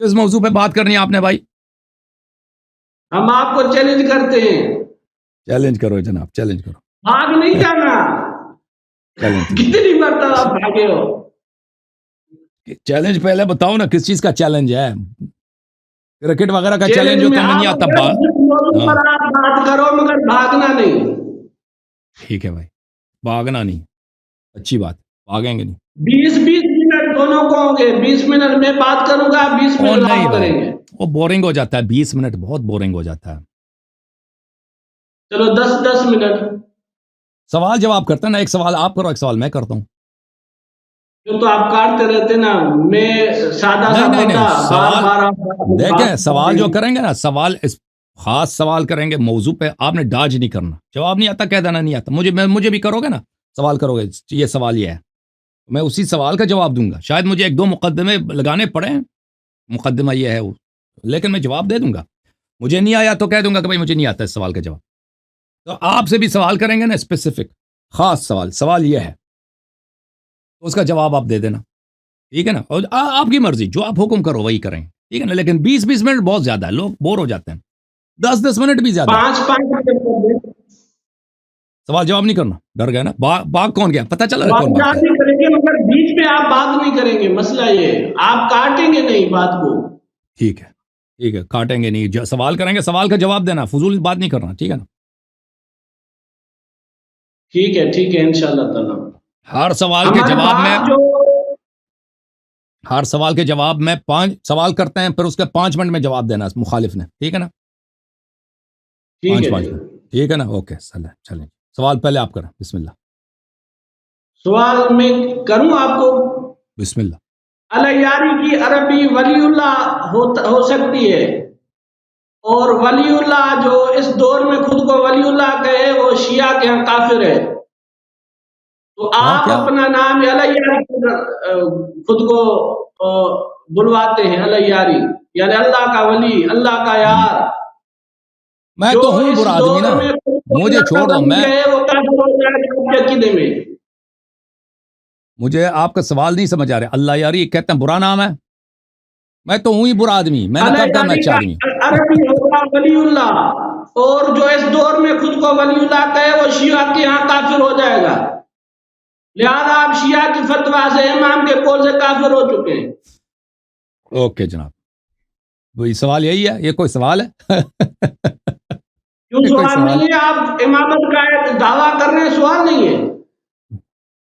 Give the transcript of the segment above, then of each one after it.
کس موضوع پہ بات کرنی ہے آپ نے بھائی؟ ہم آپ کو چیلنج کرتے ہیں. چیلنج کرو جناب، چیلنج کرو. بھاگ نہیں جانا. کتنی مرتبہ آپ بھاگے ہو؟ چیلنج پہلے بتاؤ نا کس چیز کا چیلنج ہے. کرکٹ وغیرہ کا چیلنج جو تمہیں نہیں آتا آپ بات کرو مگر بھاگنا نہیں. ٹھیک ہے بھائی، بھاگنا نہیں، اچھی بات، بھاگیں گے نہیں. 20 منٹ دونوں کو ہوں گے. 20 منٹ میں بات کروں گا، 20 منٹ نہیں آپ کریں بھائی، گے. وہ بورنگ ہو جاتا ہے. 20 منٹ بہت بورنگ ہو جاتا ہے. چلو 10 منٹ سوال جواب کرتے ہیں نا. ایک سوال آپ کرو، ایک سوال میں کرتا ہوں. تو آپ کاٹتے رہتے نا. میں سادہ سا نہیں بندہ، سوال بار دیکھیں، سوال جو کریں گے نا، سوال خاص سوال کریں گے موضوع پہ. آپ نے ڈاج نہیں کرنا. جواب نہیں آتا کہہ دینا نہیں آتا. مجھے بھی کرو گے نا، سوال کرو گے یہ سوال یہ ہے، میں اسی سوال کا جواب دوں گا. شاید مجھے 1-2 مقدمے لگانے پڑے، مقدمہ یہ ہے وہ، لیکن میں جواب دے دوں گا. مجھے نہیں آیا تو کہہ دوں گا کہ بھائی مجھے نہیں آتا اس سوال کا جواب. تو آپ سے بھی سوال کریں گے نا، اسپیسیفک خاص سوال یہ ہے، تو اس کا جواب آپ دے دینا. ٹھیک ہے نا؟ اور آپ کی مرضی، جو آپ حکم کرو وہی کریں. ٹھیک ہے نا؟ لیکن 20 منٹ بہت زیادہ ہے، لوگ بور ہو جاتے ہیں. 10 منٹ بھی زیادہ. 5 سوال جواب نہیں کرنا. ڈر گئے نا؟ باغ کون گیا پتہ چلا کون باغ نہیں کریں گے مگر بیچ میں آپ بات نہیں کریں گے. مسئلہ یہ ہے آپ کاٹیں گے نہیں بات کو. ٹھیک ہے، کاٹیں گے نہیں. سوال کریں گے، سوال کا جواب دینا، فضول بات نہیں کرنا. ٹھیک ہے نا؟ ٹھیک ہے انشاءاللہ تعالی. ہر سوال کے جواب میں 5 سوال کرتے ہیں، پھر اس کے 5 منٹ میں جواب دینا مخالف نے. ٹھیک ہے نا؟ 5 منٹ. ٹھیک ہے نا؟ اوکے چلیں. سوال پہلے آپ کریں. بسم اللہ. سوال میں کروں آپ کو؟ بسم اللہ. الیاری کی عربی ولی اللہ ہو سکتی ہے، اور ولی اللہ جو اس دور میں خود کو ولی اللہ کہے وہ شیعہ کے ہاں کافر ہے. تو آپ اپنا نام الیاری خود کو بلواتے ہیں، الیاری یعنی اللہ کا ولی، اللہ کا یار. میں تو ہوں برا آدمی نا، مجھے چھوڑ دو. مجھے آپ کا سوال نہیں سمجھ آ رہا. اللہ یاری کہتے ہیں برا نام ہے؟ میں تو ہوں ہی برا آدمی. میں نے کب کہا میں اچھا آدمی ہوں؟ عربی ہوگا ولی اللہ، اور جو اس دور میں خود کو ولی اللہ کہے وہ شیعہ کے ہاں کافر ہو جائے گا. لہذا آپ شیعہ کی فتویٰ سے، امام کے قول سے کافر ہو چکے ہیں. اوکے جناب، وہی سوال یہی ہے. یہ کوئی سوال ہے؟ کیوں سوال نہیں ہے؟ آپ امامت کا دعویٰ کر رہے ہیں، سوال نہیں ہے.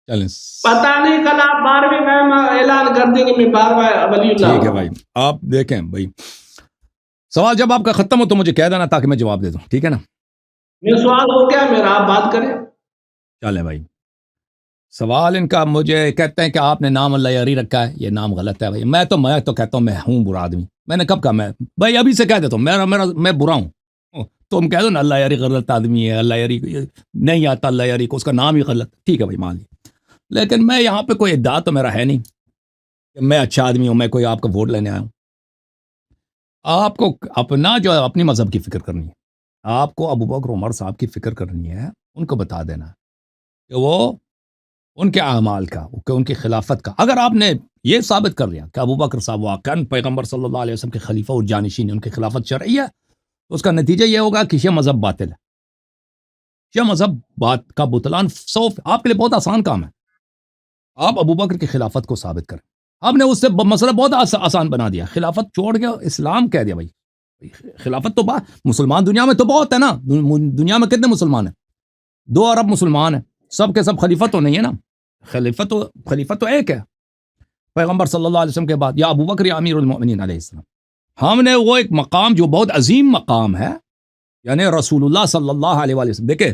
چلیں، پتہ نہیں کل آپ 12ویں میں اعلان کر دیں گے میں 12واں ولی اللہ. ٹھیک ہے بھائی، آپ دیکھیں بھائی، سوال جب آپ کا ختم ہو تو مجھے کہہ دینا تاکہ میں جواب دے دوں. ٹھیک ہے نا؟ یہ سوال ہو گیا میرا، آپ بات کریں. چلیں بھائی، سوال ان کا مجھے کہتے ہیں کہ آپ نے نام اللہ یاری رکھا ہے. یہ نام غلط ہے بھائی. میں تو کہتا ہوں میں ہوں برا آدمی. میں نے کب کہا؟ میں بھائی ابھی سے کہہ دیتا ہوں میں برا ہوں. تم کہہ دو نا اللہ یاری غلط آدمی ہے، اللہ یاری نہیں آتا، اللہ یاری کو اس کا نام ہی غلط. ٹھیک ہے بھائی، مان لی. لیکن میں یہاں پہ کوئی ادعا تو میرا ہے نہیں کہ میں اچھا آدمی ہوں، میں کوئی آپ کا ووٹ لینے آیا ہوں. آپ کو اپنی مذہب کی فکر کرنی ہے. آپ کو ابو بکر عمر صاحب کی فکر کرنی ہے. ان کو بتا دینا کہ وہ ان کے اعمال کا، کہ ان کی خلافت کا، اگر آپ نے یہ ثابت کر لیا کہ ابو بکر صاحب واقعاً پیغمبر صلی اللہ علیہ وسلم کے خلیفہ اور جانشین، ان کی خلافت شرعی ہے، تو اس کا نتیجہ یہ ہوگا کہ شیعہ مذہب باطل ہے. شیعہ مذہب بات کا بطلان آپ کے لیے بہت آسان کام ہے. آپ ابو بکر کی خلافت کو ثابت کریں. آپ نے اس سے مسئلہ بہت آسان بنا دیا. خلافت چھوڑ کے اسلام کہہ دیا. بھائی خلافت تو مسلمان دنیا میں تو بہت ہے نا. دنیا میں کتنے مسلمان ہیں؟ 2 ارب مسلمان ہیں. سب کے سب خلیفہ تو نہیں ہے نا. خلیفہ تو ایک ہے، پیغمبر صلی اللہ علیہ وسلم کے بعد، یا ابو بکر یا امیر المؤمنین علیہ السلام. ہم نے وہ ایک مقام جو بہت عظیم مقام ہے، یعنی رسول اللہ صلی اللہ علیہ وسلم. دیکھیں،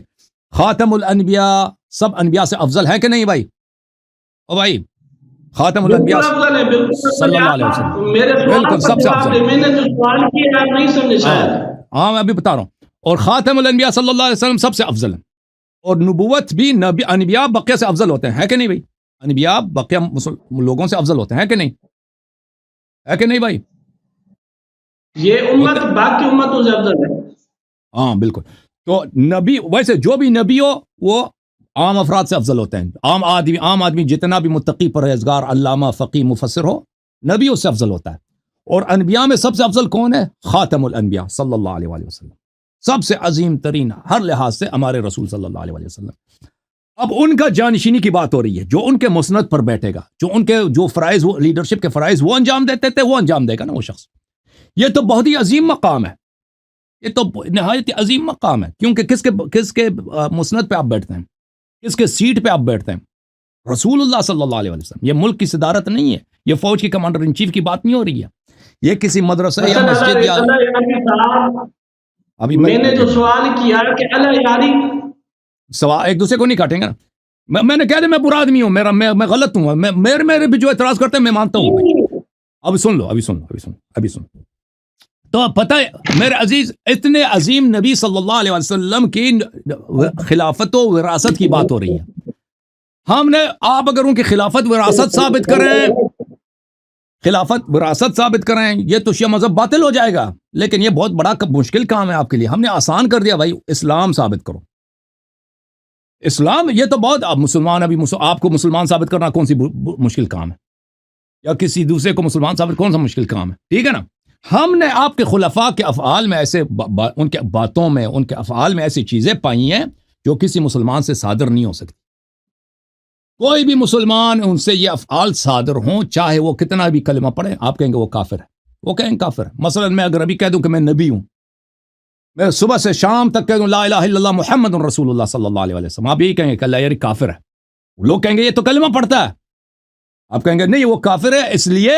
خاتم الانبیاء سب انبیاء سے افضل ہے کہ نہیں بھائی؟ او بھائی، خاتم الانبیاء صلی اللہ علیہ وسلم بالکل سب سے افضل. میں نے جو سوال کیا آپ نہیں سمجھے شاید. ہاں میں ابھی بتا رہا ہوں. اور خاتم الانبیاء صلی اللہ علیہ وسلم سب سے افضل ہے. اور نبوت بھی انبیاء بقیہ سے افضل ہوتے ہیں، ہے کہ نہیں بھائی؟ انبیاء بقیہ لوگوں سے افضل ہوتے ہیں، ہے کہ نہیں؟ ہے کہ نہیں بھائی؟ یہ امت باقی امتوں سے افضل ہے. ہاں بالکل. تو نبی، ویسے جو بھی نبی ہو وہ عام افراد سے افضل ہوتے ہیں. عام آدمی جتنا بھی متقی پرہیزگار علامہ فقیہ مفسر ہو، نبی اس سے افضل ہوتا ہے. اور انبیاء میں سب سے افضل کون ہے؟ خاتم الانبیاء صلی اللہ علیہ وآلہ وسلم، سب سے عظیم ترین ہر لحاظ سے ہمارے رسول صلی اللہ علیہ وآلہ وسلم۔ اب ان کا جانشینی کی بات ہو رہی ہے، جو ان کے مسند پر بیٹھے گا، جو ان کے جو فرائض، وہ لیڈرشپ کے فرائض وہ انجام دیتے تھے، وہ انجام دے گا نا وہ شخص۔ یہ تو بہت ہی عظیم مقام ہے، یہ تو نہایت ہی عظیم مقام ہے، کیونکہ کس کے مسند پہ آپ بیٹھتے ہیں، کس کے سیٹ پہ آپ بیٹھتے ہیں؟ رسول اللہ صلی اللہ علیہ وسلم۔ یہ ملک کی صدارت نہیں ہے، یہ فوج کی کمانڈر ان چیف کی بات نہیں ہو رہی ہے، یہ کسی مدرسہ یا مسجد یا ابھی میں نے جو سوال کیا کہ اللہ یاری سوال ایک دوسرے کو نہیں کاٹیں گے نا۔ میں نے کہہ دیا میں برا آدمی ہوں، میں غلط ہوں، میرے بھی جو اعتراض کرتے ہیں میں مانتا ہوں۔ اب سن لو، ابھی سن۔ تو پتہ ہے میرے عزیز، اتنے عظیم نبی صلی اللہ علیہ وسلم کی خلافت و وراثت کی بات ہو رہی ہے۔ ہم نے آپ اگر ان کی خلافت وراثت ثابت کریں، یہ تو شیعہ مذہب باطل ہو جائے گا، لیکن یہ بہت بڑا مشکل کام ہے آپ کے لیے۔ ہم نے آسان کر دیا، بھائی اسلام ثابت کرو۔ اسلام یہ تو بہت مسلمان، ابھی آپ کو مسلمان ثابت کرنا کون سی مشکل کام ہے، یا کسی دوسرے کو مسلمان ثابت کون سا مشکل کام ہے، ٹھیک ہے نا۔ ہم نے آپ کے خلفاء کے افعال میں ایسے ان کے باتوں میں، ان کے افعال میں ایسی چیزیں پائی ہیں جو کسی مسلمان سے صادر نہیں ہو سکتی۔ کوئی بھی مسلمان ان سے یہ افعال صادر ہوں، چاہے وہ کتنا بھی کلمہ پڑھے، آپ کہیں گے وہ کافر ہے، وہ کہیں گے کافر ہے۔ مثلا میں اگر ابھی کہہ دوں کہ میں نبی ہوں، میں صبح سے شام تک کہہ دوں لا الہ الا اللہ محمد رسول اللہ صلی اللہ علیہ وسلم، آپ یہی کہیں گے کہ اللہ یاری کافر ہے۔ لوگ کہیں گے یہ تو کلمہ پڑھتا ہے، آپ کہیں گے نہیں وہ کافر ہے اس لیے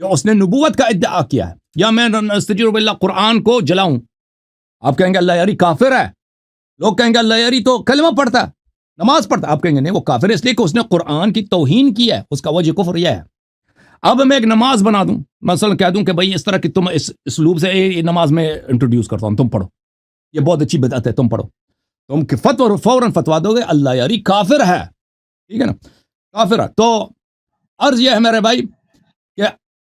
کہ اس نے نبوت کا ادعا کیا ہے، یا میں نستجیر باللہ قرآن کو جلاؤں، آپ کہیں گے اللہ یاری کافر ہے۔ لوگ کہیں گے اللہ یاری تو کلمہ پڑھتا ہے، نماز پڑھتا ہے، آپ کہیں گے نہیں وہ کافر ہے اس لیے کہ اس نے قرآن کی توہین کی ہے، اس کا وجہ کفر یہ ہے۔ اب میں ایک نماز بنا دوں، مثلا کہہ دوں کہ بھائی اس طرح کی تم اس اسلوب سے یہ نماز میں انٹروڈیوس کرتا ہوں، تم پڑھو، یہ بہت اچھی بدعت ہے، تم پڑھو، تم فوراً فتوا دو گے اللہ یاری کافر ہے، ٹھیک ہے نا، کافر ہے۔ تو عرض یہ ہے میرے بھائی کہ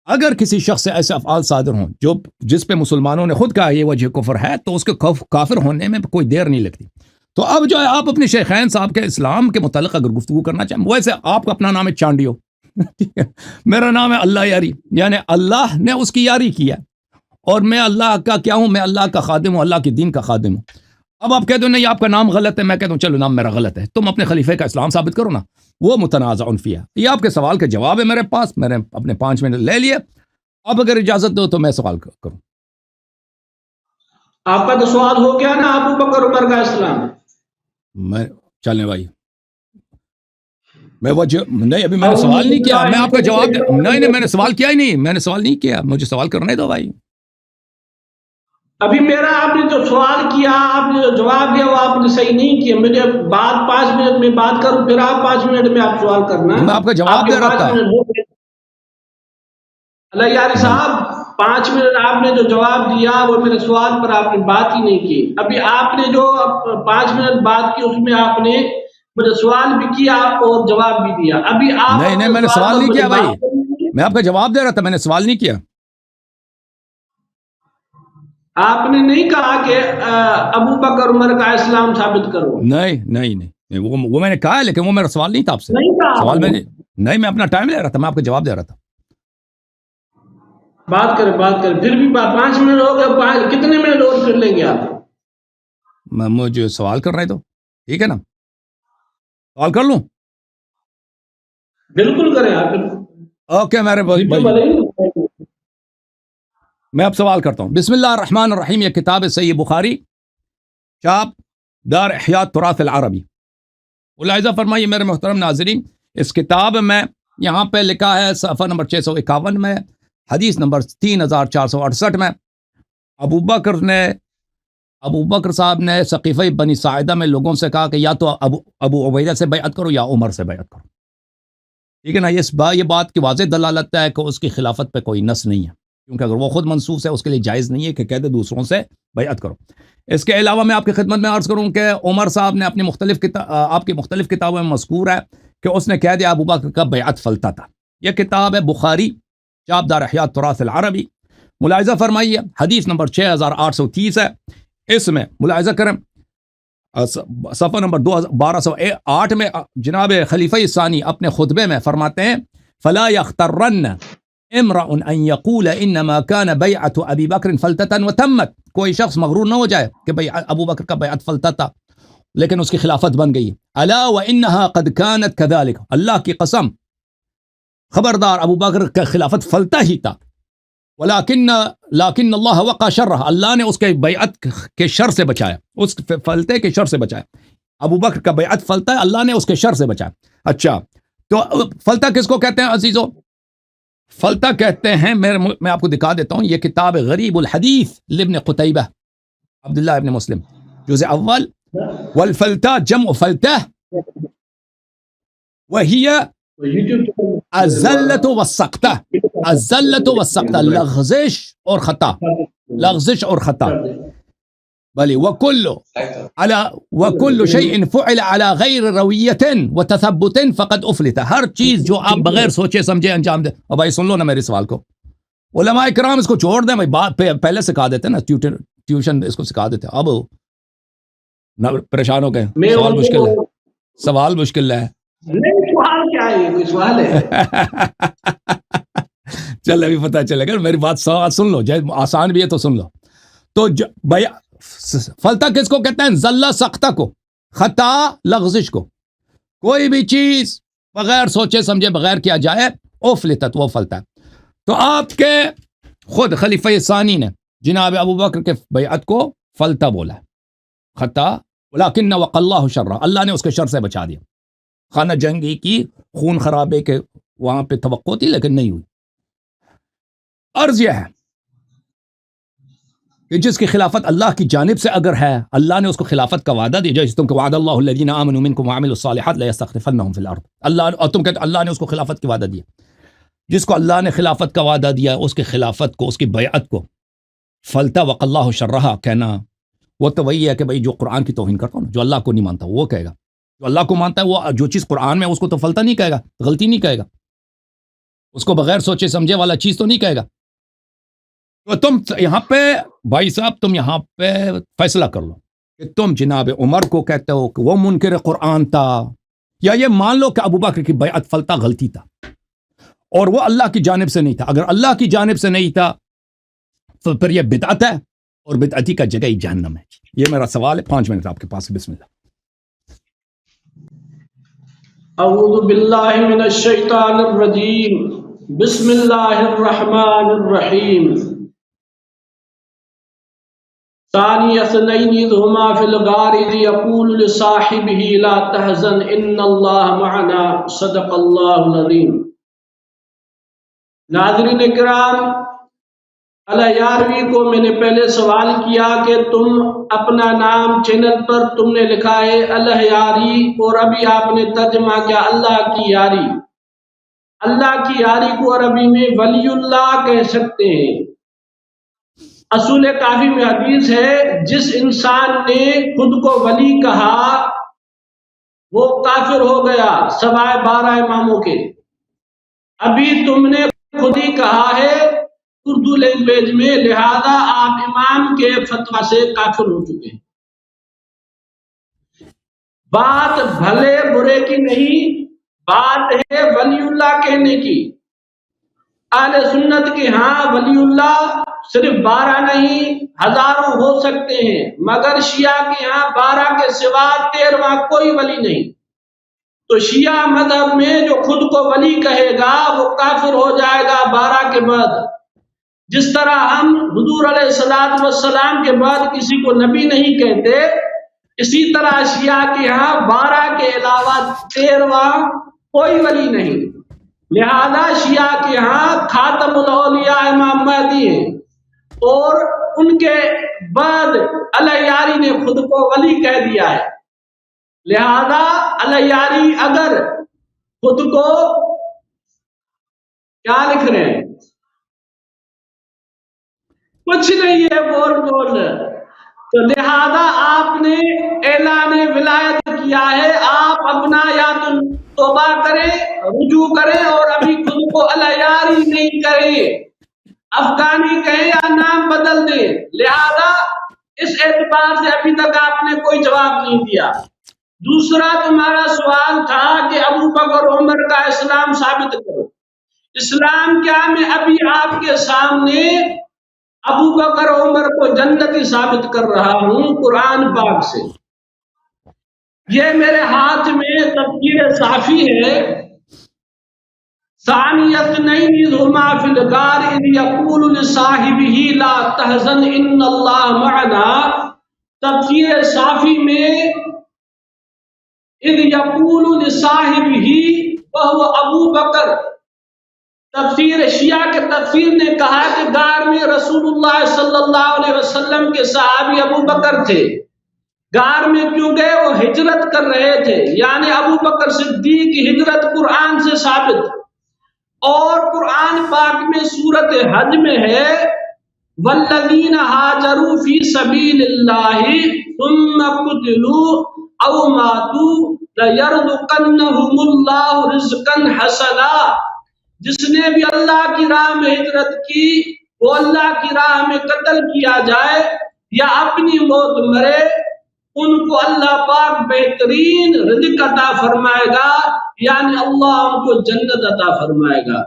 اگر کسی شخص سے ایسے افعال صادر ہوں جس پہ مسلمانوں نے خود کہا یہ وجہ کفر ہے، تو اس کے کافر ہونے میں کوئی دیر نہیں لگتی۔ تو اب جو ہے آپ اپنے شیخین صاحب کے اسلام کے متعلق اگر گفتگو کرنا چاہیں، ویسے آپ کا اپنا نام ہے چانڈیو، ٹھیک ہے، میرا نام ہے اللہ یاری، یعنی اللہ نے اس کی یاری کی ہے، اور میں اللہ کا کیا ہوں، میں اللہ کا خادم ہوں، اللہ کے دین کا خادم ہوں۔ اب آپ کہہ دو نہیں آپ کا نام غلط ہے، میں کہتا ہوں چلو نام میرا غلط ہے، تم اپنے خلیفے کا اسلام ثابت کرو نا، وہ متنازع فیہ۔ یہ آپ کے سوال کا جواب ہے میرے پاس، میں نے اپنے 5 منٹ لے لیے، اب اگر اجازت دو تو میں سوال کروں۔ آپ کا تو سوال ہو گیا نا، ابو بکر عمر کا اسلام۔ میں چلنے بھائی میں وجہ نہیں، ابھی میں نے سوال نہیں کیا، میں آپ کا جواب نہیں میں نے سوال کیا ہی نہیں، میں نے سوال نہیں کیا، مجھے سوال کرنے دو بھائی۔ ابھی میرا آپ نے جو سوال کیا، آپ نے جو جواب دیا وہ آپ نے صحیح نہیں کیا۔ مجھے بعد 5 منٹ میں بات کروں، پھر آپ 5 منٹ میں آپ سوال کرنا۔ میں آپ کا جواب دے رہا تھا۔ اللہ یاری صاحب 5 منٹ آپ نے جو جواب دیا وہ میرے سوال پر آپ نے بات ہی نہیں کی۔ ابھی آپ نے جو 5 منٹ بات کی اس میں آپ نے مجھے سوال بھی کیا اور جواب بھی دیا۔ ابھی آپ نہیں میں نے سوال نہیں کیا بھائی، میں آپ کا جواب دے رہا تھا، میں نے سوال نہیں کیا۔ آپ نے نہیں کہا کہ ابو بکر عمر کا اسلام ثابت کرو۔ نہیں وہ میں نے کہا ہے، لیکن وہ میرا سوال نہیں تھا آپ سے۔ سوال میں نہیں، میں اپنا ٹائم لے رہا تھا، میں آپ کا جواب دے رہا تھا۔ بات کریں پھر بھی 5 منٹ ہو گئے، کتنے منٹ اور پھر لیں گے آپ؟ مجھے سوال کر رہے تو ٹھیک ہے نا، سوال کر لوں؟ بالکل کریں آپ، اوکے میرے بھائی، میں اب سوال کرتا ہوں۔ بسم اللہ الرحمن الرحیم، یہ کتاب ہے صحیح بخاری، چاپ دار احیاء تراث العربی۔ ملاحظہ فرمائیے میرے محترم ناظرین، اس کتاب میں یہاں پہ لکھا ہے صفحہ نمبر 651 میں، حدیث نمبر 3468 میں، ابو بکر صاحب نے سقیفہ بنی ساعدہ میں لوگوں سے کہا کہ یا تو ابو عبیدہ سے بیعت کرو یا عمر سے بیعت کرو، ٹھیک ہے نا۔ یہ بات کی واضح دلالت ہے کہ اس کی خلافت پہ کوئی نص نہیں ہے، کیونکہ اگر وہ خود منصوص ہے اس کے لیے جائز نہیں ہے کہ کہتے دوسروں سے بیعت کرو۔ اس کے علاوہ میں آپ کی خدمت میں عرض کروں کہ عمر صاحب نے اپنی آپ کی مختلف کتابوں میں مذکور ہے کہ اس نے کہہ دیا ابو بکر کا بیعت فلتا تھا۔ یہ کتاب ہے بخاری، چاپ دار احیاء تراث العربی۔ ملاحظہ فرمائیے حدیث نمبر 6830 ہے، اس میں ملاحظہ کریں صفحہ نمبر 1208 میں جناب خلیفہ ثانی اپنے خطبے میں فرماتے ہیں فلا یخترن امرأ ان یقول انما كان بیعت ابی بکر فلتة وتمت، کوئی شخص مغرور نہ ہو جائے کہ بھئی ابو بکر کا بیعت فلتہ تھا لیکن اس کی خلافت بن گئی. الا وانها قد كانت كذلك، اللہ کی قسم خبردار ابو بکر کا خلافت فلتہ ہی تھا. لیکن اللہ وقع شرہ، اللہ نے اس کے بیعت کے شر سے بچایا، اس فلتے کے شر سے بچایا. ابو بکر کا بیعت فلتہ ہے، اللہ نے اس کے شر سے بچایا. اچھا تو فلتہ کس کو کہتے ہیں عزیزو؟ فلتہ کہتے ہیں، میں آپ کو دکھا دیتا ہوں، یہ کتاب غریب الحدیث لابن قتیبہ عبداللہ ابن مسلم جزء اول. والفلتہ جمع فلتہ وهي الزلت والسقطہ، الزلت والسقطہ لغزش اور خطا، لغزش اور خطا. بلی وكل شيء فعل على غیر رویت وتثبت فقد افلت، ہر چیز جو آپ بغیر سوچے سمجھے انجام دے. اور بھائی سن لو نا میرے سوال کو، علماء کرام اس کو چھوڑ دیں بھائی، بات پہلے سکھا دیتے نا، ٹیوشن اس کو سکھا دیتے. اب نہ پریشان ہو گئے، سوال مشکل ہے، سوال مشکل ہے. سوال کیا ہے؟ کوئی سوال ہے؟ چل ابھی پتہ چلے گا، میری بات سن لو، جائے آسان بھی ہے تو سن لو. تو بھائی فلتہ کس کو کہتے ہیں؟ زلہ سختہ کو، خطا لغزش کو. کوئی بھی چیز بغیر سوچے سمجھے بغیر کیا جائے افلتت، وہ فلتہ. تو آپ کے خود خلیفہ ثانی نے جناب ابو بکر کے بیعت کو فلتہ بولا، خطا. لیکن وقى اللہ شرہ، اللہ نے اس کے شر سے بچا دیا. خانہ جنگی کی خون خرابے کے وہاں پہ توقع تھی لیکن نہیں ہوئی. عرض یہ ہے کہ جس کی خلافت اللہ کی جانب سے اگر ہے، اللہ نے اس کو خلافت کا وعدہ دیا، جیسے تم کو وعد اللہ الذین آمنوا منکم وعملوا الصالحات لیستخلفنہم فی الارض. اللہ، اور تم کہتے اللہ نے اس کو خلافت کا وعدہ دیا. جس کو اللہ نے خلافت کا وعدہ دیا، اس کی خلافت کو، اس کی بیعت کو فلتہ وقى اللہ شرہ کہنا، وہ تو وہی ہے کہ بھائی جو قرآن کی توہین کرتا ہوں، جو اللہ کو نہیں مانتا وہ کہے گا. جو اللہ کو مانتا ہے وہ جو چیز قرآن میں اس کو تو فلتہ نہیں کہے گا، غلطی نہیں کہے گا، اس کو بغیر سوچے سمجھے والا چیز تو نہیں کہے گا. تو تم یہاں پہ بھائی صاحب، تم یہاں پہ فیصلہ کر لو کہ تم جناب عمر کو کہتے ہو کہ وہ منکر قرآن تھا، یا یہ مان لو کہ ابو بکر کی بیعت فلتہ غلطی تھا اور وہ اللہ کی جانب سے نہیں تھا. اگر اللہ کی جانب سے نہیں تھا تو پھر یہ بدعت ہے، اور بدعتی کا جگہ ہی جہنم ہے. یہ میرا سوال ہے، 5 منٹ آپ کے پاس. بسم اللہ. اعوذ باللہ من الشیطان الرجیم، بسم اللہ الرحمن الرحیم. ثانی اثنین اذ ہما فی الغار اذ یقول لصاحبہ لا تحزن ان اللہ معنا صدق اللہ العظیم. ناظرین کرام، الیاروی کو میں نے پہلے سوال کیا کہ تم اپنا نام چینل پر تم نے لکھا ہے الیاری، اور ابھی آپ نے ترجمہ کیا اللہ کی یاری. اللہ کی یاری کو عربی میں ولی اللہ کہہ سکتے ہیں. اصول کافی میں حدیث ہے، جس انسان نے خود کو ولی کہا وہ کافر ہو گیا سوائے 12 اماموں کے. ابھی تم نے خود ہی کہا ہے اردو لینگویج میں، لہذا آپ امام کے فتویٰ سے کافر ہو چکے ہیں. بات بھلے برے کی نہیں، بات ہے ولی اللہ کہنے کی. اہل سنت کے ہاں ولی اللہ صرف 12 نہیں، ہزاروں ہو سکتے ہیں، مگر شیعہ کے ہاں 12 کے سوا 13واں کوئی ولی نہیں. تو شیعہ مذہب میں جو خود کو ولی کہے گا وہ کافر ہو جائے گا 12 کے بعد. جس طرح ہم حضور علیہ السلام کے بعد کسی کو نبی نہیں کہتے، اسی طرح شیعہ کے ہاں 12 کے علاوہ 13واں کوئی ولی نہیں. لہذا شیعہ کے ہاں خاتم الاولیاء امام مہدی ہیں، اور ان کے بعد الیاری نے خود کو ولی کہہ دیا ہے. لہذا الیاری اگر خود کو کیا لکھ رہے ہیں، کچھ نہیں ہے، بول تو لہذا آپ نے اعلان ولایت کیا ہے. آپ اپنا یا تو توبہ کریں، رجوع کریں، اور ابھی خود کو الیاری نہیں کریں، افغانی کہیں یا نام بدل دیں. لہذا اس اعتبار سے ابھی تک آپ نے کوئی جواب نہیں دیا. دوسرا تمہارا سوال تھا کہ ابو بکر عمر کا اسلام ثابت کرو. اسلام کیا میں ابھی آپ کے سامنے ابو بکر عمر کو جنتی ثابت کر رہا ہوں قرآن پاک سے. یہ میرے ہاتھ میں تفسیر صافی ہے. ثانی اثنین اذ ہما فی الغار اذ یقول لصاحبہ لا تحزن ان اللہ معنا. تفسیر صافی میں اذ یقول لصاحبہ وہو ابو بکر. تفسیر شیعہ کے تفسیر نے کہا کہ غار میں رسول اللہ صلی اللہ علیہ وسلم کے صحابی ابو بکر تھے. غار میں کیوں گئے؟ وہ ہجرت کر رہے تھے. یعنی ابو بکر صدیق کی ہجرت قرآن سے ثابت. اور قرآن پاک میں سورۃ حج میں ہے والذین ہاجروا فی سبیل اللہ ثم قتلوا او ماتوا لیرزقنہم اللہ رزقا حسنا. جس نے بھی اللہ کی راہ میں ہجرت کی وہ اللہ کی راہ میں قتل کیا جائے یا اپنی موت مرے ان کو اللہ پاک بہترین رزق عطا فرمائے گا. یعنی اللہ ان کو جنت عطا فرمائے گا.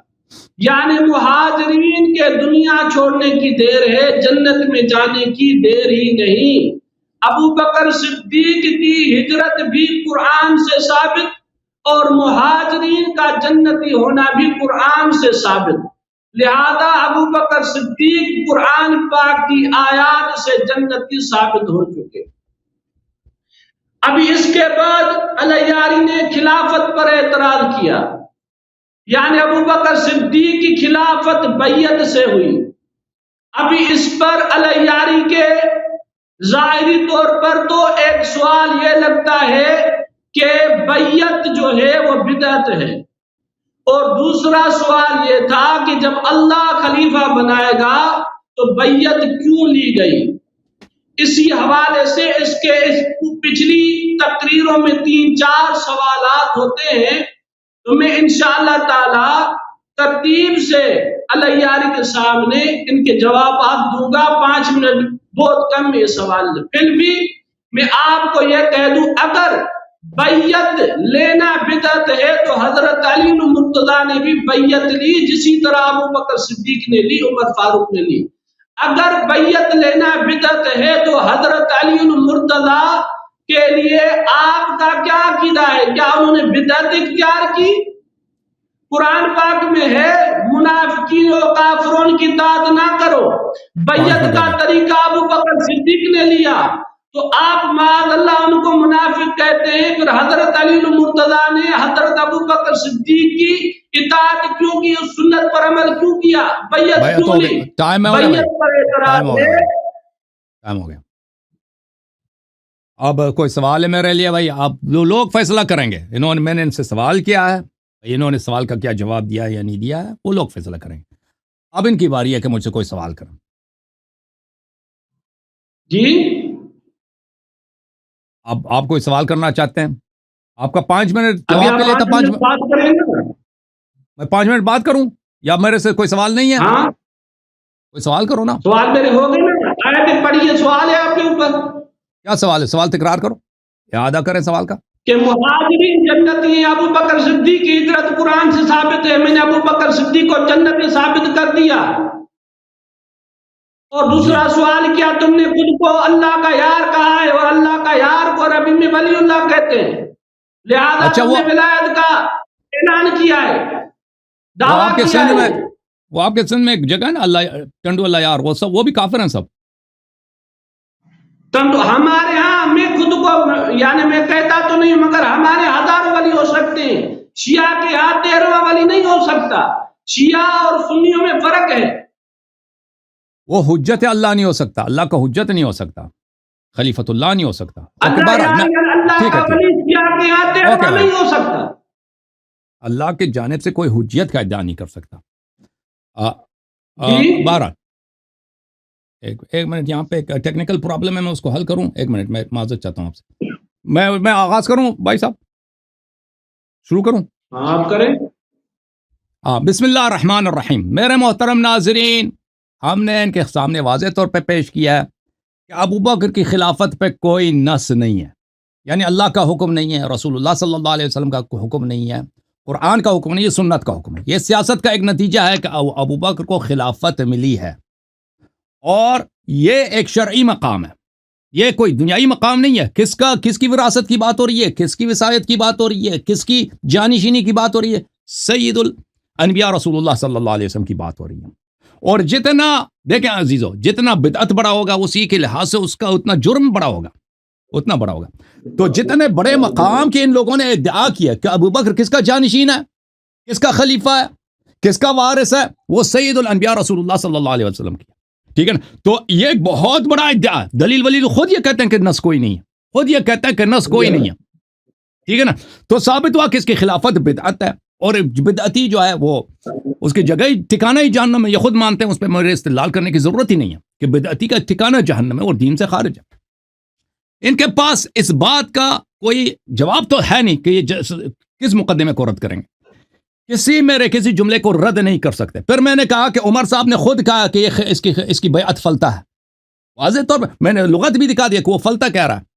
یعنی مہاجرین کے دنیا چھوڑنے کی دیر ہے، جنت میں جانے کی دیر ہی نہیں. ابو بکر صدیق کی ہجرت بھی قرآن سے ثابت اور مہاجرین کا جنتی ہونا بھی قرآن سے ثابت. لہذا ابو بکر صدیق قرآن پاک کی آیات سے جنتی ثابت ہو چکے. ابھی اس کے بعد علیاری نے خلافت پر اعتراض کیا. یعنی ابو بکر صدیق کی خلافت بیعت سے ہوئی. ابھی اس پر علیاری کے ظاہری طور پر تو ایک سوال یہ لگتا ہے کہ بیعت جو ہے وہ بدعت ہے. اور دوسرا سوال یہ تھا کہ جب اللہ خلیفہ بنائے گا تو بیعت کیوں لی گئی. اسی حوالے سے اس پچھلی تقریروں میں 3-4 سوالات ہوتے ہیں تو میں انشاءاللہ تعالی ترتیب سے علیاری کے سامنے ان کے جوابات دوں گا. 5 منٹ بہت کم یہ سوال ہے. پھر بھی میں آپ کو یہ کہہ دوں اگر بیعت لینا بدعت ہے تو حضرت علی مرتضیٰ نے بھی بیعت لی جسی طرح ابو بکر صدیق نے لی، عمر فاروق نے لی. اگر بیعت لینا بدعت ہے تو حضرت علی مرتضیٰ کے لیے آپ کا کیا عقیدہ ہے؟ کیا انہوں نے بدعت اختیار کی؟ قرآن پاک میں ہے منافقین و کافرون کی اطاعت نہ کرو. بیعت کا طریقہ ابو بکر صدیق نے لیا تو آپ معاذ اللہ ان کو منافق کہتے ہیں. پھر حضرت علی مرتضیٰ نے حضرت ابو بکر صدیق کی اطاعت کیوں کی، اس سنت پر عمل کیوں کیا، بیعت کیوں لی؟ بیعت پر اعتراض ہے. ٹائم ہو گیا. اب کوئی سوال ہے میرے لیے بھائی؟ آپ لوگ فیصلہ کریں گے. میں نے ان سے سوال کیا ہے، انہوں نے سوال کا کیا جواب دیا ہے یا نہیں دیا ہے وہ لوگ فیصلہ کریں گے. اب ان کی باری ہے کہ مجھ سے کوئی سوال کریں. جی اب آپ کوئی سوال کرنا چاہتے ہیں؟ آپ کا 5 منٹ جواب کے لیے تھا. 5 منٹ میں 5 منٹ بات کروں یا میرے سے کوئی سوال نہیں ہے؟ کوئی سوال کرو نا. سوال میرے ہو گئے نا، آیت پڑھیے. سوال ہے آپ کے اوپر. کیا سوال ہے؟ سوال تکرار کرو، اعادہ کریں سوال کا. کہ مہاجرین جنتی ہیں. ابو بکر صدیق کی ہجرت قرآن سے ثابت ہے. میں نے ابو بکر صدیق کو جنتی ثابت کر دیا. اور دوسرا سوال کیا تم نے خود کو اللہ کا یار کہا ہے اور اللہ کا یار کو عربی میں ولی اللہ کہتے ہیں، لہذا تم نے ولایت کا اعلان کیا ہے، دعویٰ کیا ہے. وہ آپ کے سندھ میں ایک جگہ ہے نا اللہ ٹنڈو اللہ یار، وہ سب وہ بھی کافر ہیں سب. ہمارے ہاں میں خود کو یعنی میں کہتا تو نہیں مگر ہمارے ہزاروں ولی ہو سکتے ہیں. شیعہ کے ہاں 13واں ولی نہیں ہو سکتا. شیعہ اور سنیوں میں فرق ہے. وہ حجت اللہ نہیں ہو سکتا، اللہ کا حجت نہیں ہو سکتا، خلیفۃ اللہ نہیں ہو سکتا. اللہ کی جانب سے کوئی حجیت کا ادعا نہیں کر سکتا. بہرحال ایک منٹ، یہاں پہ ایک ٹیکنیکل پرابلم ہے، میں اس کو حل کروں. ایک منٹ، میں معذرت چاہتا ہوں آپ سے. میں آغاز کروں بھائی صاحب، شروع کروں؟ آپ کریں. بسم اللہ الرحمن الرحیم. میرے محترم ناظرین، ہم نے ان کے سامنے واضح طور پہ پیش کیا ہے کہ ابو بکر کی خلافت پہ کوئی نص نہیں ہے، یعنی اللہ کا حکم نہیں ہے، رسول اللہ صلی اللہ علیہ وسلم کا حکم نہیں ہے، قرآن کا حکم نہیں، یہ سنت کا حکم ہے. یہ سیاست کا ایک نتیجہ ہے کہ ابو بکر کو خلافت ملی ہے، اور یہ ایک شرعی مقام ہے، یہ کوئی دنیائی مقام نہیں ہے. کس کی وراثت کی بات ہو رہی ہے، کس کی وصایت کی بات ہو رہی ہے، کس کی جانشینی کی بات ہو رہی ہے؟ سید الانبیاء رسول اللہ صلی اللہ علیہ وسلم کی بات ہو رہی ہے. اور جتنا دیکھیں عزیزو، جتنا بدعت بڑا ہوگا اسی کے لحاظ سے اس کا اتنا جرم بڑا ہوگا، اتنا بڑا ہوگا. تو جتنے بڑے مقام کے ان لوگوں نے ادعا کیا کہ ابو بکر کس کا جانشین ہے، کس کا خلیفہ ہے، کس کا وارث ہے، وہ سید الانبیاء رسول اللہ صلی اللہ علیہ وسلم کی. ٹھیک ہے نا؟ تو یہ ایک بہت بڑا ادعا. دلیل ولیل خود یہ کہتے ہیں کہ نص کوئی نہیں ہے، خود یہ کہتا ہے کہ نص کوئی نہیں ہے. ٹھیک ہے نا؟ تو ثابت ہوا کہ اس کی خلافت بدعت ہے، اور بدعتی جو ہے وہ اس کی جگہ ہی ٹھکانہ ہی جہنم ہے. یہ خود مانتے ہیں، اس پہ میرے استدلال کرنے کی ضرورت ہی نہیں ہے کہ بدعتی کا ٹھکانہ جہنم ہے اور دین سے خارج ہے. ان کے پاس اس بات کا کوئی جواب تو ہے نہیں کہ یہ کس مقدمے کو رد کریں گے. کسی جملے کو رد نہیں کر سکتے. پھر میں نے کہا کہ عمر صاحب نے خود کہا کہ اس کی بیعت فلتہ ہے. واضح طور پر میں نے لغت بھی دکھا دیا کہ وہ فلتہ کہہ رہا ہے.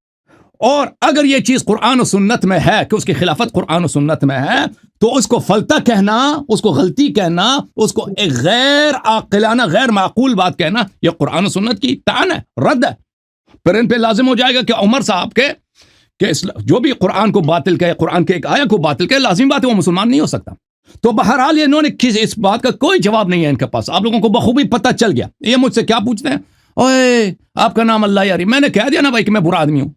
اور اگر یہ چیز قرآن و سنت میں ہے کہ اس کی خلافت قرآن و سنت میں ہے، تو اس کو فلتہ کہنا، اس کو غلطی کہنا، اس کو ایک غیر عاقلانہ غیر معقول بات کہنا، یہ قرآن و سنت کی طعن ہے، رد ہے. پھر ان پہ لازم ہو جائے گا کہ عمر صاحب کے جو بھی قرآن کو باطل کہے، قرآن کے ایک آیت کو باطل کہے، لازم بات ہے وہ مسلمان نہیں ہو سکتا. تو بہرحال انہوں نے اس بات کا کوئی جواب نہیں ہے ان کے پاس. آپ لوگوں کو بخوبی پتہ چل گیا. یہ مجھ سے کیا پوچھتے ہیں، اوے آپ کا نام اللہ یاری. میں نے کہہ دیا نا بھائی کہ میں برا آدمی ہوں.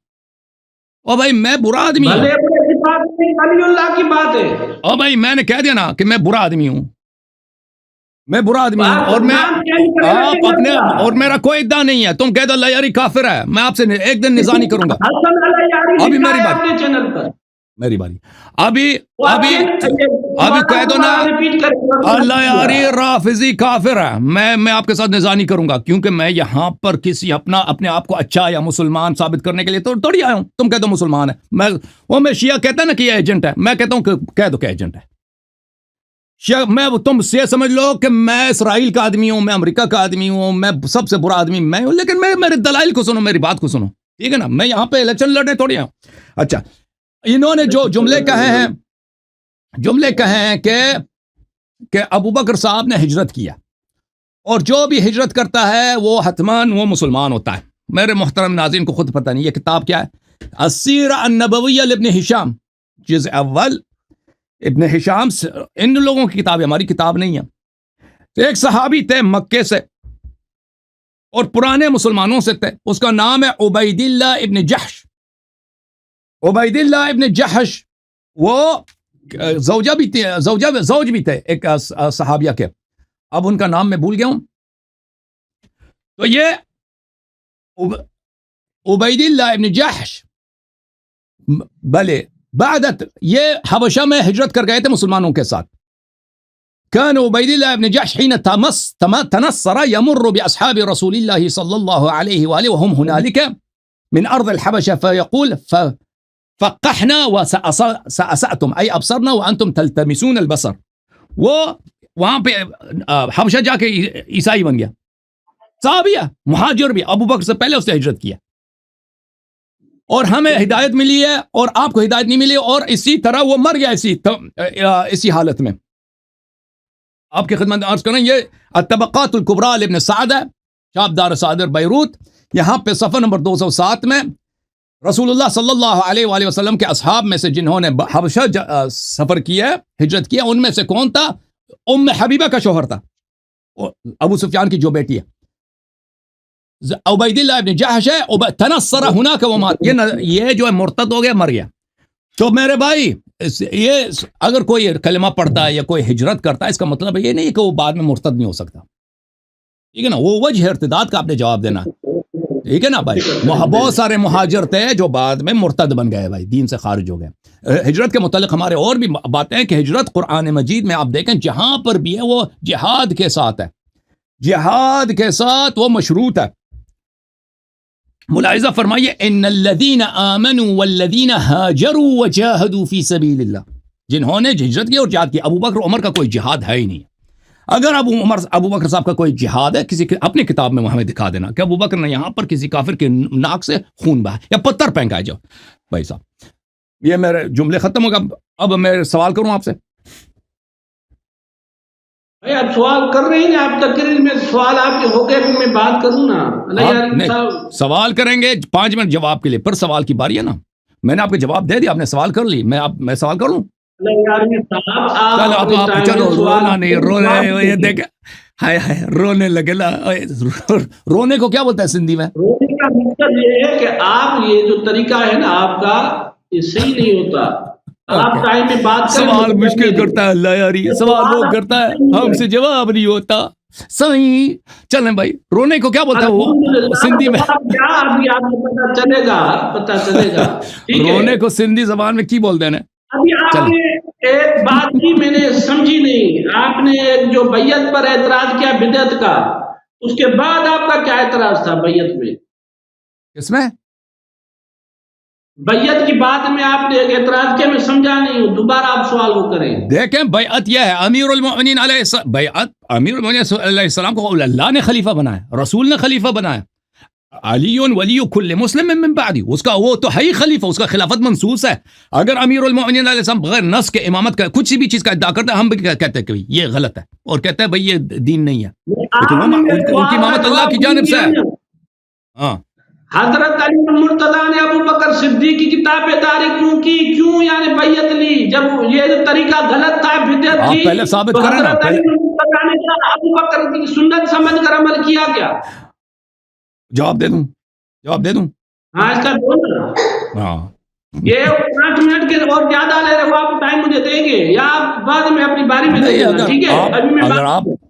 او بھائی میں برا آدمی ہوں. ولی اللہ کی بات ہے. او بھائی میں نے کہہ دیا نا کہ میں برا آدمی ہوں، میں برا آدمی ہوں. اور میں آپ اپنے اور میرا کوئی ادعا نہیں ہے. تم کہہ دو اللہ یاری کافر ہے، میں آپ سے ایک دن نظانی کروں گا. ابھی میری باری، میری باری. ابھی کہہ دو نا اللہ یاری رافضی کافر ہے، میں آپ کے ساتھ نظانی کروں گا، کیونکہ میں یہاں پر کسی اپنے آپ کو اچھا یا مسلمان ثابت کرنے کے لیے تھوڑی آیا ہوں. تم کہہ دو مسلمان ہے، میں شیعہ کہتا ہے نا کہ یہ ایجنٹ ہے، میں کہتا ہوں کہ کہہ دو کہ ایجنٹ ہے. تم یہ سمجھ لو کہ میں اسرائیل کا آدمی ہوں، میں امریکہ کا آدمی ہوں، میں سب سے برا آدمی میں ہوں. لیکن میرے دلائل کو سنو، میری بات کو سنو. ٹھیک ہے نا؟ میں یہاں پہ الیکشن لڑنے تھوڑی آؤں. اچھا، انہوں نے جو جملے کہے ہیں کہ ابو بکر صاحب نے ہجرت کیا، اور جو بھی ہجرت کرتا ہے وہ حتماً وہ مسلمان ہوتا ہے. میرے محترم ناظرین کو خود پتہ نہیں یہ کتاب کیا ہے. السیرہ النبویہ لابن ہشام، جزء اول، ابن ہشام. ان لوگوں کی کتاب ہے، ہماری کتاب نہیں ہے. تو ایک صحابی تھے مکے سے اور پرانے مسلمانوں سے تھے، اس کا نام ہے عبید اللہ ابن جحش. عبید اللہ ابن جحش وہ زوج بھی تھے ایک صحابیہ کے، اب ان کا نام میں بھول گیا ہوں. تو یہ عبید اللہ ابن جحش بلے بعدت یہ حبشہ میں ہجرت کر گئے تھے مسلمانوں کے ساتھ. كان عبید اللہ ابن جحش حين تنصر يمر بأصحاب رسول الله صلى الله عليه وآله وهم هنالك من أرض الحبشة فيقول فقحنا وسأسأتم أي أبصرنا وأنتم تلتمسون البصر. وہ وہاں پہ حبشہ جا کے عیسائی بن گیا، صحابی ہے، مہاجر بھی، ابو بکر سے پہلے اس نے ہجرت کیا، اور ہمیں ہدایت ملی ہے اور آپ کو ہدایت نہیں ملی، اور اسی طرح وہ مر گیا اسی حالت میں. آپ کی خدمت عرض کریں، یہ الطبقات الکبریٰ لابن سعد ہے، چاپ دار صادر بیروت. یہاں پہ صفحہ نمبر 207 میں رسول اللہ صلی اللہ علیہ وآلہ وسلم کے اصحاب میں سے جنہوں نے حبشہ سفر کیا، ہجرت کیا، ان میں سے کون تھا؟ ام حبیبہ کا شوہر تھا، ابو سفیان کی جو بیٹی ہے. عبید اللہ ابن جحش ہے، تنصر هناك ومات، یہ جو ہے مرتد ہو گیا، مر گیا. تو میرے بھائی، یہ اگر کوئی کلمہ پڑھتا ہے یا کوئی ہجرت کرتا ہے، اس کا مطلب یہ نہیں کہ وہ بعد میں مرتد نہیں ہو سکتا. ٹھیک ہے نا؟ وہ وجہ ارتداد کا آپ نے جواب دینا. ٹھیک ہے نا بھائی؟ بہت سارے مہاجر تھے جو بعد میں مرتد بن گئے، بھائی دین سے خارج ہو گئے. ہجرت کے متعلق ہمارے اور بھی باتیں ہیں کہ ہجرت قرآن مجید میں آپ دیکھیں جہاں پر بھی ہے وہ جہاد کے ساتھ ہے، جہاد کے ساتھ وہ مشروط ہے. ملاحظہ فرمائیے، ان الذین آمنوا والذین ہاجروا وجاہدوا فی سبیل اللہ، جنہوں نے ہجرت کی اور جہاد کی. ابو بکر عمر کا کوئی جہاد ہے ہی نہیں. اگر ابو بکر صاحب کا کوئی جہاد ہے، کسی اپنی کتاب میں ہمیں دکھا دینا کہ ابو بکر نے یہاں پر کسی کافر کے ناک سے خون بہا یا پتھر پھینکا. جاؤ بھائی صاحب، یہ میرے جملے ختم ہو گئے. اب میں سوال کروں آپ سے بھائی آپ سوال کر رہے ہیں نا، آپ تقریر میں سوال آپ کے ہو گئے، پھر میں بات کروں نا. آپ یار نہیں صاحب سوال کریں گے 5 منٹ جواب کے لیے، پر سوال کی باری ہے نا. میں نے آپ کو جواب دے دیا، آپ نے سوال کر لی، میں سوال کر لوں. یار صاحب آپ چلو اپنے آپ ٹائم چلو میں سوال رونا نہیں، رو رہے ہو، یہ دیکھیں. دیکھ ہائے ہائے رونے لگے نا. رونے کو کیا بولتا ہے سندھی میں؟ رونے کا مقصد یہ ہے کہ آپ یہ جو طریقہ ہے نا آپ کا، یہ صحیح نہیں ہوتا. آپ اوکے. ٹائم میں بات کریں، سوال مجھے کرنے مشکل دیں. کرتا ہے اللہ یاری، یہ سوال وہ سوال آپ کرتا ہے سے نہیں ہم ہے. سے جواب نہیں ہوتا. صحیح. چلیں بھائی، رونے کو کیا بولتا ہے وہ الحمدللہ سندھی میں؟ جواب کیا ابھی آپ کو پتہ چلے گا، پتہ چلے گا. ٹھیک ہے. رونے کو سندھی زبان میں کی بولتے ہیں؟ ابھی آپ چلیں. نے ایک بات کی میں نے سمجھی نہیں. آپ نے ایک جو بیعت پر اعتراض کیا بدعت کا، اس کے بعد آپ کا کیا اعتراض تھا بیعت میں؟ کس میں؟ بیعت کی بات میں آپ نے ایک اعتراض کیا، میں سمجھا نہیں ہوں. دوبارہ آپ سوال کو کریں. دیکھیں بیعت یہ ہے، امیر المؤمنین علیہ السلام، بیعت امیر المؤمنین علیہ السلام کو اللہ نے خلیفہ بنایا، رسول نے خلیفہ بنایا. علی ولی کل مسلم من بعدی، اس کا وہ تو ہے ہی خلیفہ، اس کا خلافت منصوص ہے. اگر امیر المؤمنین علیہ السلام بغیر نص کے امامت کا کچھ بھی چیز کا ادعا کرتے ہیں، ہم بھی کہتے ہیں کہ یہ غلط ہے، اور کہتے ہیں بھئی یہ دین نہیں ہے، لیکن آپ نے میرے ان کی سوال کا امامت اللہ جواب کی نہیں جانب سے دیا ہے. نا. ہاں. حضرت علی المرتضیٰ نے ابو بکر صدیق کی کتاب داری کیوں کی، کیوں یعنی بیعت لی؟ جب یہ جو طریقہ غلط تھا، بدعت آپ تھی، پہلے ثابت تو کریں نا، حضرت علی پہلے المرتضیٰ نے کیا ابو بکر کی سنت سمجھ کر عمل کیا کیا؟ جواب دے دوں. ہاں اس کا بولنا. ہاں. یہ 5 منٹ کے اور زیادہ لے رہے ہو آپ، ٹائم مجھے دیں گے یا آپ بعد میں اپنی باری میں دے نہیں، دینا؟ ٹھیک ہے، ابھی میں اگر آپ بات.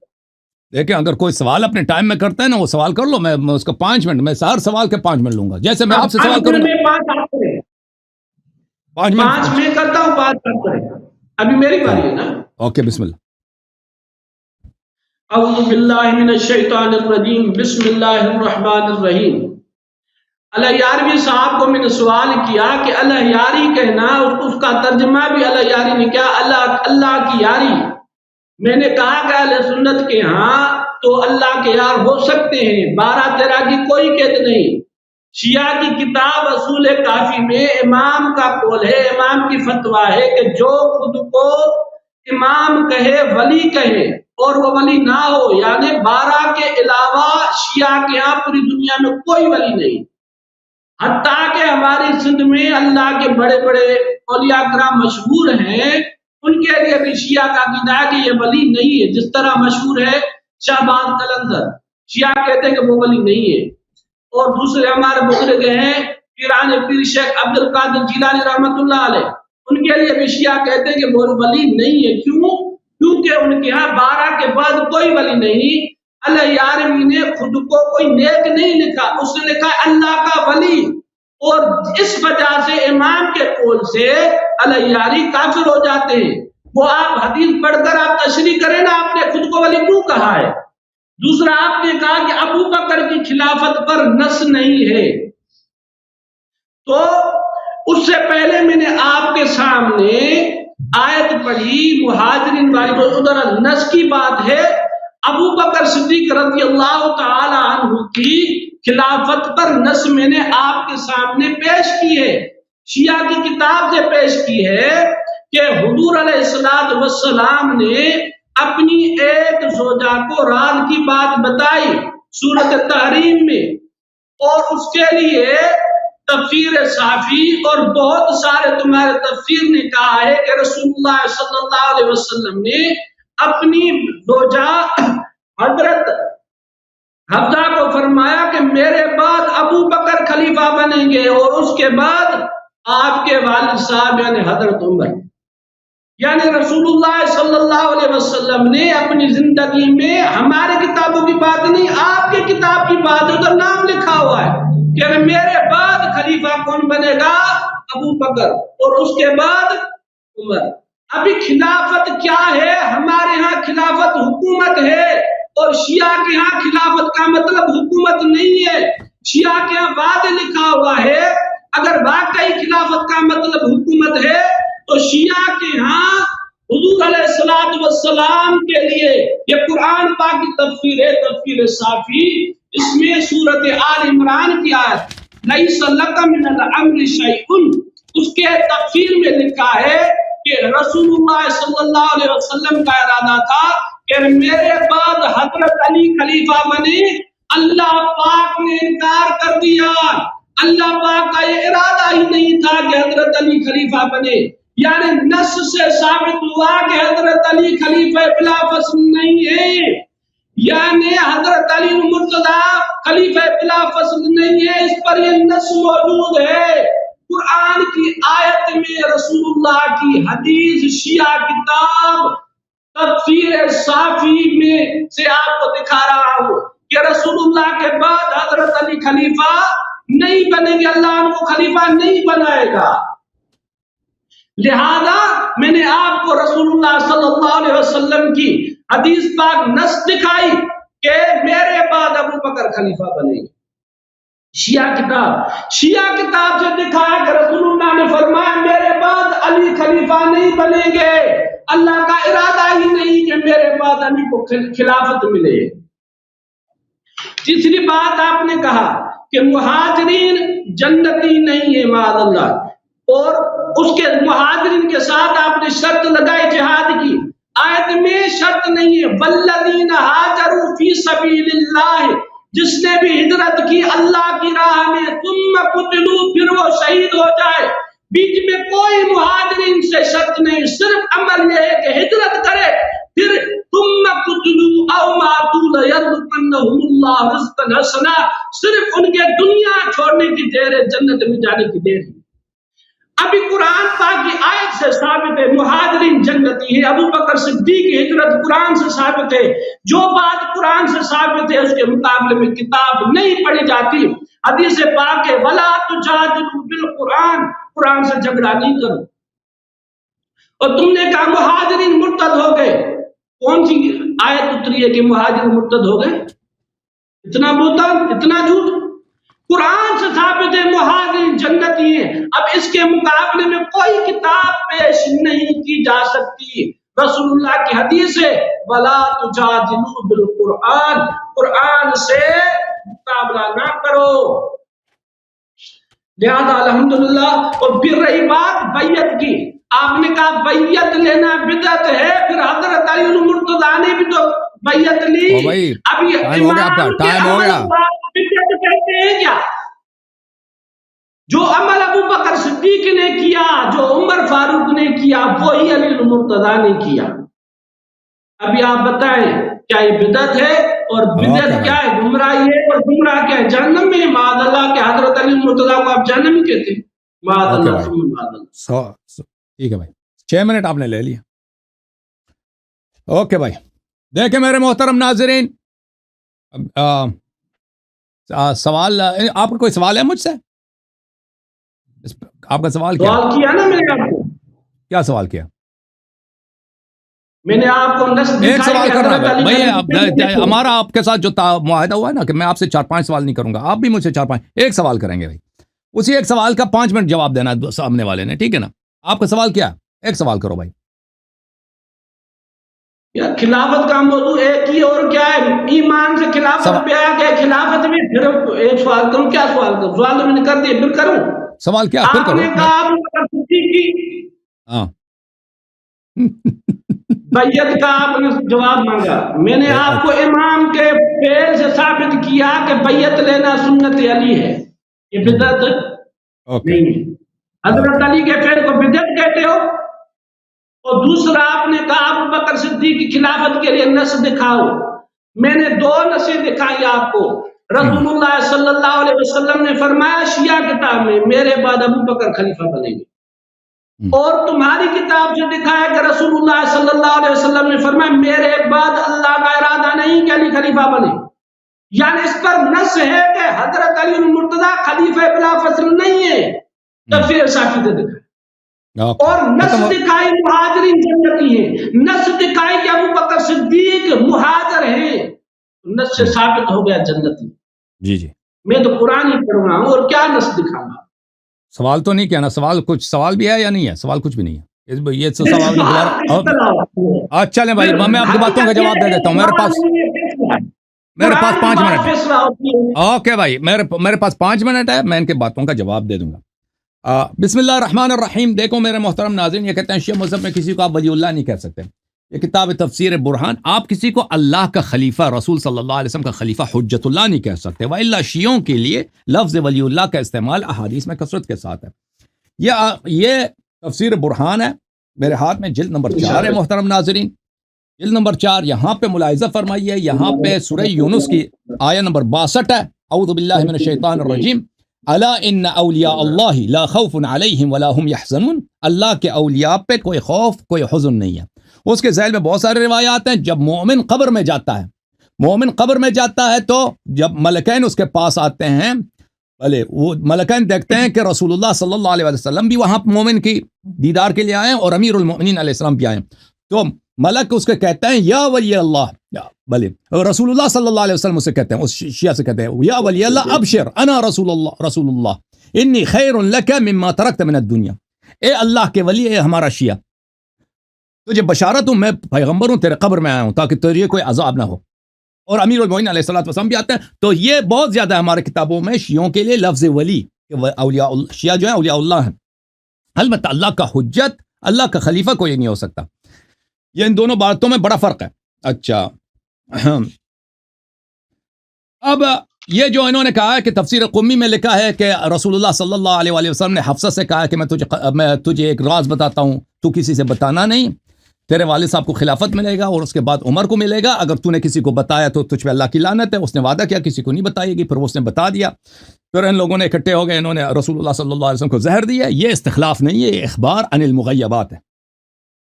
دیکھیں، اگر کوئی سوال اپنے ٹائم میں کرتا ہے نا، وہ سوال کر لو، میں اس کا 5 منٹ، میں ہر سوال کے 5 منٹ لوں گا، جیسے میں آپ سے سوال کروں گا. 5 آپ کریں. 5 منٹ. 5 میں کرتا ہوں، 5 آپ کریں. ابھی میری باری ہے نا. اوکے، بسم اللہ. اعوذ باللہ من الشیطان الرجیم، بسم اللہ الرحمن الرحیم. الیاروی صاحب کو میں نے سوال کیا کہ الیاری کہنا، اس کا ترجمہ بھی الیاری نے کیا، اللہ کی یاری. میں نے کہا کہ اہل سنت کے ہاں تو اللہ کے یار ہو سکتے ہیں، 12-13 کی کوئی قید نہیں. شیعہ کی کتاب اصول کافی میں امام کا قول ہے، امام کی فتویٰ ہے کہ جو خود کو امام کہے، ولی کہے، اور وہ ولی نہ ہو، یعنی 12 کے علاوہ شیعہ کے ہاں پوری دنیا میں کوئی ولی نہیں. حتیٰ کہ ہماری سندھ میں اللہ کے بڑے بڑے اولیاء کرام مشہور ہیں، ان کے لیے بھی شیعہ کا عقیدہ ہے کہ یہ ولی نہیں ہے. جس طرح مشہور ہے شہباز قلندر، شیعہ کہتے ہیں کہ وہ ولی نہیں ہے. اور دوسرے ہمارے بزرگ ہیں پیران پیر شیخ عبد القادر جیلانی رحمۃ اللہ علیہ، ان کے لیے بھی شیعہ کہتے ہیں کہ وہ ولی نہیں ہے. کیوں؟ کیونکہ ان کے ہاں 12 کے بعد کوئی ولی نہیں. الیاروی نے خود کو کوئی نیک نہیں لکھا، اس نے لکھا اللہ کا ولی، اور اس وجہ سے امام کے قول سے الیاری کافر ہو جاتے ہیں. وہ آپ حدیث پڑھ کر آپ تشریح کریں نا، آپ نے خود کو ولی کیوں کہا ہے؟ دوسرا آپ نے کہا کہ ابو بکر کی خلافت پر نص نہیں ہے. تو اس سے پہلے میں نے آپ کے سامنے آیت پڑھی مہاجرین والی، ادھر نص کی بات ہے. ابو بکر صدیق رضی اللہ تعالی عنہ کی خلافت پر نص میں نے آپ کے سامنے پیش کی ہے، شیعہ کی کتاب سے پیش کی ہے کہ حضور علیہ السلام نے اپنی ایک زوجہ کو راز کی بات بتائی سورۃ تحریم میں، اور اس کے لیے تفسیر صافی اور بہت سارے تمہارے تفسیر نے کہا ہے کہ رسول اللہ صلی اللہ علیہ وسلم نے اپنی زوجہ حضرت حفصہ کو فرمایا کہ میرے بعد ابو بکر خلیفہ بنیں گے، اور اس کے بعد آپ کے والد صاحب یعنی حضرت عمر. یعنی رسول اللہ صلی اللہ علیہ وسلم نے اپنی زندگی میں ہمارے کتابوں کی بات نہیں، آپ کی کتاب کی بات، ادھر نام لکھا ہوا ہے کہ میرے بعد خلیفہ کون بنے گا؟ ابو بکر، اور اس کے بعد عمر. ابھی خلافت کیا ہے؟ ہمارے ہاں خلافت حکومت ہے، اور شیعہ کے ہاں خلافت کا مطلب حکومت نہیں ہے. شیعہ کے ہاں بعد لکھا ہوا ہے. اگر واقعی خلافت کا مطلب حکومت ہے تو شیعہ کے ہاں حضور علیہ السلام کے لیے یہ قرآن پاک کی تفسیر ہے، تفسیر صافی، اس میں سورۃ آل عمران کی آیت لیس لک من الامر شیء، اس کے تفسیر میں لکھا ہے کہ رسول اللہ صلی اللہ علیہ وسلم کا ارادہ تھا کہ میرے بعد حضرت علی خلیفہ بنے، اللہ پاک نے انکار کر دیا۔ اللہ پاک کا یہ ارادہ ہی نہیں تھا کہ حضرت علی خلیفہ بنے، یعنی نص سے ثابت ہوا کہ حضرت علی خلیفہ بلا فصل نہیں ہے، یعنی حضرت علی مرتضی خلیفہ بلا فصل نہیں ہے، اس پر یہ نص موجود ہے۔ قرآن کی آیت میں، رسول اللہ کی حدیث، شیعہ کتاب تفسیر صافی میں سے آپ کو دکھا رہا ہوں کہ رسول اللہ کے بعد حضرت علی خلیفہ نہیں بنیں گے، اللہ ان کو خلیفہ نہیں بنائے گا۔ لہذا میں نے آپ کو رسول اللہ صلی اللہ علیہ وسلم کی حدیث پاک نص دکھائی کہ میرے بعد ابو بکر خلیفہ بنے گے۔ شیعہ کتاب سے دکھایا کہ رسول اللہ نے فرمایا میرے بعد علی خلیفہ نہیں بنیں گے، اللہ کا ارادہ ہی نہیں کہ میرے بعد علی کو خلافت ملے۔ تیسری بات آپ نے کہا کہ مہاجرین جنتی نہیں ہے معاذ اللہ، اور اس کے مہاجرین کے ساتھ آپ نے شرط لگائی جہاد کی۔ آیت میں شرط نہیں ہے، والذین ہاجروا فی سبیل اللہ، جس نے بھی ہجرت کی اللہ کی راہ میں، ثم قتلوا، پھر وہ شہید ہو جائے، بیچ میں کوئی مہاجرین سے شرط نہیں، صرف عمل یہ ہے کہ ہجرت کرے، پھر ثم قتلوا او ماتوا لیرزقنہم اللہ رزقا حسنا، صرف ان کے دنیا چھوڑنے کی دیر ہے، جنت میں جانے کی دیر ہے۔ ابھی قرآن پاک کی آیت سے ثابت ہے مہاجرین جنتی ہے، ابو بکر صدیق کی ہجرت قرآن سے ثابت ہے۔ جو بات قرآن سے ثابت ہے اس کے مقابلے میں کتاب نہیں پڑھی جاتی۔ حدیث پاک ہے وَلَا تُجَادِلُوا بِالْقُرْآنِ، قرآن سے جھگڑا نہیں کرو۔ اور تم نے کہا مہاجرین مرتد ہو گئے، کون سی آیت اتری ہے کہ مہاجرین مرتد ہو گئے؟ اتنا بہتان، اتنا جھوٹ۔ قرآن سے ثابت ہے مہاجرین جنتی ہیں، اب اس کے مقابلے میں کوئی کتاب پیش نہیں کی جا سکتی۔ رسول اللہ کی حدیث ہے وَلَا تُجَادِلُوا بِالْقُرْآنِ، قرآن سے مقابلہ نہ کرو۔ لہذا الحمدللہ۔ اور پھر رہی بات بیعت کی، آپ نے کہا بیعت لینا بدعت ہے، پھر حضرت علی مرتضیٰ نے بھی تو بیعت لی۔ اب یہ ٹائم ہو گیا، آپ کا ٹائم ہو گیا۔ کہتے ہیں کیا؟ جو عمل ابو بکر صدیق نے کیا، جو عمر فاروق نے کیا، وہی علی مرتضیٰ نے کیا۔ ابھی آپ بتائیں کیا یہ بدعت ہے؟ اور بدعت کیا ہے؟ گمراہی ہے، اور گمراہ کیا ہے؟ جہنم میں۔ معاذ اللہ کہ حضرت علی مرتضیٰ کو آپ جہنم کہتے ہیں، معاذ اللہ۔ ٹھیک ہے بھائی، 6 منٹ آپ نے لے لیا۔ اوکے بھائی، دیکھیں میرے محترم ناظرین، سوال، آپ کا کوئی سوال ہے مجھ سے؟ آپ کا سوال کیا؟ سوال کیا نا میں نے آپ کو، کیا سوال کیا؟ میں نے آپ کو ایک سوال کر رہا ہے بھائی، ہمارا آپ کے ساتھ جو معاہدہ ہوا ہے نا کہ میں آپ سے 4-5 سوال نہیں کروں گا، آپ بھی مجھ سے 4-5 ایک سوال کریں گے بھائی، اسی ایک سوال کا 5 منٹ جواب دینا سامنے والے نے، ٹھیک ہے نا؟ آپ کا سوال کیا؟ ایک سوال کرو بھائی۔ خلافت کا موضوع ایک ہی، اور کیا ہے؟ ایمان سے خلافت پہ آ گیا، خلافت میں پھر ایک سوال کروں، کیا سوال کروں؟ سوال تو میں نے کر دیا، پھر کروں سوال کیا؟ پھر کرو۔ آپ نے کہا ابو بکر صدیق کی ہاں بیعت کا آپ نے جواب مانگا، میں نے آپ کو امام کے فعل سے ثابت کیا کہ بیعت لینا سنت علی ہے، یہ بدعت نہیں ہے۔ حضرت علی کے فعل کو بدعت کہتے ہو؟ اور دوسرا آپ نے کہا ابو بکر صدیق کی خلافت کے لیے نص دکھاؤ، میں نے 2 نصیں دکھائی آپ کو۔ رسول اللہ صلی اللہ علیہ وسلم نے فرمایا شیعہ کتاب میں میرے بعد ابو بکر خلیفہ بنیں گے، اور تمہاری کتاب سے دکھایا کہ رسول اللہ صلی اللہ علیہ وسلم نے فرمایا میرے بعد اللہ کا ارادہ نہیں کہ علی خلیفہ بنے، یعنی اس پر نص ہے کہ حضرت علی مرتضیٰ خلیفہ بلا فصل نہیں ہے۔ تفسیر صافی سے دکھایا، اور نص دکھائی مہاجرین جنتی ہیں، نص دکھائی کہ ابو بکر صدیق مہاجر ہیں، نص سے ثابت ہو گیا جنتی۔ جی جی، میں تو قرآن ہی پڑھ رہا ہوں، اور کیا نص دکھاؤں گا؟ سوال تو نہیں کیا نا، سوال کچھ سوال بھی ہے یا نہیں ہے؟ سوال کچھ بھی نہیں ہے، یہ سوال دوبارہ۔ چلیں بھائی، میں آپ کی باتوں کا جواب دے دیتا ہوں، میرے پاس 5 منٹ ہے۔ اوکے بھائی، میرے پاس 5 منٹ ہے، میں ان کے باتوں کا جواب دے دوں گا۔ بسم اللہ الرحمن الرحیم۔ دیکھو میرے محترم ناظرین، یہ کہتے ہیں شیعہ مذہب میں کسی کو آپ ولی اللہ نہیں کہہ سکتے، یہ کتاب تفسیر برہان. آپ کسی کو اللہ کا خلیفہ، رسول صلی اللہ علیہ وسلم کا خلیفہ، حجت اللہ نہیں کہہ سکتے. وَإِلَّا شیعوں کے لیے لفظ ولی اللہ کا استعمال احادیث میں کثرت کے ساتھ ہے. یہ تفسیر برہان ہے میرے ہاتھ میں، جلد نمبر 4 ہے محترم ناظرین. جلد نمبر 4 یہاں پہ ملاحظہ فرمائیے، یہاں پہ سورہ یونس کی آیہ نمبر 62 ہے. اعوذ باللہ من الشیطان الرجیم. الا ان اولیاء اللہ لا خوف علیہم ولا هم يحزنون. اللہ کے اولیاء پہ کوئی خوف کوئی حزن نہیں ہے. اس کے ذیل میں بہت سارے روایات ہیں. جب مومن قبر میں جاتا ہے تو جب ملکین اس کے پاس آتے ہیں، بھلے وہ ملکین دیکھتے ہیں کہ رسول اللہ صلی اللہ علیہ وسلم بھی وہاں مومن کی دیدار کے لیے آئے اور امیر المؤمنین علیہ السلام بھی آئے، تو ملک اس کے کہتے ہیں یا ولی اللہ، بھلے رسول اللہ صلی اللہ علیہ وسلم اسے کہتے ہیں، اس شیعہ سے کہتے ہیں یا ولی اللہ ابشر انا رسول اللہ انی خیر لک مما ترکت من الدنیا. اے اللہ کے ولی، اے ہمارا شیعہ، تجھے بشارت ہوں، میں پیغمبر ہوں، تیرے قبر میں آیا ہوں تاکہ تجھے کوئی عذاب نہ ہو. اور امیر المومنین علیہ الصلوۃ والسلام بھی آتے ہیں. تو یہ بہت زیادہ ہے ہمارے کتابوں میں شیعوں کے لیے لفظ ولی، اولیاء شیعہ جو ہیں اولیاء اللہ ہیں. البتہ اللہ کا حجت، اللہ کا خلیفہ کوئی نہیں ہو سکتا. یہ ان دونوں باتوں میں بڑا فرق ہے. اچھا، اب یہ جو انہوں نے کہا ہے کہ تفسیر قمی میں لکھا ہے کہ رسول اللہ صلی اللہ علیہ وسلم نے حفصہ سے کہا کہ میں تجھے ایک راز بتاتا ہوں، تو کسی سے بتانا نہیں، تیرے والد صاحب کو خلافت ملے گا اور اس کے بعد عمر کو ملے گا، اگر تو نے کسی کو بتایا تو تجھ پہ اللہ کی لعنت ہے. اس نے وعدہ کیا کسی کو نہیں بتائے گی، پھر اس نے بتا دیا، پھر ان لوگوں نے اکٹھے ہو گئے، انہوں نے رسول اللہ صلی اللہ علیہ وسلم کو زہر دیا. یہ استخلاف نہیں ہے، یہ اخبار عن المغیبات ہے.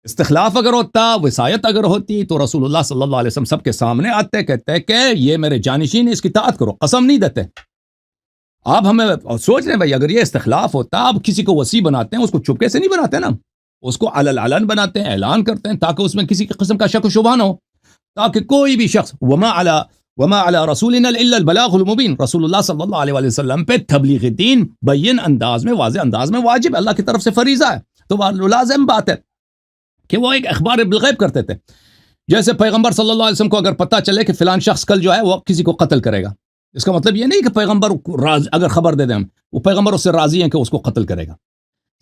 استخلاف اگر ہوتا، وصایت اگر ہوتی، تو رسول اللہ صلی اللہ علیہ وسلم سب کے سامنے آتے، کہتے کہ یہ میرے جانشین، اس کی اطاعت کرو، قسم نہیں دیتے. آپ ہمیں سوچ رہے ہیں بھائی، اگر یہ استخلاف ہوتا، آپ کسی کو وصی بناتے ہیں، اس کو چپکے سے نہیں بناتے نا، اس کو علن بناتے ہیں، اعلان کرتے ہیں، تاکہ اس میں کسی قسم کا شک و شبہ نہ ہو، تاکہ کوئی بھی شخص وما علی رسولنا الا البلاغ المبین، رسول اللہ صلی اللہ علیہ وسلم پہ تبلیغ دین بین انداز میں، واضح انداز میں واجب، اللہ کی طرف سے فریضہ ہے. تو لازم بات ہے کہ وہ ایک اخبار بالغیب کرتے تھے. جیسے پیغمبر صلی اللہ علیہ وسلم کو اگر پتہ چلے کہ فلان شخص کل جو ہے وہ کسی کو قتل کرے گا، اس کا مطلب یہ نہیں کہ پیغمبر اگر خبر دے دیں ہم، وہ پیغمبر اس سے راضی ہیں کہ اس کو قتل کرے گا،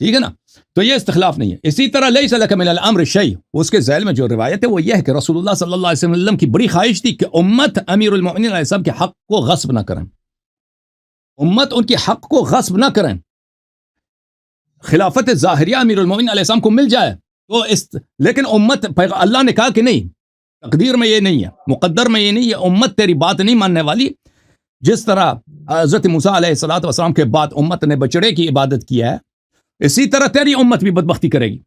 ٹھیک ہے نا. تو یہ استخلاف نہیں ہے. اسی طرح لیس لک من الامر شیء، اس کے ذیل میں جو روایت ہے وہ یہ ہے کہ رسول اللہ صلی اللہ علیہ وسلم کی بڑی خواہش تھی کہ امت امیر المؤمنین علیہ السلام کے حق کو غصب نہ کریں، امت ان کے حق کو غصب نہ کریں. خلافت ظاہریہ امیر المؤمنین علیہ السلام کو مل جائے تو لیکن امت، اللہ نے کہا کہ نہیں، تقدیر میں یہ نہیں ہے، مقدر میں یہ نہیں ہے، امت تیری بات نہیں ماننے والی. جس طرح حضرت موسیٰ علیہ السلام کے بعد امت نے بچڑے کی عبادت کی ہے، اسی طرح تیری امت بھی بدبختی کرے گی،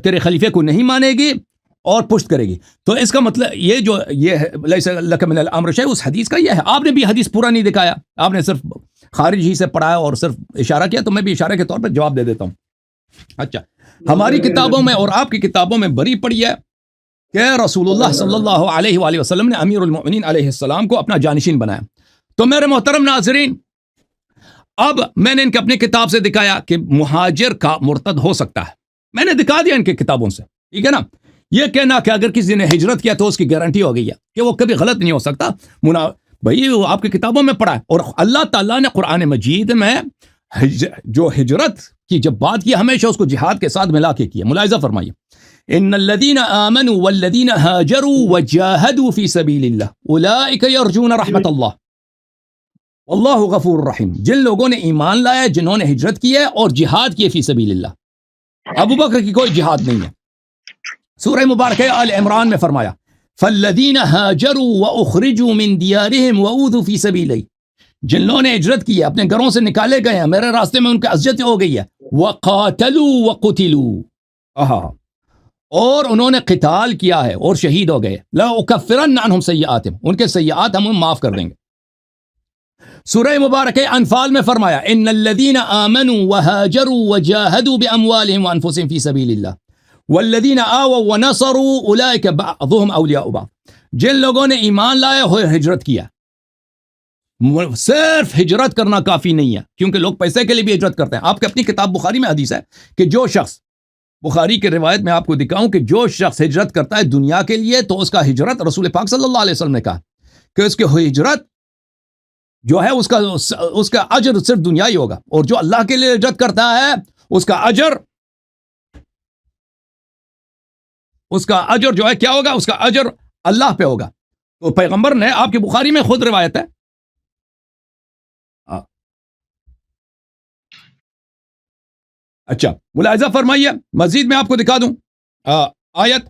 تیرے خلیفے کو نہیں مانے گی اور پشت کرے گی. تو اس کا مطلب یہ ہے لیس لک من الامر شیء، اس حدیث کا یہ ہے. آپ نے بھی حدیث پورا نہیں دکھایا، آپ نے صرف خارج ہی سے پڑھایا اور صرف اشارہ کیا، تو میں بھی اشارے کے طور پر جواب دے دیتا ہوں. اچھا، ہماری کتابوں میں اور آپ کی کتابوں میں بری پڑی ہے کہ رسول اللہ صلی اللہ علیہ وآلہ وسلم نے امیر المؤمنین علیہ السلام کو اپنا جانشین بنایا. تو میرے محترم ناظرین، اب میں نے ان کے اپنی کتاب سے دکھایا کہ مہاجر کا مرتد ہو سکتا ہے، میں نے دکھا دیا ان کی کتابوں سے، ٹھیک ہے نا. یہ کہنا کہ اگر کسی نے ہجرت کیا تو اس کی گارنٹی ہو گئی ہے کہ وہ کبھی غلط نہیں ہو سکتا، بھائی وہ آپ کی کتابوں میں پڑھا ہے. اور اللہ تعالیٰ نے قرآن مجید میں جو ہجرت کی جب بات کی، ہمیشہ اس کو جہاد کے ساتھ ملا کے کیا. ملاحظہ فرمائیے، ان الذین آمنوا والذین ہاجروا وجاہدوا فی سبیل اللہ اولئک یرجون رحمت اللہ واللہ غفور الرحیم. جن لوگوں نے ایمان لایا، جنہوں نے ہجرت کی ہے اور جہاد کیے فی سبیل اللہ. ابو بکر کی کوئی جہاد نہیں ہے. سورہ مبارکہ آل عمران میں فرمایا فالذین ہاجروا واخرجوا من دیارہم واوذوا فی سبیلی، جن لوگوں نے ہجرت کی ہے، اپنے گھروں سے نکالے گئے ہیں، میرے راستے میں ان کی اذیت ہو گئی ہے، وقاتلوا وقتلوا، اور انہوں نے قتال کیا ہے اور شہید ہو گئے، لأکفرن عنہم سیئاتہم، ان کے سیئات ہم معاف کر دیں گے. سورہ مبارکہ انفال میں فرمایا ان الذین آمنوا وہاجروا وجاہدوا باموالہم وانفسہم فی سبیل اللہ والذین آووا ونصروا اولئک بعضهم اولیاء بعض. جن لوگوں نے ایمان لائے ہوئے ہجرت کیا، صرف ہجرت کرنا کافی نہیں ہے، کیونکہ لوگ پیسے کے لیے بھی ہجرت کرتے ہیں. آپ کے اپنی کتاب بخاری میں حدیث ہے کہ جو شخص، بخاری کی روایت میں آپ کو دکھاؤں کہ جو شخص ہجرت کرتا ہے دنیا کے لیے، تو اس کا ہجرت، رسول پاک صلی اللہ علیہ وسلم نے کہا کہ اس کی ہجرت جو ہے اس کا اجر صرف دنیا ہی ہوگا، اور جو اللہ کے لیے ہجرت کرتا ہے اس کا اجر اس کا اجر جو ہے کیا ہوگا؟ اس کا اجر اللہ پہ ہوگا. تو پیغمبر نے آپ کی بخاری میں خود روایت ہے. اچھا ملاحظہ فرمائیے، مزید میں آپ کو دکھا دوں آیت،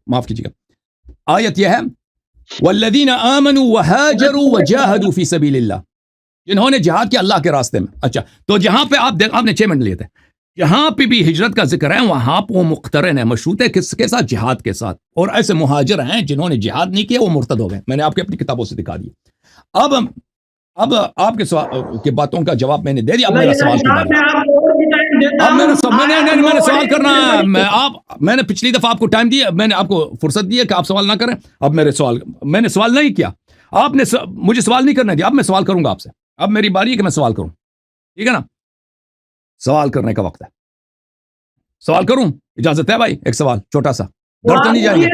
معاف کیجیے گا، آیت یہ ہے والذین آمنوا وہاجروا وجاہدوا فی سبیل اللہ، جنہوں نے جہاد کیا اللہ کے راستے میں. اچھا تو جہاں پہ آپ نے 6 منٹ لیے تھے، جہاں پہ بھی ہجرت کا ذکر ہے وہاں پہ وہ مقترن ہے، مشروط ہے کس کے ساتھ؟ جہاد کے ساتھ. اور ایسے مہاجر ہیں جنہوں نے جہاد نہیں کیا وہ مرتد ہو گئے. میں نے آپ کو اپنی کتابوں سے دکھا دیا. اب آپ کے باتوں کا جواب میں نے دے دیا. اب میرا سوال کی باری. اب میں نے سوال کرنا ہے. میں نے پچھلی دفعہ آپ کو ٹائم دیا، میں نے آپ کو فرصت دی ہے کہ آپ سوال نہ کریں. اب میں نے سوال نہیں کیا، آپ نے مجھے سوال نہیں کرنے دیا. اب میں سوال کروں گا آپ سے. اب میری باری ہے کہ میں سوال کروں. ٹھیک ہے نا؟ سوال کرنے کا وقت ہے. سوال کروں؟ اجازت ہے بھائی؟ ایک سوال چھوٹا سا، ڈر تو نہیں جائیں گے؟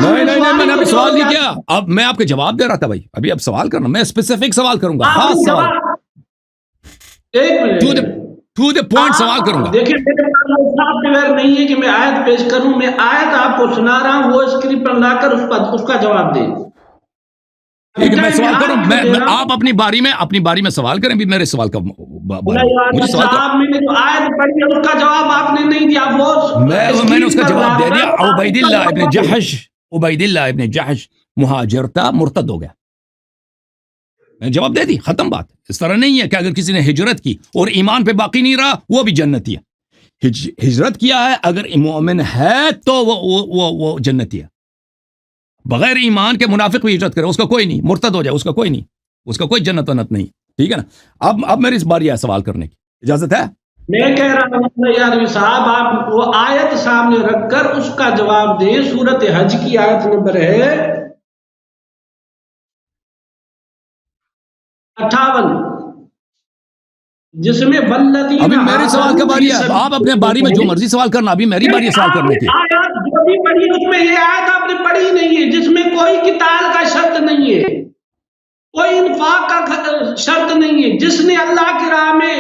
نہیں میں نے ابھی سوال نہیں کیا. اب میں آپ کو جواب دے رہا تھا بھائی. ابھی اب سوال کرنا، میں اسپیسیفک سوال کروں گا، خاص سوال، ٹو دا پوائنٹ سوال کروں گا. دیکھیں میرے پاس سافٹ ویئر نہیں ہے کہ میں آیت پیش کروں. میں آیت آپ کو سنا رہا ہوں، وہ اسکرپٹ پر لا کر اس کا جواب دیں. ٹھیک ہے میں سوال کروں. آپ اپنی باری میں سوال کریں. بھی میرے سوال کا مجھے سوال میں نے جو آیت پڑھی ہے اس کا جواب آپ نے نہیں دیا. میں نے اس کا جواب دے دیا. عبید اللہ ابن جحش مہاجر تھا، مرتد ہو گیا. میں نے جواب دے دی، ختم بات. اس طرح نہیں ہے کہ اگر کسی نے ہجرت کی اور ایمان پہ باقی نہیں رہا وہ بھی جنتی ہے. ہجرت کیا ہے اگر مومن ہے تو وہ جنتی ہے. بغیر ایمان کے منافق بھی ہجرت کرے اس کا کوئی نہیں، مرتد ہو جائے اس کا کوئی نہیں، اس کا کوئی جنت ونت نہیں. ٹھیک ہے نا؟ اب میری اس باری ہے سوال کرنے کی، اجازت ہے؟ میں کہہ رہا ہوں یاروی صاحب آپ وہ آیت سامنے رکھ کر اس کا جواب دیں. سورت حج کی آیت نمبر ہے 58، جس میں والذین، ابھی میری سوال کا باری ہے. آپ اپنے باری میں جو مرضی سوال کرنا، ابھی میری باری ہے سوال کرنے کی. آیات جو بھی پڑھی اس میں یہ آیت آپ نے پڑھی نہیں ہے جس میں کوئی قتال کا شرط نہیں ہے، کوئی انفاق کا شرط نہیں ہے. جس نے اللہ کی راہ میں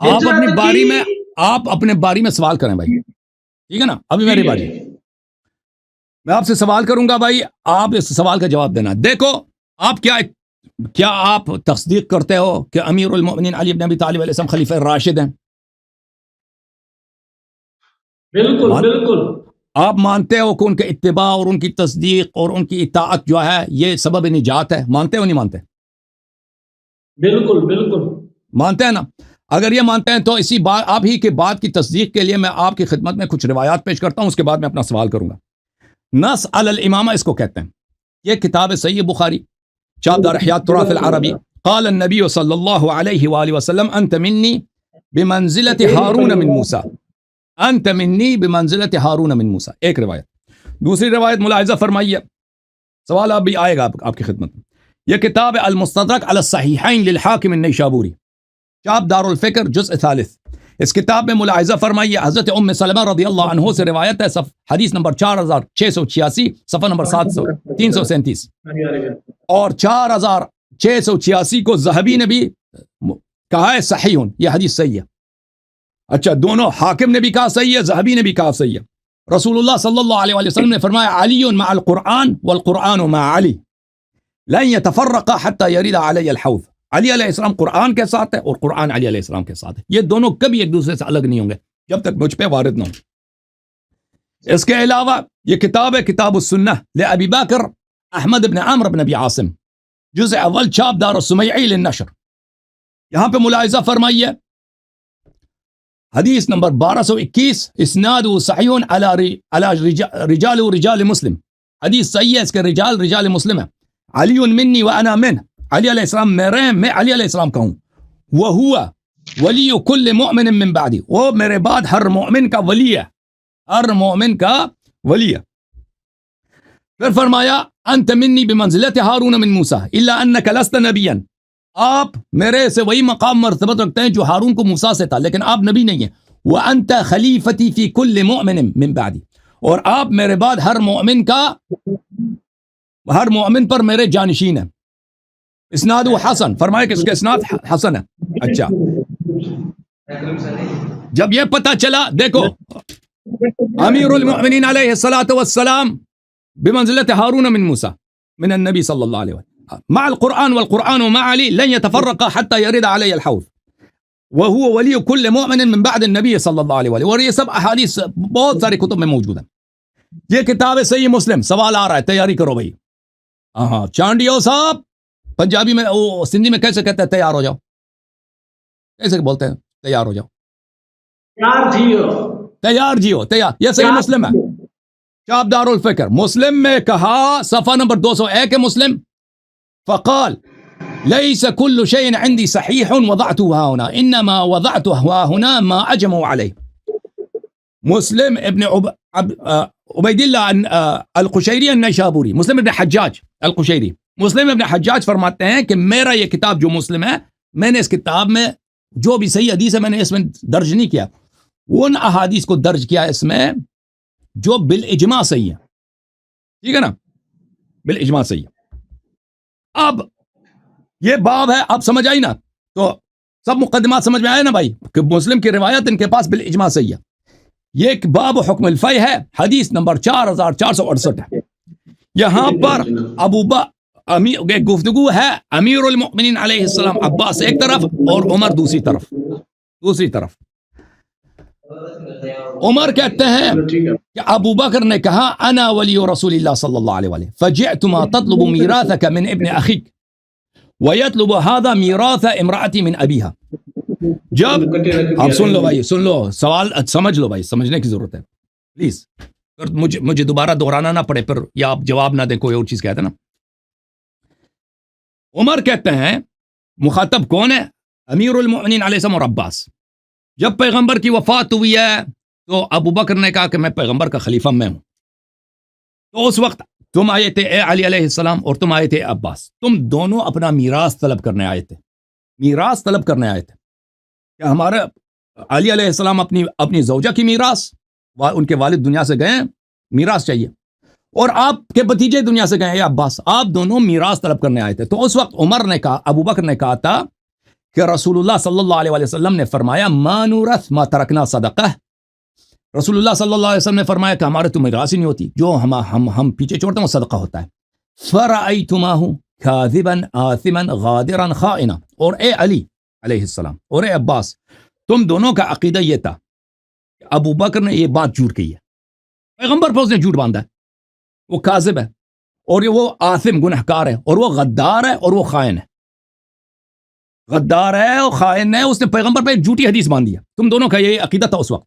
آپ اپنے باری میں سوال کریں بھائی. ٹھیک ہے نا؟ ابھی میری باری، میں آپ سے سوال کروں گا بھائی، آپ اس سوال کا جواب دینا. دیکھو آپ کیا آپ تصدیق کرتے ہو کہ امیر المؤمنین علی بن ابی طالب علیہ السلام خلیفہ راشد ہیں؟ بالکل. آپ مانتے ہو کہ ان کے اتباع اور ان کی تصدیق اور ان کی اطاعت جو ہے یہ سبب نجات ہے؟ مانتے ہو نہیں مانتے؟ بالکل مانتے ہیں نا؟ اگر یہ مانتے ہیں تو اسی بات آپ ہی کے بات کی تصدیق کے لیے میں آپ کی خدمت میں کچھ روایات پیش کرتا ہوں، اس کے بعد میں اپنا سوال کروں گا. نص علی الامامہ اس کو کہتے ہیں. یہ کتاب ہے صحیح بخاری، چاپ دار احیاء التراث العربی. قال النبی صلی اللہ علیہ وآلہ وسلم انت منی بمنزلت ہارون من موسیٰ، انت منی بمنزلت ہارون من موسیٰ. ایک روایت. دوسری روایت ملاحظہ فرمائیے، سوال اب بھی آئے گا آپ کی خدمت میں. یہ کتاب المستدرک علی الصحیحین للحاکم النیشابوری، چاپ دار الفکر جزء ثالث. اس کتاب میں ملاحظہ فرمائیے حضرت ام سلمہ رضی اللہ عنہ سے روایت ہے، حدیث نمبر 4686، صفحہ نمبر 337 اور 4686 کو ذہبی نے بھی کہا ہے صحیح، یہ حدیث صحیح ہے. اچھا دونوں حاکم نے بھی کہا صحیح ہے، ذہبی نے بھی کہا صحیح ہے. رسول اللہ صلی اللہ علیہ وسلم نے فرمایا علی مع القرآن والقرآن مع علی لن يتفرق حتى يرد علی الحوض. علی علیہ السلام قرآن کے ساتھ ہے اور قرآن علی علیہ السلام کے ساتھ ہے. یہ دونوں کبھی ایک دوسرے سے الگ نہیں ہوں گے جب تک مجھ پہ وارد نہ ہوں. اس کے علاوہ یہ کتاب ہے کتاب السنہ لأبی بکر احمد بن عمرو بن ابی عاصم، جزء اول، چاپ دار السمیعی للنشر. یہاں پہ ملاحظہ فرمائیے حدیث نمبر 1221، اسناد صحیح علی رجال مسلم. حدیث صحیح ہے، اس کے رجال مسلم ہے. علی منی وانا منہ، علی علیہ السلام میرے ہیں، میں علی علیہ السلام کا ہوں. وَهُوَ وَلِيُّ كُلِّ مُؤْمِنٍ مِّن بَعْدِ، وہ میرے بعد ہر مومن کا ولی ہے، ہر مومن کا ولی ہے. پھر فرمایا انت منی بمنزلت ہارون من موسیٰ الا انک لست نبیا، آپ میرے سے وہی مقام مرتبت رکھتے ہیں جو ہارون کو موسیٰ سے تھا، لیکن آپ نبی نہیں ہیں. وانت خلیفتی فی کل مؤمن من بعدی، اور آپ میرے بعد ہر مومن پر میرے جانشین ہیں. اسناد حسن، فرمایا کہ اس کے اسناد حسن ہے. اچھا جب یہ پتہ چلا، دیکھو امیر المؤمنین علیہ الصلاۃ والسلام بمنزلة هارون من موسى من النبي صلى الله عليه وسلم مع القرآن والقرآن مع علي لن يتفرق حتى يرد علي الحوض وهو ولي كل مؤمن من بعد النبي صلى الله عليه وسلم. اور یہ سب احادیث بہت سارے کتب میں موجود ہیں. یہ کتاب ہے صحیح مسلم. سوال آ رہا ہے, تیاری کرو بھائی. ہاں چانڈیو صاحب پنجابی میں سندھی میں کیسے کہتے ہیں تیار ہو جاؤ؟ کیسے بولتے ہیں تیار ہو جاؤ؟ تیار جیو تیار. یہ صحیح مسلم ہے. شاب دار الفکر مسلم میں کہا صفحہ نمبر 201 مسلم فقال ليس كل شيء عندي صحيح وضعته ها هنا انما وضعته ها هنا ما اجمعوا عليه. مسلم ابن عبید اللہ القشیری النیشابوری, مسلم ابن حجاج القشیری, مسلم ابن حجاج فرماتے ہیں کہ میرا یہ کتاب جو مسلم ہے, میں نے اس کتاب میں جو بھی صحیح حدیث ہے میں نے اس میں درج نہیں کیا, ان احادیث کو درج کیا اس میں جو بالاجماع صحیح ہے. ٹھیک ہے نا, بالاجماع صحیح ہے. اب یہ باب ہے, اب سمجھ آئی نا, تو سب مقدمات سمجھ میں آئے نا بھائی کہ مسلم کی روایت ان کے پاس بالاجماع صحیح ہے. یہ ایک باب حکم الفی ہے, حدیث نمبر 4468 ہے. یہاں پر ایک گفتگو ہے امیر المؤمنین علیہ السلام عباس ایک طرف اور عمر دوسری طرف. عمر کہتے ہیں کہ ابو بکر نے کہا انا ولی رسول اللہ صلی اللہ علیہ وسلم فجئت ما تطلب میراثک من ابن اخیک ویطلب هذا میراث امرأتی من ابیہا. جب آپ سن لو بھائی, سن لو, سوال سمجھ لو بھائی, سمجھنے کی ضرورت ہے پلیز. مجھے دوبارہ دہرانا نہ پڑے پھر, یا آپ جواب نہ دیں کوئی اور چیز کہتے ہیں نا. عمر کہتے ہیں مخاطب کون ہے؟ امیر المؤمنین علیہ السلام اور عباس. جب پیغمبر کی وفات ہوئی ہے تو ابو بکر نے کہا کہ میں پیغمبر کا خلیفہ میں ہوں. تو اس وقت تم آئے تھے اے علی علیہ السلام اور تم آئے تھے عباس, تم دونوں اپنا میراث طلب کرنے آئے تھے. کہ ہمارے علی علیہ السلام اپنی زوجہ کی میراث, ان کے والد دنیا سے گئے, میراث چاہیے, اور آپ کے بھتیجے دنیا سے گئے عباس, آپ دونوں میراث طلب کرنے آئے تھے. تو اس وقت عمر نے کہا, ابو بکر نے کہا تھا کہ رسول اللہ صلی اللہ علیہ وسلم نے فرمایا ما نورث ما ترکنا صدقہ. رسول اللہ صلی اللہ علیہ وسلم نے فرمایا کہ ہمارے تو میراث ہی نہیں ہوتی, جو ہم پیچھے چھوڑتے ہیں وہ صدقہ ہوتا ہے. فرأیتماہ کاذبا آثما غادرا خائنا. اور اے علی علیہ السلام اور اے عباس, تم دونوں کا عقیدہ یہ تھا کہ ابو بکر نے یہ بات جھوٹ کہی ہے, پیغمبر پر اس نے جھوٹ باندھا ہے, وہ کاذب ہے اور وہ آثم گنہکار ہے اور وہ غدار ہے اور وہ خائن ہے. غدار ہے اور خائن ہے, اس نے پیغمبر پہ ایک جھوٹی حدیث باندھی ہے. تم دونوں کا یہ عقیدہ تھا اس وقت.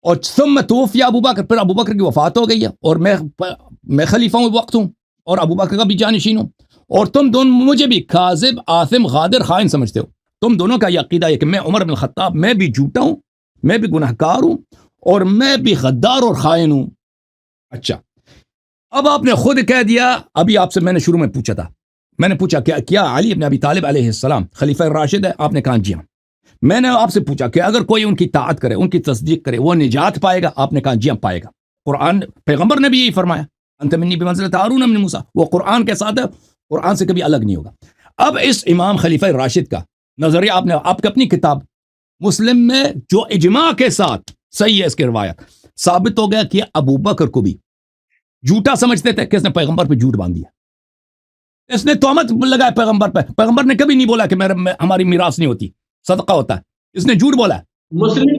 اور ثم توفی ابو بکر, پھر ابو بکر کی وفات ہو گئی ہے اور میں خلیفہ ہوں وقت ہوں اور ابو بکر کا بھی جانشین ہوں, اور تم دونوں مجھے بھی کاذب آثم غادر خائن سمجھتے ہو. تم دونوں کا یہ عقیدہ ہے کہ میں عمر بن الخطاب, میں بھی جھوٹا ہوں, میں بھی گنہکار ہوں اور میں بھی غدار اور خائن ہوں. اچھا, اب آپ نے خود کہہ دیا, ابھی آپ سے میں نے شروع میں پوچھا تھا, میں نے پوچھا کہ کیا علی ابن ابی طالب علیہ السلام خلیفہ راشد ہے؟ آپ نے کہا جی ہاں. میں نے آپ سے پوچھا کہ اگر کوئی ان کی طاعت کرے, ان کی تصدیق کرے, وہ نجات پائے گا؟ آپ نے کہا جی ہاں پائے گا. قرآن پیغمبر نے بھی یہی فرمایا, انت منی بمنزلۃ ہارون من موسیٰ, وہ قرآن کے ساتھ ہے, قرآن سے کبھی الگ نہیں ہوگا. اب اس امام خلیفہ راشد کا نظریہ آپ کی اپنی کتاب مسلم میں جو اجماع کے ساتھ صحیح ہے, اس کی روایت ثابت ہو گیا کہ ابو بکر کو بھی جھوٹا سمجھتے تھے کہ اس نے پیغمبر پہ جھوٹ باندھ دیا, اس نے تہمت لگایا پیغمبر پہ. پیغمبر نے کبھی نہیں بولا کہ ہماری میراث نہیں ہوتی, صدقہ ہوتا ہے, اس نے جھوٹ بولا ہے.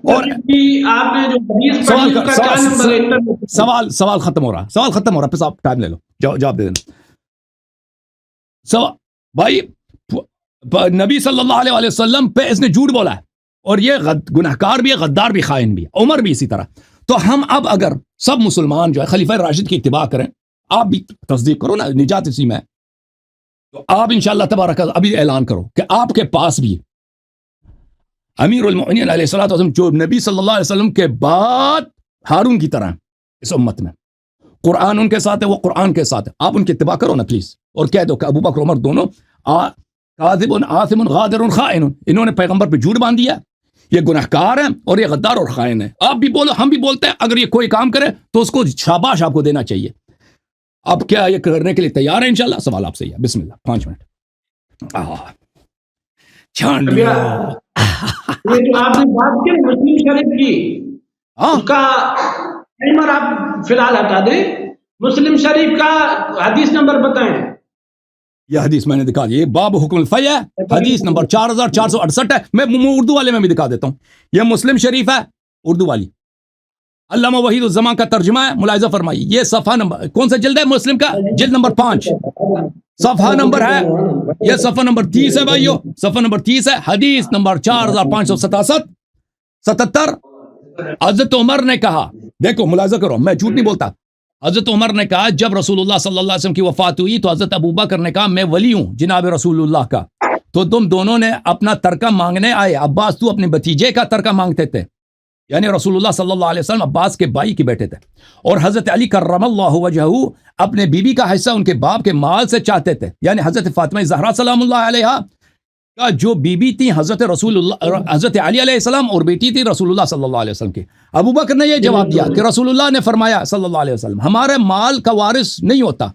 اور سوال ختم ہو رہا, پھر آپ ٹائم لے لو, جواب دے دینا. بھائی نبی صلی اللہ علیہ وسلم پہ اس نے جھوٹ بولا ہے, اور یہ گنہکار بھی ہے, غدار بھی, خائن بھی ہے, عمر بھی اسی طرح. تو ہم اب اگر سب مسلمان جو ہے خلیفہ راشد کی اتباع کریں, آپ بھی تصدیق کرو نا, نجات اسی میں ہے, تو آپ انشاءاللہ تبارک ابھی اعلان کرو کہ آپ کے پاس بھی امیر المؤمنین علیہ الصلوۃ والسلام جو نبی صلی اللہ علیہ وسلم کے بعد ہارون کی طرح اس امت میں, قرآن ان کے ساتھ ہے, وہ قرآن کے ساتھ ہے, آپ ان کی اتباع کرو نا پلیز, اور کہہ دو کہ ابو بکر عمر دونوں کاذب آثم غادر خائن, انہوں نے پیغمبر پہ جھوٹ باندھ دیا, یہ گنہکار ہیں اور یہ غدار اور خائن ہے. آپ بھی بولو, ہم بھی بولتے ہیں, اگر یہ کوئی کام کرے تو اس کو شاباش آپ کو دینا چاہیے. اب کیا یہ کرنے کے لیے تیار ہے انشاءاللہ؟ سوال آپ سے ہے, بسم اللہ, 5 منٹ. یہ جو آپ نے بات کی مسلم شریف کی, ہاں اس کا ٹائمر آپ فی الحال ہٹا دیں. مسلم شریف کا حدیث نمبر بتائیں. یہ حدیث میں نے دکھا دی. یہ باب حکم الفی ہے, حدیث نمبر 4468 ہے. میں اردو والے میں بھی دکھا دیتا ہوں. یہ مسلم شریف ہے اردو والی, علامہ وحید الزمان کا ترجمہ ہے, ملاحظہ فرمائیے. یہ صفحہ نمبر کون سا جلد ہے مسلم کا؟ جلد نمبر 5, صفحہ نمبر ہے, یہ صفحہ نمبر 30 ہے بھائیو, صفحہ نمبر 30 ہے, حدیث نمبر 4577. حضرت عمر نے کہا, دیکھو ملاحظہ کرو, میں جھوٹ نہیں بولتا. حضرت عمر نے کہا جب رسول اللہ صلی اللہ علیہ وسلم کی وفات ہوئی تو حضرت ابوبکر نے کہا میں ولی ہوں جناب رسول اللہ کا, تو تم دونوں نے اپنا ترکہ مانگنے آئے. عباس تو اپنے بھتیجے کا ترکہ مانگتے تھے, یعنی رسول اللہ صلی اللہ علیہ وسلم عباس کے بھائی کے بیٹے تھے, اور حضرت علی کرم اللہ وجہہ اپنے بیوی کا حصہ ان کے باپ کے مال سے چاہتے تھے, یعنی حضرت فاطمہ زہرا سلام اللہ علیہا کا جو بیوی تھی حضرت رسول اللہ, حضرت علی علیہ السلام, اور بیٹی تھی رسول اللہ صلی اللہ علیہ وسلم کی. ابو بکر نے یہ جواب دیا کہ رسول اللہ نے فرمایا صلی اللہ علیہ وسلم ہمارے مال کا وارث نہیں ہوتا,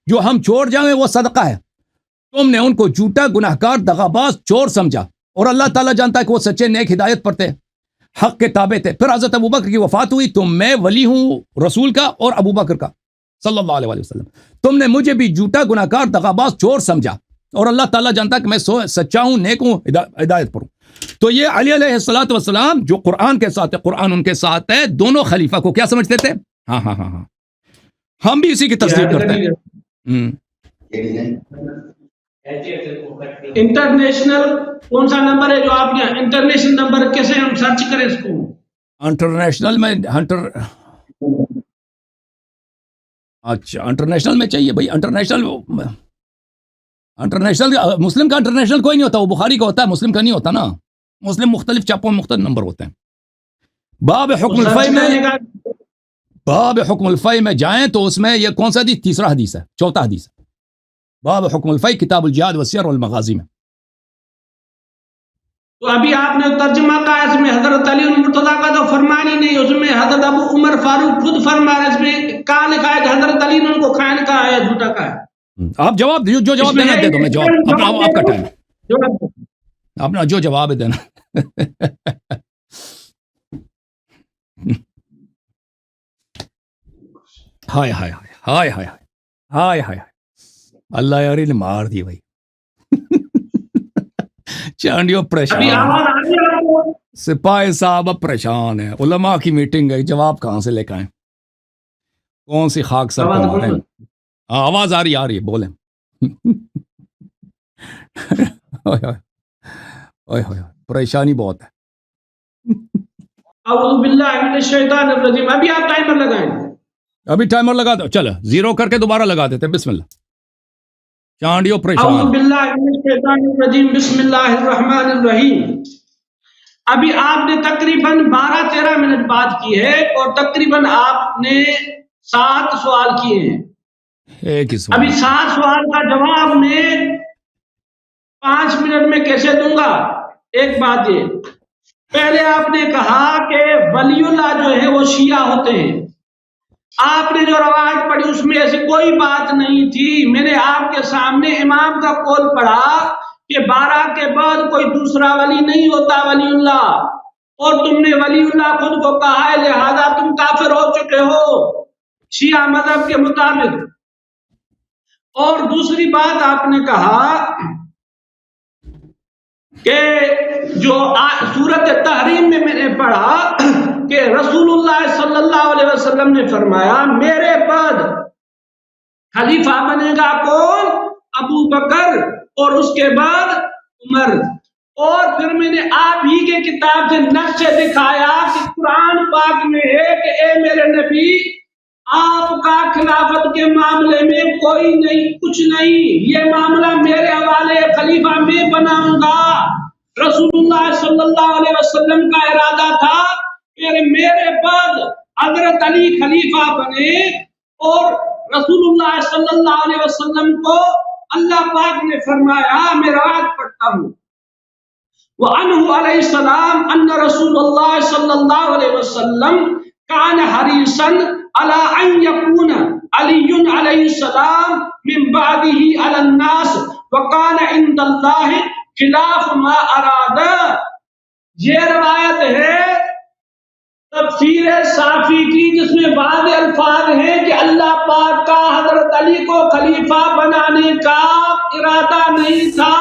جو ہم چھوڑ جائیں وہ صدقہ ہے. تم نے ان کو جھوٹا گناہگار دغاباز چور سمجھا, اور اللہ تعالیٰ جانتا ہے کہ وہ سچے نیک ہدایت پر تھے, حق کے تابع تھے. پھر حضرت ابو بکر کی وفات ہوئی تو میں ولی ہوں رسول کا اور ابو بکر کا صلی اللہ علیہ وسلم. تم نے مجھے بھی جھوٹا گناہگار دغاباز چور سمجھا, اور اللہ تعالیٰ جانتا ہے کہ میں سچا ہوں, نیک ہوں, ہدایت پر ہوں. تو یہ علی علیہ الصلوۃ والسلام جو قرآن کے ساتھ ہے, قرآن ان کے ساتھ ہے, دونوں خلیفہ کو کیا سمجھتے تھے؟ ہاں ہاں ہاں ہاں, ہم بھی اسی کی تصدیق کرتے ہیں. انٹرنیشنل کون سا نمبر ہے جو آپ نے انٹرنیشنل نمبر کیسے ہم سرچ کریں اس کو؟ انٹرنیشنل میں اچھا انٹرنیشنل میں چاہیے بھائی. انٹرنیشنل مسلم کا انٹرنیشنل کوئی نہیں ہوتا, وہ بخاری کا ہوتا ہے, مسلم کا نہیں ہوتا نا. مسلم مختلف چاپوں میں مختلف نمبر ہوتے ہیں. باب حکم الفی میں جائیں تو اس میں یہ کون سا حدیث؟ تیسرا حدیث ہے, چوتھا حدیث ہے. باب حکم الفی کتاب الجہاد والسیر والمغازی میں. تو ابھی آپ نے ترجمہ کا اس میں حضرت علی المرتضیٰ کا تو فرمان ہی نہیں, اس میں حضرت ابو عمر فاروق خود فرما رہے, اس میں کہاں لکھا ہے کہ حضرت علی نے ان کو خائن کہا ہے, جھوٹا کہا ہے؟ آپ جواب جو جواب دینا دے دو, میں جواب اپنا, آپ کا ٹائم ہے, اپنا جو جواب ہے دینا. ہائے ہائے ہائے ہائے ہائے ہائے, اللہ یاری نے مار دی بھائی. چانڈیو پریشان, سپاہی صاحب پریشان ہے, علماء کی میٹنگ ہے, جواب کہاں سے لے کے آئیں, کون سی خاک سر پر ماریں. آواز آ رہی ہے, بولیں. پریشانی بہت ہے. اعوذ باللہ من الشیطان الرجیم. ابھی آپ ٹائمر لگائیں, ابھی ٹائمر لگا دو, چلو زیرو کر کے دوبارہ لگا دیتے. بسم اللہ. چانڈیو اعوذ پریشان. باللہ من الشیطان الرجیم, بسم اللہ الرحمن الرحیم. ابھی آپ نے تقریباً 12-13 منٹ بات کی ہے, اور تقریباً آپ نے 7 سوال کیے ہیں. ایک ہی سوال. ابھی 7 سوال کا جواب میں 5 منٹ میں کیسے دوں گا؟ ایک بات یہ, پہلے آپ نے کہا کہ ولی اللہ جو ہے وہ شیعہ ہوتے ہیں. آپ نے جو روایت پڑھی اس میں ایسی کوئی بات نہیں تھی. میں نے آپ کے سامنے امام کا قول پڑھا کہ 12 کے بعد کوئی دوسرا ولی نہیں ہوتا ولی اللہ, اور تم نے ولی اللہ خود کو کہا ہے, لہذا تم کافر ہو چکے ہو شیعہ مذہب کے مطابق. اور دوسری بات آپ نے کہا کہ جو سورۃ تحریم میں نے پڑھا کہ رسول اللہ صلی اللہ علیہ وسلم نے فرمایا میرے بعد خلیفہ بنے گا کون؟ ابو بکر, اور اس کے بعد عمر. اور پھر میں نے آپ ہی کے کتاب سے نقشے دکھایا کہ قرآن پاک میں ہے کہ اے میرے نبی آپ کا خلافت کے معاملے میں کوئی نہیں, کچھ نہیں, یہ معاملہ میرے حوالے, خلیفہ میں بناؤں گا. رسول اللہ صلی اللہ علیہ وسلم کا ارادہ تھا کہ میرے بعد حضرت علی خلیفہ بنے, اور رسول اللہ صلی اللہ علیہ وسلم کو اللہ پاک نے فرمایا, میں روایت پڑھتا ہوں, وعنہ علیہ السلام ان رسول اللہ صلی اللہ علیہ وسلم کان حریصا علی ان یکون علی علیہ السلام من بعدہ علی الناس وکان عند اللہ خلاف ما اراد. یہ روایت ہے تفسیر صافی کی، جس میں بعض الفاظ ہیں کہ اللہ پاک کا حضرت علی کو خلیفہ بنانے کا ارادہ نہیں تھا۔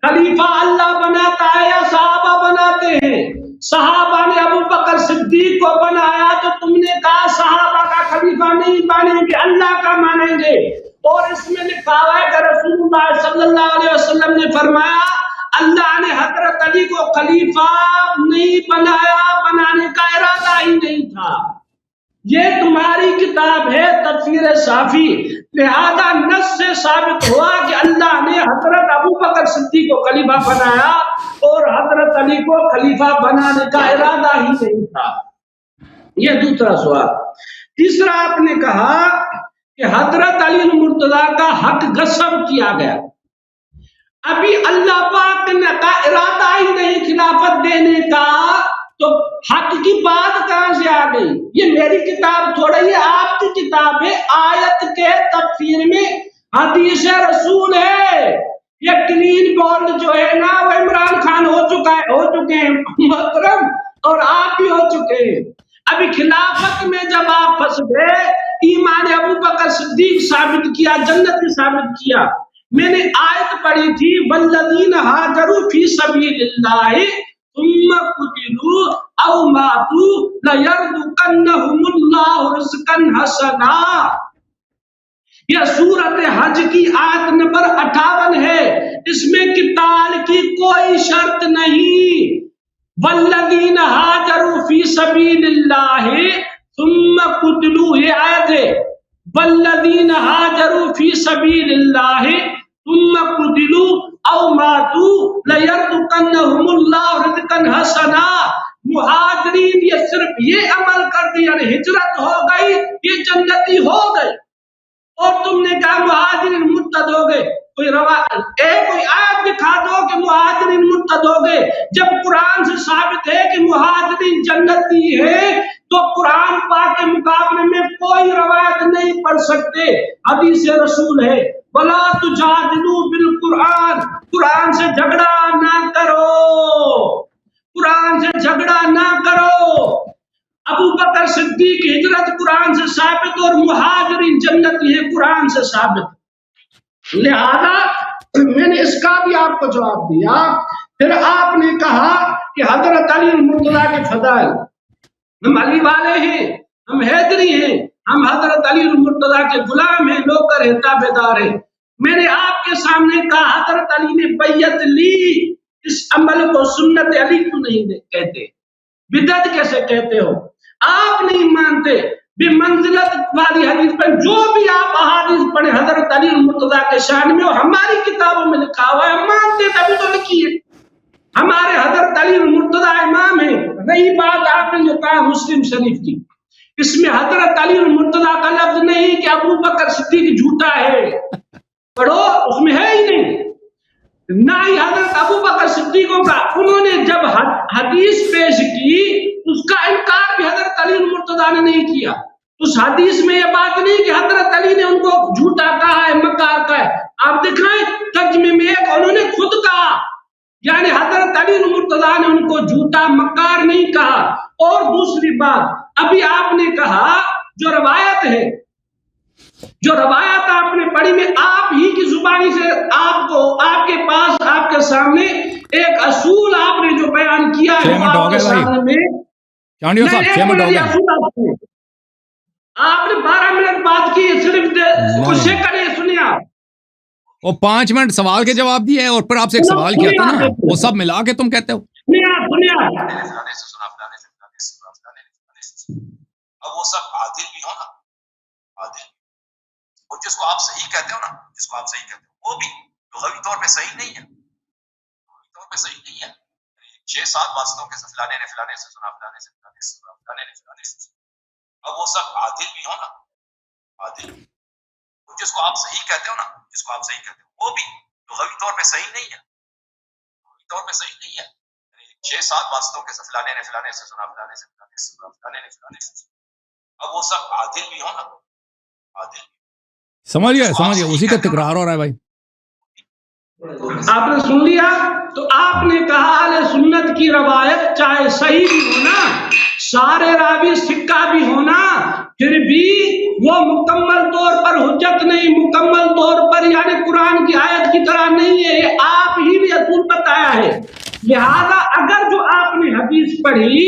خلیفہ اللہ بناتا ہے یا صحابہ بناتے ہیں؟ صحابہ نے ابو بکر صدیق کو بنایا، تو تم نے کہا صحابہ کا خلیفہ نہیں مانیں گے، اللہ کا مانیں گے۔ اور اس میں لکھا ہوا ہے کہ رسول اللہ صلی اللہ علیہ وسلم نے فرمایا اللہ نے حضرت علی کو خلیفہ نہیں بنایا، بنانے کا ارادہ ہی نہیں تھا۔ یہ تمہاری کتاب ہے تفسیر صافی، لہذا نص سے ثابت ہوا کہ اللہ نے حضرت ابو بکر صدیق کو خلیفہ بنایا اور حضرت علی کو خلیفہ بنانے کا ارادہ ہی نہیں تھا۔ یہ دوسرا سوال۔ تیسرا آپ نے کہا کہ حضرت علی المرتضیٰ کا حق غصب کیا گیا، ابھی اللہ پاک نے کا ارادہ ہی نہیں خلافت دینے کا، تو حق کی بات کہاں سے آ گئی؟ یہ میری کتاب تھوڑا، یہ آپ کی کتاب ہے، آیت کے تفسیر میں حدیث رسول ہے۔ یہ کلین بولڈ جو ہے نا، وہ عمران خان ہو چکے ہیں محترم، اور آپ بھی ہو چکے ہیں۔ ابھی خلافت میں جب آپ پھنس گئے، ایمان ابو بکر صدیق ثابت کیا، جنت ثابت کیا۔ میں نے آیت پڑھی تھی والذین ہاجروا فی سبیل اللہ ثم قتلوا او ماتوا لیرزقنہم اللہ رزقا حسنا۔ یہ سورۃ حج کی آیت نمبر 58 ہے، اس میں قتال کی کوئی شرط نہیں۔ والذین ہاجروا فی سبیل اللہ ثم قتلوا، یہ آیت ہے والذین ہاجروا فی سبیل اللہ ثم قتلوا او ماتوا لیرزقنہم اللہ رزقا حسنا۔ مہاجرین یہ صرف یہ عمل کر دیا، یعنی ہجرت ہو گئی، یہ جنتی ہو گئے، اور تم نے کہا مہاجرین مرتد ہو گئے۔ کوئی آیت دکھا دو کہ مہاجرین مرتد ہو گئے۔ جب قرآن سے ثابت ہے کہ مہاجرین جنتی ہے، تو قرآن پاک کے مقابلے میں کوئی روایت نہیں پڑھ سکتے، حدیث رسول ہے۔ وَلَا تُجَادِلُوا بِالْقُرْآنِ، قرآن سے جھگڑا نہ کرو، قرآن سے جھگڑا نہ کرو۔ ابو بکر صدیق کی ہجرت قرآن سے ثابت، اور مہاجرین جنتی ہے قرآن سے ثابت۔ لہذا میں نے اس کا بھی آپ کو جواب دیا۔ پھر آپ نے کہا کہ حضرت علی المرتضیٰ کے فضائل، ہم علی والے ہیں، ہم حیدری ہیں، ہم حضرت علی المرتضیٰ کے غلام ہیں، نوکر ہیں، تابع دار ہیں۔ میں نے آپ کے سامنے کہا حضرت علی نے بیعت لی، اس عمل کو سنت علی کیوں نہیں کہتے، بدعت کیسے کہتے ہو؟ آپ نہیں مانتے بے منزلت والی حدیث پر، جو بھی آپ احادیث پڑھیں حضرت علی المرتضیٰ کے شان میں، اور ہماری کتابوں میں لکھا ہوا ہے، ہم مانتے تبھی تو لکھی ہے، ہمارے حضرت علی المرتضیٰ امام ہیں۔ رہی بات آپ نے جو کہا مسلم شریف کی، اس میں حضرت علی المرتضیٰ کا لفظ نہیں کہ ابو بکر صدیق جھوٹا ہے، پڑھو، اس میں ہے ہی نہیں، نہ ہی حضرت ابو بکر صدیقوں کا۔ انہوں نے جب حدیث پیش کی، اس کا انکار بھی حضرت علی المرتضیٰ نے نہیں کیا۔ اس حدیث میں یہ بات نہیں کہ حضرت علی نے ان کو جھوٹا کہا ہے، مکار کہا ہے۔ آپ دکھائیں ترجمے میں ایک انہوں نے خود کہا، یعنی حضرت علی المرتضیٰ نے ان کو جھوٹا مکار نہیں کہا۔ اور دوسری بات، ابھی آپ نے کہا جو روایت ہے، جو روایت آپ نے پڑھی، میں آپ ہی کی زبانی سے آپ کو، آپ کے پاس، آپ کے سامنے ایک اصول آپ نے جو بیان کیا ہے، آپ کے سامنے میں آپ نے 12 منٹ بات کی، صرف کچھ سیکنڈ سنیا، وہ 5 منٹ سوال کے جواب دیے، اور پھر آپ سے ایک سوال کیا تھا نا، وہ سب ملا کے تم کہتے ہو۔ اب وہ سب عادل بھی ہو نا، عادل، اور جس کو آپ صحیح کہتے ہو نا، جس کو آپ صحیح کہتے ہو، وہ بھی لغوی طور پہ صحیح نہیں ہے، لغوی طور پہ صحیح نہیں ہے۔ 6-7 واسطوں کے فلانے نے فلانے سے سنا، فلانے سے فلانے سے سنا، فلانے نے فلانے سے سنا۔ اب وہ سب عادل بھی ہو نا، عادل، اور جس کو آپ صحیح کہتے ہو نا، جس کو آپ صحیح کہتے ہو، وہ بھی لغوی طور پہ صحیح نہیں ہے، لغوی طور پہ صحیح نہیں ہے۔ 6-7 واسطوں کے فلانے نے فلانے سے سنا، فلانے سے فلانے سے سنا، فلانے نے فلانے سے سنا۔ اب وہ سب عادل بھی ہو نا، عادل، سمجھئے اسی کا تکرار ہو رہا ہے بھائی۔ آپ نے سن لیا، تو آپ نے کہا اہل سنت کی روایت چاہے صحیح بھی ہو نا، سارے راوی سکہ بھی ہونا پھر بھی وہ مکمل طور پر حجت نہیں، مکمل طور پر یعنی قرآن کی آیت کی طرح نہیں ہے، یہ آپ ہی نے اصول بتایا ہے۔ لہذا اگر جو آپ نے حدیث پڑھی،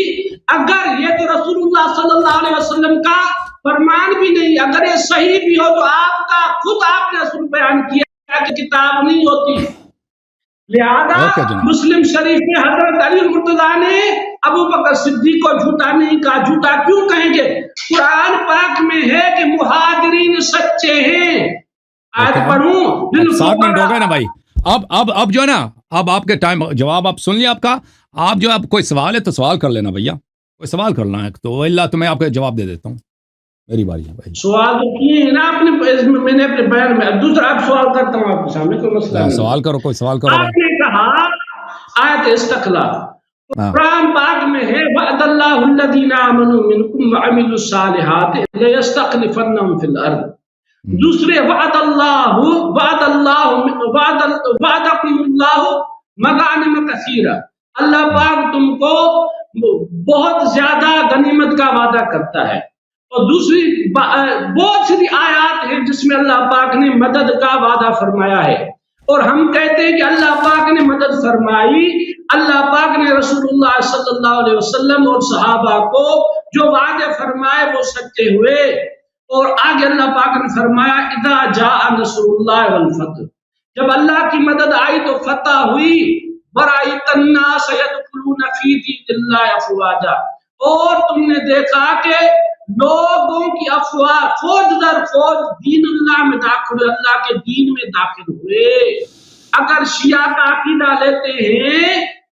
اگر یہ تو رسول اللہ صلی اللہ علیہ وسلم کا فرمان بھی نہیں، اگر یہ صحیح بھی ہو تو آپ کا خود آپ نے اصول بیان کیا کہ کتاب نہیں ہوتی۔ لہذا مسلم شریف میں حضرت علی مرتضیٰ نے ابو بکر صدیق کو جھوٹا نہیں کہا۔ جھوٹا کیوں کہیں گے؟ قرآن پاک میں ہے کہ مہاجرین سچے ہیں۔ آیت پڑھوں، 7 منٹ ہو گئے نا بھائی، اب جو ہے نا، اب آپ کے ٹائم جواب آپ سن لیا آپ کا۔ آپ جو آپ کوئی سوال ہے تو سوال کر لینا بھیا، کوئی سوال کرنا ہے تو اللہ تو میں آپ کا جواب دے دیتا ہوں، میری باری ہے بھائی۔ سوال تو کیے ہیں نا آپ نے، میں نے اپنے بیان میں دوسرا آپ سوال کرتا ہوں آپ کے سامنے، کوئی مسئلہ نہیں۔ سوال کرو، کوئی سوال کرو۔ آپ نے کہا آیت استخلاف قرآن پاک میں ہے وعد اللہ الذین آمنوا منکم وعملوا الصالحات لیستخلفنہم فی الارض۔ دوسرے وعدکم اللہ مغانم کثیرہ، اللہ پاک تم کو بہت زیادہ غنیمت کا وعدہ کرتا ہے۔ اور دوسری بہت سی آیات ہیں جس میں اللہ پاک نے مدد کا وعدہ فرمایا ہے، اور ہم کہتے ہیں کہ اللہ پاک نے مدد فرمائی، اللہ پاک نے رسول اللہ صلی اللہ علیہ وسلم اور صحابہ کو جو وعدے فرمائے وہ سچے ہوئے۔ اور آگے اللہ پاک نے فرمایا اذا جاء نصر اللہ والفتح، جب اللہ کی مدد آئی تو فتح ہوئی۔ وَرَأَيْتَ النَّاسَ يَدْخُلُونَ فِي دِينِ اللَّهِ أَفْوَاجًا، اور تم نے دیکھا کہ لوگوں کی افواہ فوج در فوج دین اللہ میں داخل ہوئے، اللہ کے دین میں داخل ہوئے۔ اگر شیعہ کا عقیدہ لیتے ہیں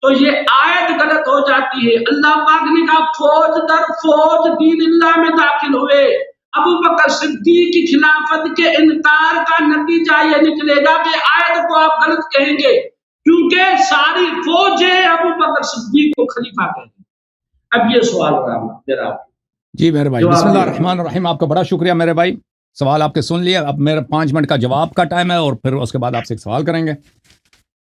تو یہ آیت غلط ہو جاتی ہے۔ اللہ پاک نے کہا فوج در فوج دین اللہ میں داخل ہوئے۔ ابو بکر صدیق کی خلافت کے انکار کا نتیجہ یہ نکلے گا کہ آیت کو آپ غلط کہیں گے، کیونکہ ساری فوجیں ابو بکر صدیق کو خلیفہ کہیں گے۔ اب یہ سوال رہا میرا۔ جی میرے بھائی، بسم اللہ الرحمن الرحیم، آپ کا بڑا شکریہ میرے بھائی، سوال آپ کے سن لیے۔ اب میرا 5 منٹ کا جواب کا ٹائم ہے، اور پھر اس کے بعد آپ سے ایک سوال کریں گے۔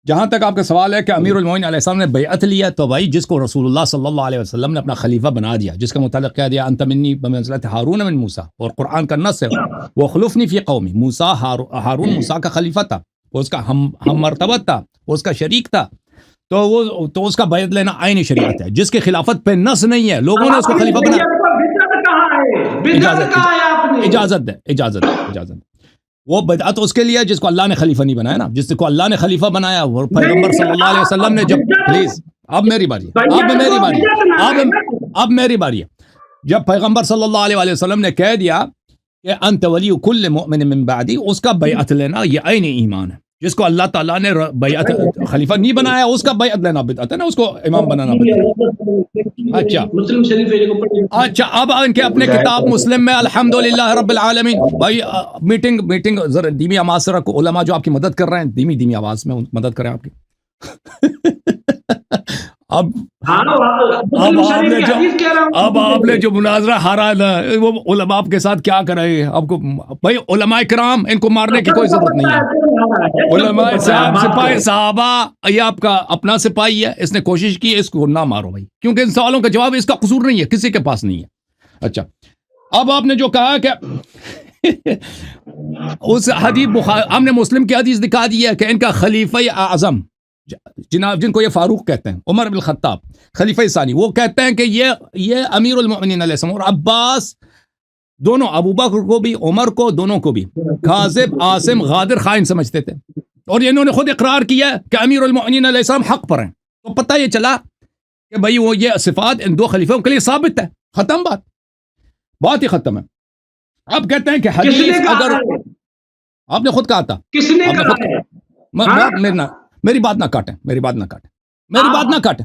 جہاں تک آپ کا سوال ہے کہ امیر المومنین علیہ السلام نے بیعت لیا، تو بھائی جس کو رسول اللہ صلی اللہ علیہ وسلم نے اپنا خلیفہ بنا دیا، جس کے متعلق کہہ دیا انت منی بمنزلۃ ہارون من موسیٰ، اور قرآن کا نص ہے وہ خلفنی فی قومی، موسیٰ ہارون موسیٰ کا خلیفہ تھا، وہ اس کا ہم مرتبت تھا، وہ اس کا شریک تھا، تو اس کا بیعت لینا عین شریعت ہے۔ جس کے خلافت پہ نص نہیں ہے، لوگوں نے اس کو خلیفہ بنا۔ اجازت وہ بدعت اس کے لیے جس کو اللہ نے خلیفہ نہیں بنایا نا، جس کو اللہ نے خلیفہ بنایا وہ پیغمبر صلی اللہ علیہ وسلم نے جب پلیز اب میری باری ہے، جب پیغمبر صلی اللہ علیہ وسلم نے کہہ دیا کہ انت ولی کل مؤمن من بعدی، اس کا بیعت لینا یہ عین ایمان ہے۔ جس کو اللہ تعالیٰ نے بیعت خلیفہ نہیں بنایا اس کا بیعت لینا بدعت ہے نا، اس کو امام بنانا بدعت۔ اچھا اب ان کے اپنے کتاب مسلم میں الحمدللہ رب العالمین بھائی، میٹنگ ذرا دھیمی آواز سے رکھو، علماء جو آپ کی مدد کر رہے ہیں دھیمی آواز میں مدد کریں آپ کی۔ اب آپ نے جو مناظرہ ہارا نا، وہ علماء آپ کے ساتھ کیا کرے؟ آپ کو بھائی علماء کرام ان کو مارنے کی کوئی ضرورت نہیں ہے۔ علماء صاحب سپاہی صحابہ یہ آپ کا اپنا سپاہی ہے، اس نے کوشش کی، اس کو نہ مارو بھائی، کیونکہ ان سوالوں کا جواب اس کا قصور نہیں ہے، کسی کے پاس نہیں ہے۔ اچھا اب آپ نے جو کہا کہ اس حدیث بخاری ہم نے مسلم کی حدیث دکھا دی ہے کہ ان کا خلیفہ اعظم جناب جن کو یہ فاروق کہتے ہیں، عمر بن الخطاب خلیفہ ثانی، وہ کہتے ہیں کہ یہ امیر المؤمنین علیہ السلام اور عباس دونوں، ابو بکر کو بھی عمر کو دونوں کو بھی کاذب عاصم غادر خائن سمجھتے تھے، اور انہوں نے خود اقرار کیا کہ امیر المؤمنین علیہ السلام حق پر ہیں۔ تو پتہ یہ چلا کہ بھائی وہ یہ صفات ان دو خلیفوں کے لیے ثابت ہے، ختم بات ہی ختم ہے۔ اب کہتے ہیں کہ حدیث اگر آپ نے خود کہا تھا، کس نے کہا؟ میری بات نہ کاٹیں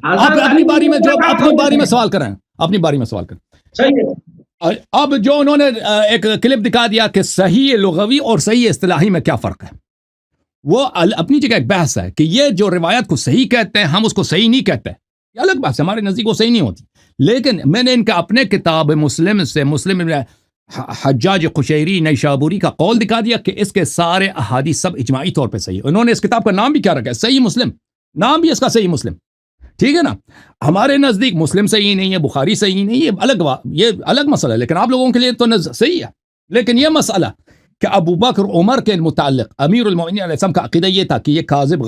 آپ اپنی باری میں سوال کریں، اپنی باری میں سوال کریں۔ اب جو انہوں نے ایک کلپ دکھا دیا کہ صحیح لغوی اور صحیح اصطلاحی میں کیا فرق ہے، وہ اپنی جگہ ایک بحث ہے کہ یہ جو روایت کو صحیح کہتے ہیں ہم اس کو صحیح نہیں کہتے، یہ الگ بحث ہے، ہمارے نزدیک وہ صحیح نہیں ہوتی۔ لیکن میں نے ان کا اپنے کتاب مسلم سے حجاج قشیری نیشابوری کا قول دکھا دیا کہ اس کے سارے احادیث سب اجماعی طور پہ صحیح۔ انہوں نے اس کتاب کا نام بھی کیا رکھا ہے؟ صحیح مسلم، نام بھی اس کا صحیح مسلم، ٹھیک ہے نا. ہمارے نزدیک مسلم صحیح نہیں ہے, بخاری صحیح نہیں, یہ الگ مسئلہ ہے, لیکن آپ لوگوں کے لیے تو صحیح ہے. لیکن یہ مسئلہ کہ ابو بکر عمر کے متعلق امیر المؤمنین علیہ السلام کا عقیدہ یہ تھا کہ یہ کاذب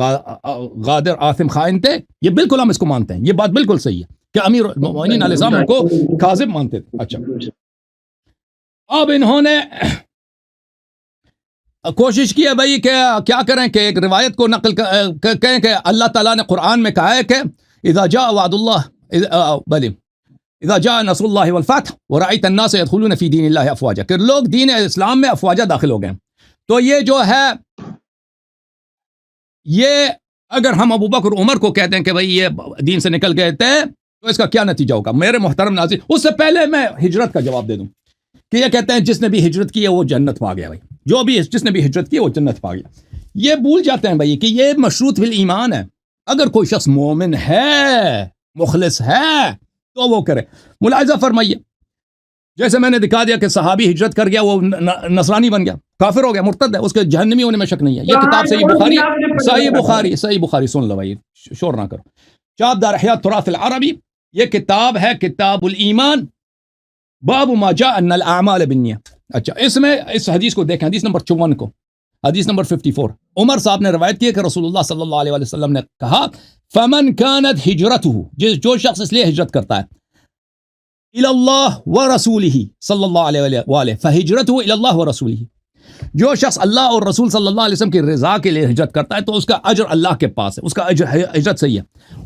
غادر آثم خائن تھے, یہ بالکل ہم اس کو مانتے ہیں, یہ بات بالکل صحیح ہے کہ امیر المؤمنین علیہ السلام ان کو کاذب مانتے تھے. اچھا, اب انہوں نے کوشش کی ہے بھائی کہ کیا کریں کہ ایک روایت کو نقل کہیں کہ اللہ تعالیٰ نے قرآن میں کہا ہے کہ اذا جاء وعد اللہ اذا جاء نصر اللہ والفتح ورأيت الناس يدخلون في دین اللہ افواجا, کہ لوگ دین اسلام میں افواجا داخل ہو گئے. تو یہ جو ہے, یہ اگر ہم ابو بکر عمر کو کہتے ہیں کہ بھائی یہ دین سے نکل گئے تھے تو اس کا کیا نتیجہ ہوگا؟ میرے محترم ناظرین, اس سے پہلے میں ہجرت کا جواب دے دوں کہ یہ کہتے ہیں جس نے بھی ہجرت کی ہے وہ جنت پا گیا. بھائی جو بھی جس نے بھی ہجرت کی ہے وہ جنت پا گیا. یہ بھول جاتے ہیں بھائی کہ یہ مشروط فی الایمان ہے. اگر کوئی شخص مومن ہے, مخلص ہے, تو وہ کرے. ملاحظہ فرمائیے, جیسے میں نے دکھا دیا کہ صحابی ہجرت کر گیا, وہ نصرانی بن گیا, کافر ہو گیا, مرتد ہے, اس کے جہنمی ہونے میں شک نہیں ہے. یہ کتاب صحیح بخاری سن لو بھائی, شور نہ کرو. چاپ دار احیاء تراث العربی, یہ کتاب ہے کتاب الایمان, باب ما جاء ان الاعمال بالنیات. اچھا, اس میں اس حدیث کو دیکھیں, حدیث نمبر 54 کو, حدیث نمبر 54. عمر صاحب نے روایت کی ہے کہ رسول اللہ صلی اللہ علیہ وسلم نے کہا فمن كانت ہجرته, جو شخص اس لیے ہجرت کرتا ہے الى اللہ ورسولہ صلی اللہ علیہ وآلہ فہجرته الى اللہ ورسولہ, جو شخص اللہ اور رسول صلی اللہ علیہ وسلم کی رضا کے لیے ہجرت کرتا ہے تو اس کا اجر اللہ کے پاس ہے, اس کا ہجرت صحیح ہے.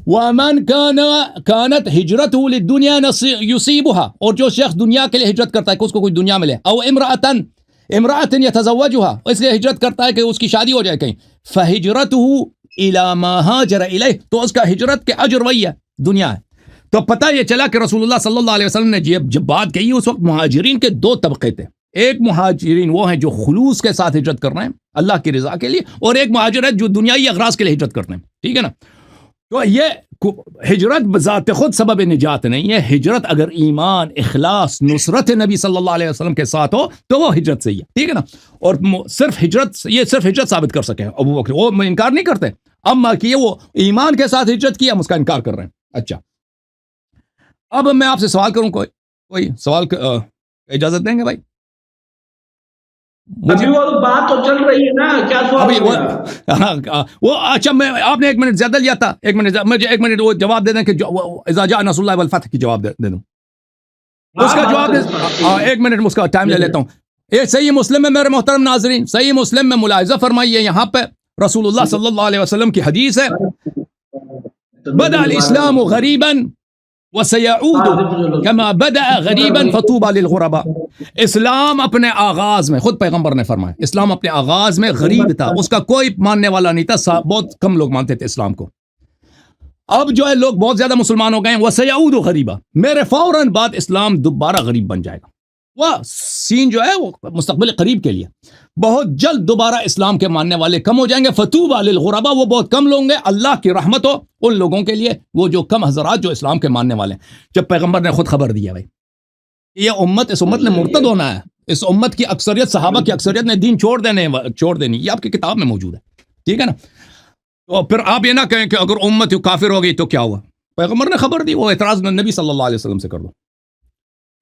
ومن كانت ہجرته للدنيا يصيبها, اور جو شخص دنیا کے لیے ہجرت کرتا ہے کہ اس کو کوئی دنیا ملے, او امرأة يتزوجها, اس لیے ہجرت کرتا ہے کہ اس کی شادی ہو جائے کہیں, فہجرته الى ما هاجر الیہ, تو اس کا ہجرت کے اجر وہی ہے, دنیا ہے. تو پتہ یہ چلا کہ رسول اللہ صلی اللہ علیہ وسلم نے جب بات کہی, اس وقت مہاجرین کے دو طبقے تھے. ایک مہاجرین وہ ہیں جو خلوص کے ساتھ ہجرت کر رہے ہیں اللہ کی رضا کے لیے, اور ایک مہاجر ہے جو دنیائی اغراض کے لیے ہجرت کرتے ہیں. ٹھیک ہے نا. تو یہ ہجرت بذات خود سبب نجات نہیں ہے. ہجرت اگر ایمان, اخلاص, نصرت نبی صلی اللہ علیہ وسلم کے ساتھ ہو تو وہ ہجرت صحیح ہے. ٹھیک ہے نا. اور صرف ہجرت ثابت کر سکے ابو بکر, وہ انکار نہیں کرتے. اما کہ وہ ایمان کے ساتھ ہجرت کی, ہم اس کا انکار کر رہے ہیں. اچھا, اب میں آپ سے سوال کروں, کوئی سوال اجازت دیں گے بھائی؟ ابھی وہ بات تو چل رہی ہے نا, کیا سوال وہ اچھا, میں آپ نے ایک منٹ زیادہ لیا تھا, مجھے ایک منٹ وہ جواب دے دیں کہ اذا جاء نصر اللہ والفتح کی جواب دے دوں. اس کا جواب ایک منٹ اس کا ٹائم لے لیتا ہوں. یہ صحیح مسلم میں, میرے محترم ناظرین, صحیح مسلم میں ملاحظہ فرمائیے, یہاں پہ رسول اللہ صلی اللہ علیہ وسلم کی حدیث ہے, بدأ الاسلام غریبا وسيعود كما بدأ غریبا فطوبى للغرباء. اسلام اپنے آغاز میں, خود پیغمبر نے فرمایا, اسلام اپنے آغاز میں غریب تھا, اس کا کوئی ماننے والا نہیں تھا, بہت کم لوگ مانتے تھے اسلام کو. اب جو ہے لوگ بہت زیادہ مسلمان ہو گئے ہیں. وسيعود غریبا, میرے فوراً بعد اسلام دوبارہ غریب بن جائے گا. وہ سین جو ہے وہ مستقبل قریب کے لیے, بہت جلد دوبارہ اسلام کے ماننے والے کم ہو جائیں گے. فطوبى للغرباء, وہ بہت کم لوگ ہیں, اللہ کی رحمت ہو ان لوگوں کے لیے, وہ جو کم حضرات جو اسلام کے ماننے والے ہیں. جب پیغمبر نے خود خبر دیا بھائی یہ امت, اس امت نے مرتد ہونا ہے, اس امت کی اکثریت, صحابہ کی اکثریت نے دین چھوڑ دینی, یہ آپ کی کتاب میں موجود ہے. ٹھیک ہے نا. تو پھر آپ یہ نہ کہیں کہ اگر امت کافر ہو گئی تو کیا ہوا, پیغمبر نے خبر دی, وہ اعتراض نبی صلی اللہ علیہ وسلم سے کر دو.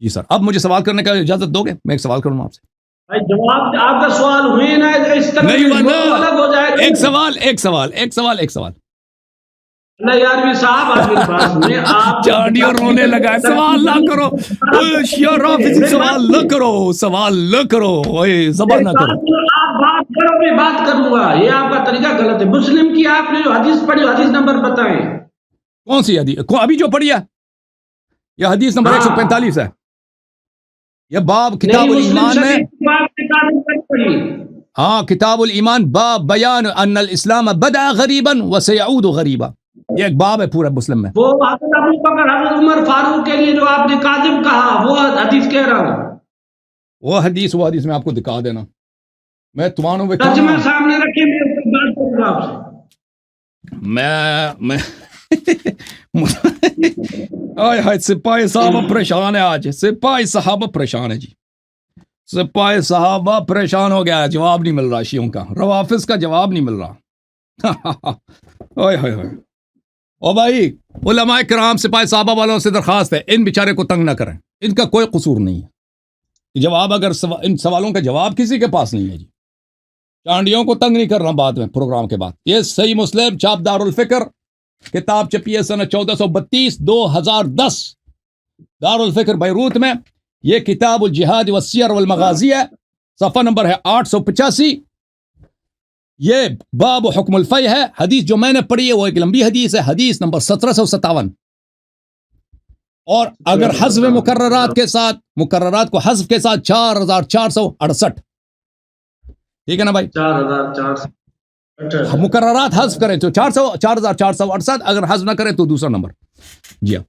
جی سر, اب مجھے سوال کرنے کا اجازت دو گے؟ میں ایک سوال کروں آپ سے. جواب آپ کا سوال ہوئی نا, اس طرح الگ ہو جائے گا. ایک سوال. نہیں یار بھی صاحب, آپ کے پاس میں آپ چاڑیاں رونے لگا ہے, سوال نہ کرو, سوال نہ کرو, زبان نہ کرو. آپ بات کرو, میں بات کروں گا, یہ آپ کا طریقہ غلط ہے. مسلم کی آپ نے جو حدیث پڑھی, حدیث نمبر بتائیں. کون سی حدیث؟ ابھی جو پڑھی ہے یہ حدیث نمبر 145 ہے. یہ باب کتاب الایمان میں, ہاں کتاب الایمان, باب بیان ان الاسلام بدأ غریبا وسيعود غریبا, یہ ایک باب ہے پورا مسلم میں. وہ حضرت ابو بکر, حضرت عمر فاروق کے لیے جو آپ نے کاذب کہا, وہ حدیث کہہ رہا ہوں. وہ حدیث میں آپ کو دکھا دینا, میں تمہاروں میں ترجمہ سامنے رکھے, میں بات کروں گا آپ سے. میں سپاہی صحابہ پریشان ہے آج, سپاہی صحابہ پریشان ہے جی, سپاہی صحابہ پریشان ہو گیا ہے. جواب نہیں مل رہا شیعوں کا, روافظ کا جواب نہیں مل رہا. او بھائی علماء کرام سپاہی صحابہ والوں سے درخواست ہے ان بیچارے کو تنگ نہ کریں، ان کا کوئی قصور نہیں ہے۔ جواب اگر ان سوالوں کا جواب کسی کے پاس نہیں ہے جی، چانڈیوں کو تنگ نہیں کرنا بعد میں پروگرام کے بعد۔ یہ صحیح مسلم چھاپ دار الفکر، کتاب چھپی ہے سنہ 1432 2010 دار الفکر بیروت میں۔ یہ کتاب الجہاد والسیر والمغازی ہے، صفحہ نمبر ہے 885۔ یہ باب حکم الفی ہے۔ حدیث جو میں نے پڑھی ہے وہ ایک لمبی حدیث ہے، حدیث نمبر 1757۔ اور اگر حذف مقررات کے ساتھ، مقررات کو حذف کے ساتھ 4468۔ ٹھیک ہے نا بھائی؟ 4468 مقررات حذف کریں تو 4468، اگر حذف نہ کریں تو دوسرا نمبر۔ جی ہاں،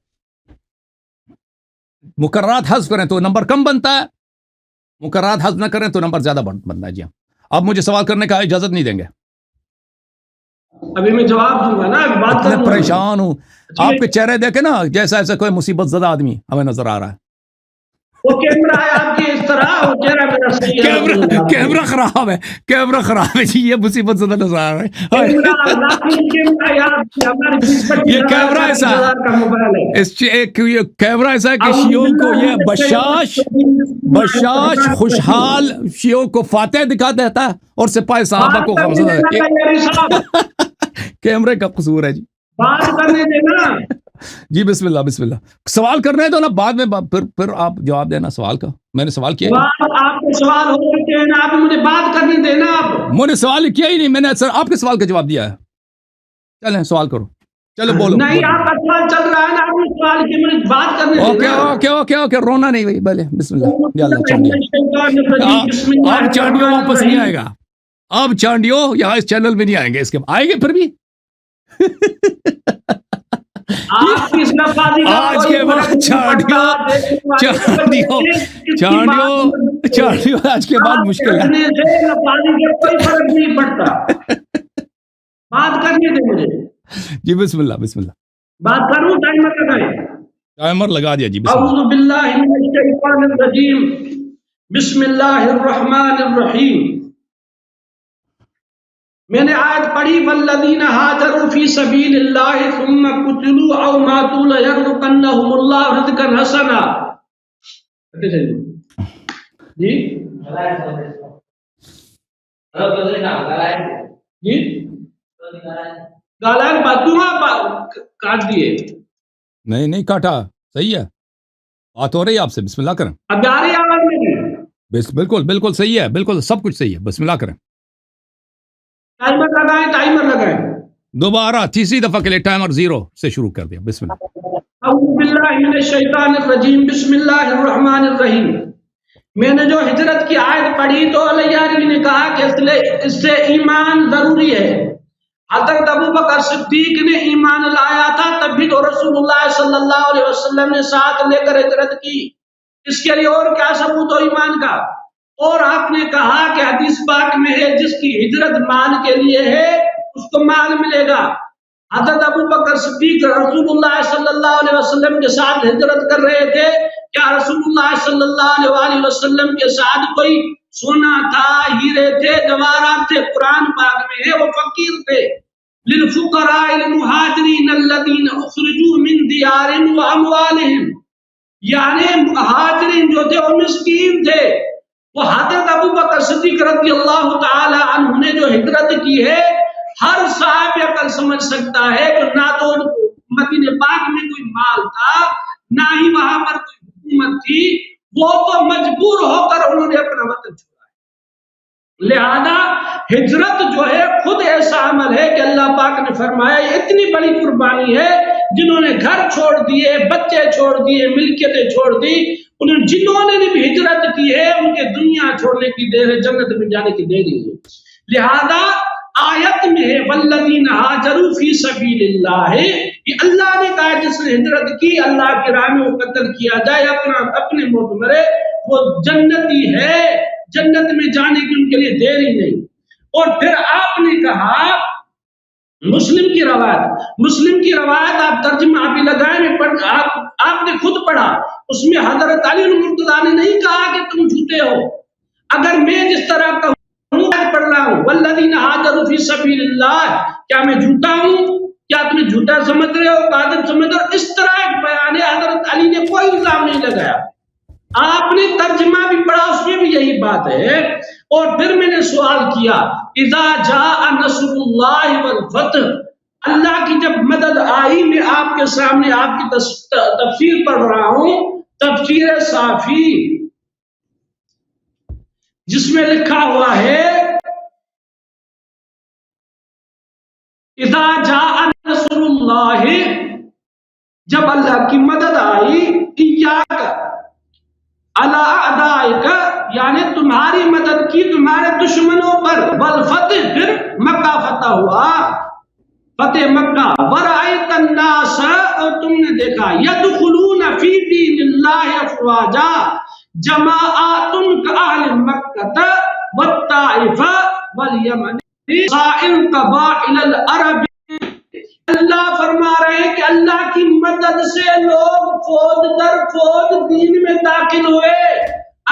مقررات حذف کریں تو نمبر کم بنتا ہے، مقررات حذف نہ کریں تو نمبر زیادہ بنتا ہے۔ جی ہاں، اب مجھے سوال کرنے کا اجازت نہیں دیں گے؟ ابھی میں جواب دوں گا نا، بات میں کروں گا۔ پریشان ہوں، آپ کے چہرے دیکھیں نا، جیسا ایسا کوئی مصیبت زدہ آدمی ہمیں نظر آ رہا ہے۔ وہ کیمرہ ہے آپ کی اس طرح، وہ چہرہ میرا صحیح ہے۔ کیمرہ خراب ہے، کیمرہ خراب ہے جی، یہ مصیبت زدہ نظر آ رہا ہے۔ یہ کیمرہ ایسا کیمرہ ایسا ہے کہ شیعوں کو یہ بشاش خوشحال شیعوں کو فاتح دکھا دیتا ہے اور سپاہی صحابہ کو غمزدہ۔ کیمرے کا قصور ہے جی۔ بات کرنے دینا جی بسم اللہ بسم اللہ، سوال کرنے دو نا، بعد میں پھر آپ جواب دینا سوال کا۔ میں نے سوال کیا، آپ کے سوال ہو سکتے ہیں، آپ مجھے بات کرنے دینا۔ آپ میں نے سوال کیا ہی نہیں، میں نے سر آپ کے سوال کا جواب دیا ہے۔ چلیں سوال کرو، چلو بولو۔ نہیں، آپ کا سوال چل رہا ہے نا، آپ نے سوال کیا، مجھے بات کرنے دینا۔ اوکے اوکے اوکے اوکے، رونا نہیں بھائی، بھلے بسم اللہ۔ یا اللہ چانڈیوں، اب چانڈیوں واپس نہیں آئے گا، اب چانڈیوں یہاں اس چینل میں نہیں آئیں گے، اس کے آئیں گے پھر بھی۔ آج کے بعد چانڈیوں آج کے بعد مشکل ہے۔ کوئی فرق نہیں پڑتا، بات کرنے دے مجھے۔ جی بسم اللہ بسم اللہ، بات کروں، ٹائمر لگائیں۔ ٹائمر لگا دیا جی، بسم اللہ۔ اعوذ باللہ من الشیطان الرجیم، بسم اللہ الرحمن الرحیم۔ میں نے آیت پڑھی، والذین ہاجروا فی سبیل اللہ ثم قتلوا او ماتوا لیرزقنہم اللہ رزقا حسنا۔ جی جی گالان باتوں کاٹ دیے، نہیں کاٹا، صحیح ہے، بات ہو رہی ہے آپ سے، بسم اللہ کریں۔ اب جا رہی آواز میں؟ بالکل بالکل صحیح ہے، بالکل سب کچھ صحیح ہے، بسم اللہ کریں۔ ٹائمر لگائیں، ٹائمر لگائیں۔ دوبارہ تیسری دفعہ کے لیے ٹائمر 0 سے شروع کر دیا، بسم اللہ۔ اعوذ باللہ من الشیطان الرجیم، بسم اللہ الرحمن الرحیم۔ میں نے جو ہجرت کی آیت پڑھی تو علیہ نے کہا کہ اس سے ایمان ضروری ہے۔ حضرت ابو بکر صدیق نے ایمان لایا تھا، تب بھی تو رسول اللہ صلی اللہ علیہ وسلم نے ساتھ لے کر ہجرت کی۔ اس کے لیے اور کیا ثبوت ہو ایمان کا؟ اور آپ نے کہا کہ حدیث پاک میں ہے جس کی ہجرت مال کے لیے ہے اس کو مال ملے گا۔ حضرت ابو بکر صدیق رسول اللہ صلی اللہ علیہ وسلم کے ساتھ ہجرت کر رہے تھے، کیا رسول اللہ صلی اللہ علیہ وسلم کے ساتھ کوئی سونا تھا، ہیرے تھے، جواہرات تھے؟ قرآن پاک میں ہے وہ فقیر تھے۔ للفقراء المہاجرین الذین اخرجوا من دیارہم واموالہم، یعنی مہاجرین جو تھے وہ مسکین تھے۔ وہ حضرت ابو بکر صدیق رضی اللہ تعالی عنہ نے جو ہجرت کی ہے، ہر صاحب عقل سمجھ سکتا ہے کہ نہ تو مدینہ پاک میں کوئی مال تھا، نہ ہی وہاں پر کوئی حکومت تھی، وہ تو مجبور ہو کر انہوں نے اپنا وطن چھوڑا ہے۔ لہذا ہجرت جو ہے خود ایسا عمل ہے کہ اللہ پاک نے فرمایا یہ اتنی بڑی قربانی ہے، جنہوں نے گھر چھوڑ دیے، بچے چھوڑ دیے، ملکیتیں چھوڑ دی، جنہوں نے بھی ہجرت کی ہے ان کے دنیا چھوڑنے کی دیر ہے، جنت میں جانے کی دیر ہے۔ لہذا آیت میں ہے والذین ہاجروا فی سبیل اللہ، یہ اللہ نے کہا جس نے ہجرت کی اللہ کی راہ میں وہ قتل کیا جائے، اپنے موت مرے، وہ جنتی ہے، جنت میں جانے کی ان کے لیے دیر ہی نہیں۔ اور پھر آپ نے کہا مسلم کی روایت آپ ترجمہ آپ لگائیں، آپ نے خود پڑھا، اس میں حضرت علی المرتضیٰ نے نہیں کہا کہ تم جھوٹے ہو۔ اگر میں جس طرح کا پڑھ رہا ہوں والذین ہاجروا فی سبیل اللہ، کیا میں جھوٹا ہوں؟ کیا تمہیں جھوٹا سمجھ رہے ہو، کاذب سمجھ رہے ہو؟ اس طرح ایک بیان ہے، حضرت علی نے کوئی الزام نہیں لگایا. آپ نے ترجمہ بھی پڑھا، اس میں بھی یہی بات ہے. اور پھر میں نے سوال کیا، اذا جاء نصر اللہ والفتح، اللہ کی جب مدد آئی، میں آپ کے سامنے آپ کی تفسیر پڑھ رہا ہوں، تفسیر صافی، جس میں لکھا ہوا ہے اذا جاء نصر اللہ، جب اللہ کی مدد آئی، ایاک علی اعدائک، یعنی تمہاری مدد کی تمہارے دشمنوں پر، والفتح، پھر مکہ فتح ہوا، فتح مکہ، ورأیت الناس، اور تم نے دیکھا، یدخلون فی دین اللہ افواجا، جماعات کأہل مکہ والطائف والیمن سائر قبائل العرب. اللہ فرما رہے ہیں کہ اللہ کی مدد سے لوگ فوج در فوج دین میں داخل ہوئے.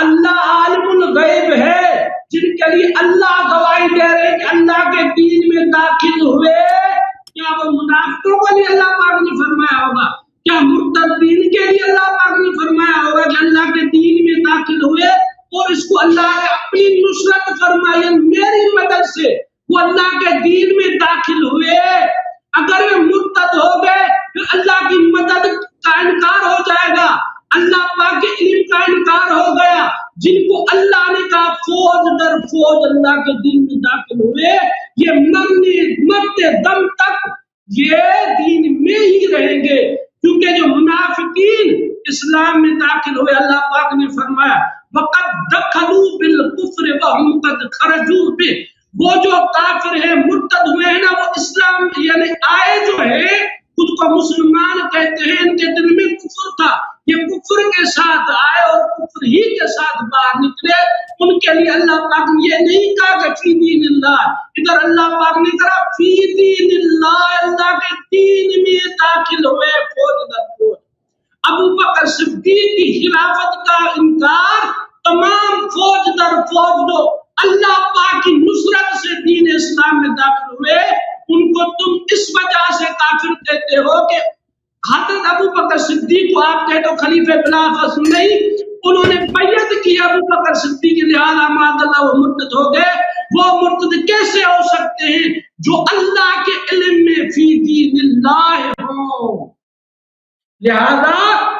اللہ عالم الغیب ہے، جن کے لیے اللہ گواہی دے رہے ہیں کہ اللہ کے دین میں داخل ہوئے. کیا وہ منافقوں کے لیے اللہ پاک نے فرمایا ہوگا؟ کیا مرتدین کے لیے اللہ پاک نے فرمایا ہوگا کہ اللہ کے دین میں داخل ہوئے اور اس کو اللہ نے اپنی نصرت فرمائی میری مدد سے وہ اللہ کے دین میں داخل ہوئے؟ اگر وہ مرتد ہو گئے پھر اللہ کی مدد کا انکار ہو جائے گا، اللہ پاک کے علم کا انکار ہو گیا. جن کو اللہ نے کہا فوج در فوج اللہ کے دین میں داخل ہوئے، یہ مرتے دم تک یہ دین میں ہی رہیں گے. کیونکہ جو منافقین اسلام میں داخل ہوئے، اللہ پاک نے فرمایا وَقَدْ دَخَلُوا بِالْكُفْرِ وَهُمْ قَدْ خَرَجُوا بِهِ، وہ جو کافر ہیں، مرتد ہوئے ہیں نا، وہ اسلام یعنی آئے جو ہے، خود کو مسلمان کہتے ہیں، ان کے دل میں کفر تھا، یہ کفر کے ساتھ آئے اور کفر ہی کے ساتھ باہر نکلے. ان کے لیے اللہ پاک نے یہ نہیں کہا کہ فی دین اللہ، ادھر اللہ پاک نے کہا فی دین اللہ، اللہ کے دین میں داخل ہوئے فوج در فوج. ابو بکر صدیق کی خلافت کا انکار، تمام فوج در فوج جو اللہ پاک کی نصرت سے دین اسلام میں داخل ہوئے، ان کو تم اس وجہ سے کافر کہتے ہو کہ حضرت ابو بکر صدیق کو آپ کہتے ہو خلیفہ بلا فصل نہیں، انہوں نے بیعت کی ابو بکر صدیق، لہذا معاذ اللہ وہ مرتد ہو گئے. وہ مرتد کیسے ہو سکتے ہیں جو اللہ کے علم میں فی دین اللہ ہوں؟ لہذا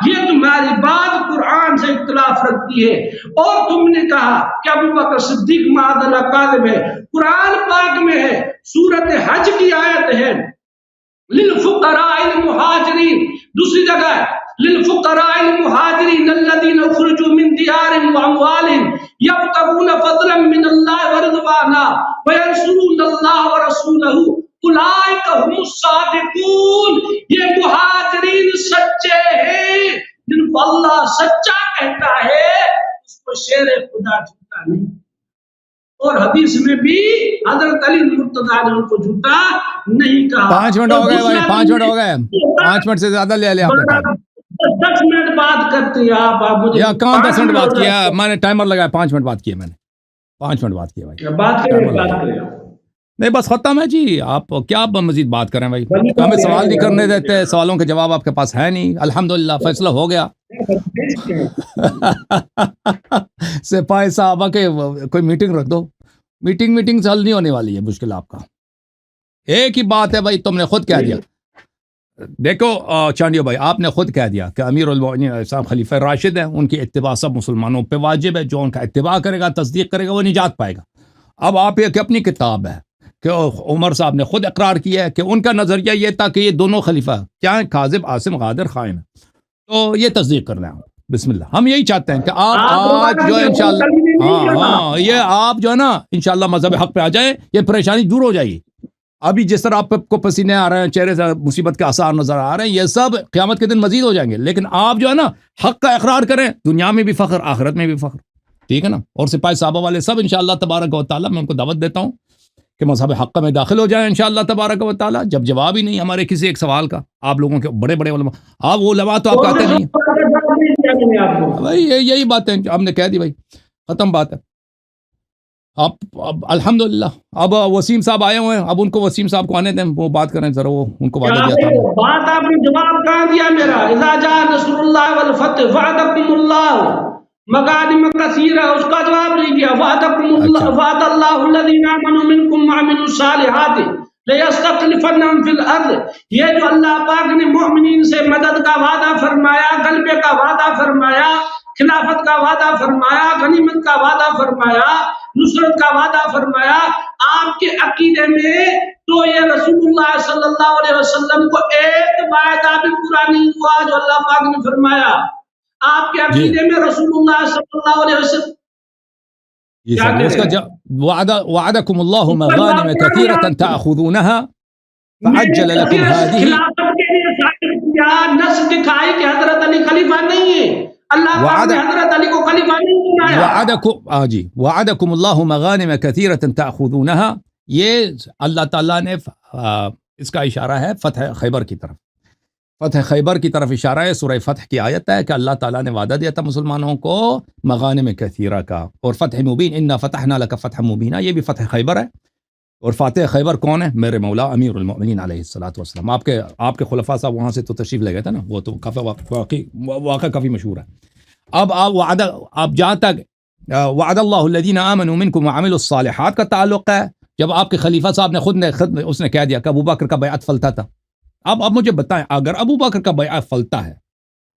یہ تمہاری بات قرآن سے اختلاف رکھتی ہے. اور تم نے کہا کہ ابو بکر صدیق معاذ اللہ کاذب ہے. قرآن پاک میں ہے، سورۃ حج کی آیت ہے للفقراء المہاجرین، دوسری جگہ للفقراء المہاجرین الذین اخرجوا من دیارهم واموالهم یبتغون فضلا من اللہ ورضوانا وینصرون اللہ ورسولہ اولئک هم الصادقون. یہ مہاجرین سچے ہیں، جن کو اللہ سچا کہتا ہے، اس کو شیر خدا جھوٹا نہیں. اور حدیث میں بھی حضرت علی مرتضیٰ نے ان کو جھوٹا نہیں کہا. 5 منٹ ہو گئے بھائی، 5 منٹ ہو گئے، 5 منٹ سے زیادہ لے آپ نے. 10 منٹ بات کرتے ہیں آپ مجھے. یا کہاں 10 منٹ بات کیا؟ میں نے ٹائمر لگایا، 5 منٹ بات کیا میں نے، 5 منٹ بات کیا بھائی. بات کریں نہیں بس ختم ہے جی. آپ کیا مزید بات کریں بھائی؟ ہمیں سوال نہیں کرنے دیتے، سوالوں کے جواب آپ کے پاس ہے نہیں. الحمدللہ فیصلہ ہو گیا. سپاہی صاحبہ کے کوئی میٹنگ رکھ دو، میٹنگ سے حل نہیں ہونے والی ہے مشکل آپ کا. ایک ہی بات ہے بھائی، تم نے خود کہہ دیا. دیکھو چانڈیو بھائی، آپ نے خود کہہ دیا کہ امیر المؤمنین صاحب خلیفہ راشد ہیں، ان کی اتباع سب مسلمانوں پہ واجب ہے. جو ان کا اتباع کرے گا، تصدیق کرے گا، وہ نجات پائے گا. اب آپ ایک اپنی کتاب ہے کہ عمر صاحب نے خود اقرار کیا ہے کہ ان کا نظریہ یہ تھا کہ یہ دونوں خلیفہ کیا ہیں، کاذب، عاصم، غادر، خائن. تو یہ تصدیق کرنا ہے. بسم اللہ. ہم یہی چاہتے ہیں کہ آپ آج جو ہے انشاءاللہ یہ آپ جو ہے نا انشاءاللہ مذہب حق پہ آ جائیں، یہ پریشانی دور ہو جائے گی. ابھی جس طرح آپ کو پسینے آ رہے ہیں، چہرے سے مصیبت کے آثار نظر آ رہے ہیں، یہ سب قیامت کے دن مزید ہو جائیں گے. لیکن آپ جو ہے نا حق کا اقرار کریں، دنیا میں بھی فخر، آخرت میں بھی فخر. ٹھیک ہے نا؟ اور سپاہی صحابہ والے سب انشاءاللہ تبارک و تعالیٰ میں ان کو دعوت دیتا ہوں کہ مذہب حق میں داخل ہو جائیں انشاءاللہ تبارک و تعالیٰ. جب جواب ہی نہیں ہمارے کسی ایک سوال کا، آپ لوگوں کے بڑے بڑے علماء، آپ وہ علماء تو آپ کہتے نہیں بھائی. یہی بات ہے، ہم نے کہہ دی بھائی، ختم بات ہے. اب الحمدللہ اب وسیم صاحب آئے ہوئے ہیں، اب ان کو وسیم صاحب کو آنے دیں، وہ بات کریں ذرا، وہ ان کو وعدہ دیا تھا ہم نے۔ بات آپ نے جواب کہاں دیا میرا؟ اذا جاء نصر اللہ والفتح وعدکم اللہ مغانم کثیرہ، اس کا جواب نہیں دیا۔ وعدکم اللہ، وعد اللہ الذین آمنوا منکم وعملوا الصالحات لیستخلفنہم فی الارض، یہ جو اللہ پاک نے مومنین سے مدد کا وعدہ فرمایا، غلبے کا وعدہ فرمایا، خلافت کا وعدہ فرمایا، غنیمت کا وعدہ فرمایا، نصرت کا وعدہ فرمایا، آپ کے عقیدے میں تو یہ رسول اللہ صلی اللہ علیہ وسلم کو ایک وعدہ بھی پورا نہیں ہوا جو اللہ پاک نے فرمایا۔ آپ کے عقیدے میں رسول اللہ صلی اللہ علیہ وسلم جی کیا صاحب، اس کا وعدکم اللہ مغانم کثیرۃ تأخذونها فعجل لكم هذه۔ خلافت کے لیے ظاہر کیا، نص دکھائی کہ حضرت علی خلیفہ نہیں ہے، اللہ پاک نے حضرت علی کو خلیفہ نہیں بنایا۔ وعدکم اللہ مغانم کثیرۃ تأخذونها، یہ اللہ تعالیٰ نے اس کا اشارہ ہے فتح خیبر کی طرف، فتح خیبر کی طرف اشارہ ہے۔ سورہ فتح کی آیت ہے کہ اللہ تعالیٰ نے وعدہ دیا تھا مسلمانوں کو مغانم کثیرہ کا، اور فتح مبین، انا فتحنا لک فتح مبینا، یہ بھی فتح خیبر ہے۔ اور فاتح خیبر کون ہے؟ میرے مولا امیر المؤمنین علیہ الصلوۃ والسلام۔ آپ کے خلفاء صاحب وہاں سے تو تشریف لے گئے تھے نا، وہ تو کافی واقعہ کافی مشہور ہے۔ اب آپ جہاں تک وعد اللہ الذین آمنوا منکم وعملوا الصالحات کا تعلق ہے، جب آپ کے خلیفہ صاحب نے خود اس نے کہہ دیا کہ ابو بکر کا بیعت فلتا تھا۔ اب مجھے بتائیں، اگر ابو بکر کا بیعت فلتا ہے،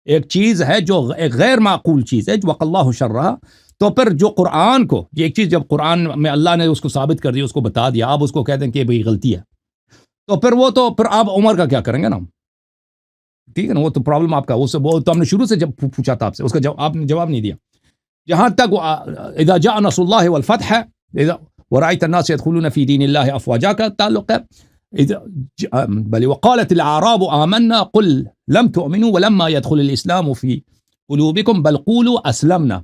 ایک چیز ہے جو ایک غیر معقول چیز ہے، وقى اللہ شرها، تو پھر جو قرآن کو، یہ ایک چیز جب قرآن میں اللہ نے اس کو ثابت کر دیا، اس کو بتا دیا، آپ اس کو کہہ دیں کہ بھئی غلطی ہے، تو پھر آپ عمر کا کیا کریں گے نا؟ ٹھیک ہے نا، وہ تو پرابلم آپ کا، وہ تو ہم نے شروع سے جب پوچھا تھا آپ سے، اس کا آپ نے جواب نہیں دیا۔ جہاں تک اذا جاء نصر اللہ والفتح ورأيت الناس يدخلون في دين الله افواجا کا تعلق ہے، بل وقالت الاعراب آمنا قل لم تؤمنوا ولما يدخل الاسلام في قلوبكم بل قولوا اسلمنا،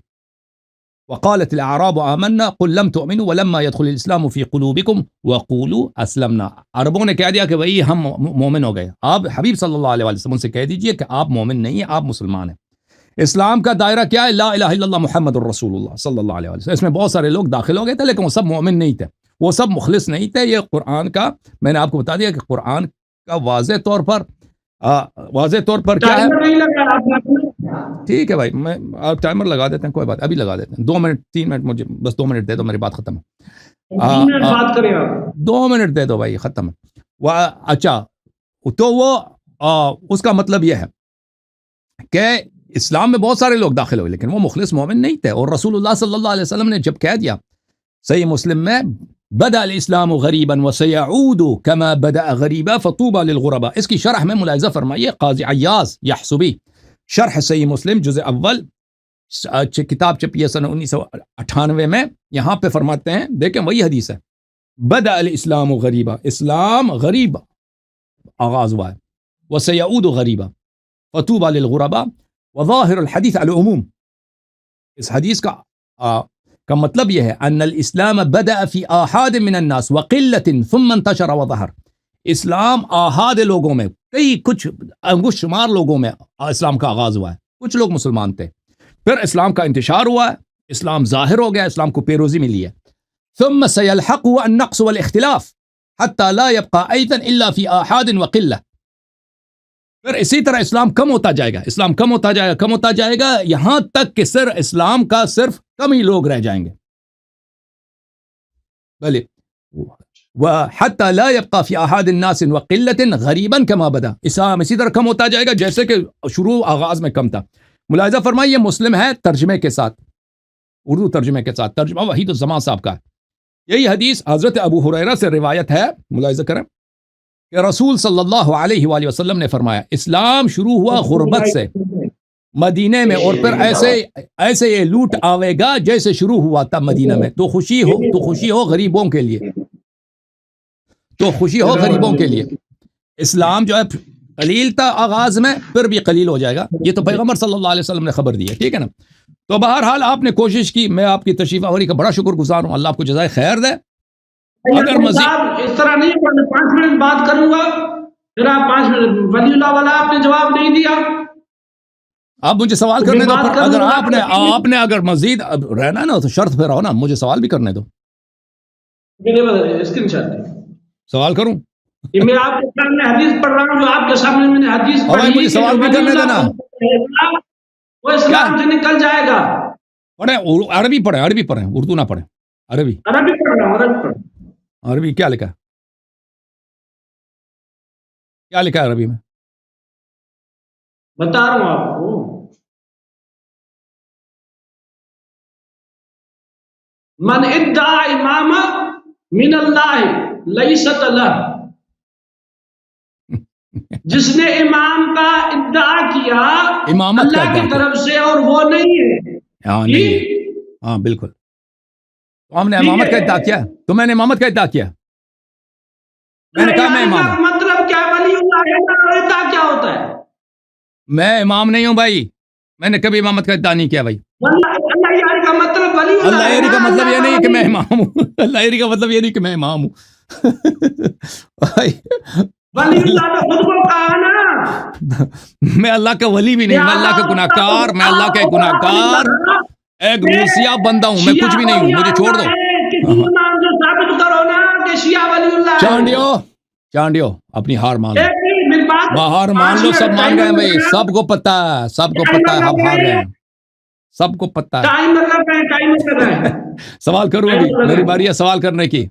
وقالت الاعراب آمنا قل لم تؤمنوا ولما يدخل الاسلام في قلوبكم وقولوا اسلمنا۔ عربوں نے کہہ دیا کہ بھئی ہم مومن ہو گئے۔ آپ حبیب صلی اللہ علیہ وسلم سے کہہ دیجئے کہ آپ مومن نہیں ہیں، آپ مسلمان ہیں۔ اسلام کا دائرہ کیا ہے؟ لا الہ الا اللہ محمد الرسول اللہ صلی اللہ علیہ وسلم۔ اس میں بہت سارے لوگ داخل ہو گئے تھے، لیکن وہ سب مومن نہیں تھے، وہ سب مخلص نہیں تھے۔ یہ قرآن کا، میں نے آپ کو بتا دیا کہ قرآن کا واضح طور پر کیا ہے۔ ٹھیک ہے بھائی، میں آپ ٹائمر لگا دیتے ہیں، کوئی بات، ابھی لگا دیتے ہیں، 2 منٹ 3 منٹ، مجھے بس 2 منٹ دے دو، میری بات ختم ہے۔ 2 منٹ دے دو بھائی، ختم ہے۔ اچھا، تو وہ اس کا مطلب یہ ہے کہ اسلام میں بہت سارے لوگ داخل ہوئے، لیکن وہ مخلص مومن نہیں تھے۔ اور رسول اللہ صلی اللہ علیہ وسلم نے جب کہہ دیا صحیح مسلم میں، بدأ الاسلام غریبا وسيعود كما بدأ غریبا فطوبى للغرباء، اس کی شرح میں ملاحظہ فرمائیے قاضی عیاض یحسبی، شرح صحیح مسلم جزء اول، کتاب چھپی ہے سن 1998 میں، یہاں پہ فرماتے ہیں، دیکھیں وہی حدیث ہے، بدأ الاسلام غریبا، اسلام غریب آغاز ہوا ہے، وسيعود غریبا فطوبى للغرباء، وظاہر الحدیث العموم، اس حدیث کا مطلب یہ ہے ان الاسلام بدأ فی آحاد من الناس وقلت ثم انتشر وظہر، اسلام آحاد لوگوں میں، کچھ انگشت شمار لوگوں میں اسلام کا آغاز ہوا ہے، کچھ لوگ مسلمان تھے، پھر اسلام کا انتشار ہوا ہے، اسلام ظاہر ہو گیا، اسلام کو پیروزی ملی ہے، ثم سيلحقه النقص والاختلاف حتى لا يبقى ايضا الا في آحاد وقلة، پھر اسی طرح اسلام کم ہوتا جائے گا، اسلام کم ہوتا جائے گا یہاں تک کہ صرف اسلام کا صرف کم ہی لوگ رہ جائیں گے، بلے وحتى لا يبقى في آحاد الناس وقلة غریبا كما بدا، اسلام اسی طرح کم ہوتا جائے گا جیسے کہ شروع آغاز میں کم تھا۔ ملاحظہ فرمائیے، یہ مسلم ہے ترجمے کے ساتھ، اردو ترجمے کے ساتھ، ترجمہ وحید الزمان صاحب کا ہے۔ یہی حدیث حضرت ابو ہریرہ سے روایت ہے، ملاحظہ کریں کہ رسول صلی اللہ علیہ وآلہ وسلم نے فرمایا، اسلام شروع ہوا غربت سے مدینے میں، اور پھر ایسے یہ لوٹ آوے گا جیسے شروع ہوا تھا مدینہ میں، تو خوشی ہو غریبوں کے لیے، تو خوشی ہو غریبوں کے لیے۔ اسلام جو ہے قلیل تھا آغاز میں، پھر بھی قلیل ہو جائے گا، یہ تو پیغمبر صلی اللہ علیہ وسلم نے خبر دی ہے، ٹھیک ہے نا۔ تو بہرحال آپ نے کوشش کی، میں آپ کی تشریف آوری کا بڑا شکر گزار ہوں، اللہ آپ کو جزائے خیر دے۔ اگر مزید اس طرح نہیں، 5 منٹ بات کروں گا، پھر آپ 5 منٹ، ولی اللہ والا آپ نے جواب نہیں دیا، آپ مجھے سوال کرنے دو، اگر آپ نے اگر مزید رہنا نا تو شرط پہ رہو نا، مجھے سوال بھی کرنے دو۔ اسکرین شاٹ دیں. سوال کروں؟ یہ میں آپ کے سامنے حدیث پڑھ رہا ہوں، جو آپ کے سامنے میں نے حدیث اور پڑھی مجھے کہ سوال بھی ولی کرنے اللہ دینا. وہ اسلام سے نکل جائے گا. پڑھیں عربی پڑھیں، عربی پڑھیں، اردو نہ پڑھیں. عربی عربی پڑھ رہا ہوں، عربی پڑھ رہا ہوں. عربی کیا لکھا ہے؟ کیا لکھا ہے عربی میں؟ بتا رہا ہوں آپ کو. من ادعا امام من اللہ لیست لہ، جس نے امام کا ادعا کیا امامت کا اللہ ادعا کی کیا. طرف سے اور وہ نہیں ہے. ہاں نہیں ہے. ہاں بالکل. تو ہم نے ٹھیک امامت کا ہے. ادعا کیا، تو میں نے امامت کا ادعا کیا. میں نے کہا میں امام ہوں. مطلب کیا ولی اللہ ہے، ادعا کیا ہوتا ہے؟ میں امام نہیں ہوں بھائی، میں نے کبھی امامت کا ادعا نہیں کیا بھائی. اللہ یاری کا مطلب ولی اللہ اللہ ہے یری کا نا، مطلب یہ اللہ نہیں کا کہ ولی. میں امام ہوں. اللہ یری کا مطلب یہ نہیں کہ میں امام ہوں. بھائی ولی اللہ نے خود کو کہا نا. میں اللہ کا ولی بھی نہیں، میں اللہ کا گناہ کار، میں اللہ کا گناہ کار ایک روسیا بندہ ہوں. میں کچھ بھی نہیں ہوں، مجھے چھوڑ دو. نام جو ثابت کرو نا کہ شیعہ ولی اللہ ہے. چانڈیو اپنی ہار مان لو. ایک منٹ میری بات. ہار مان لو، سب مان گئے بھائی، سب کو پتا ہے، سب کو پتا ہے، ہم ہار گئے ہیں، سب کو پتا ہے. ٹائمر لگ رہا ہے، ٹائمر لگ رہا ہے. سوال کروں ابھی، میری باری ہے سوال کرنے کی.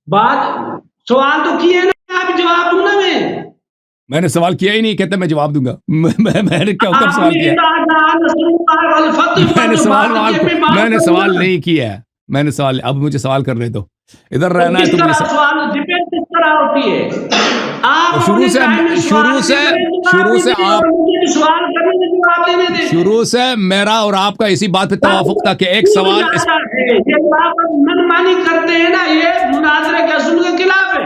بات سوال تو کیے نا، آپ جواب دوں نا. میں نے سوال کیا ہی نہیں، کہتے میں جواب دوں گا. میں نے کب سوال کیا؟ میں نے سوال نہیں کیا ہے، میں نے سوال، اب مجھے سوال کرنے دو. ادھر رہنا ہے تو مجھے شروع سے میرا اور آپ کا اسی بات پہ توافق تھا کہ ایک سوال منمانی کرتے ہیں نا، یہ مناظرے کے اصول کے خلاف ہے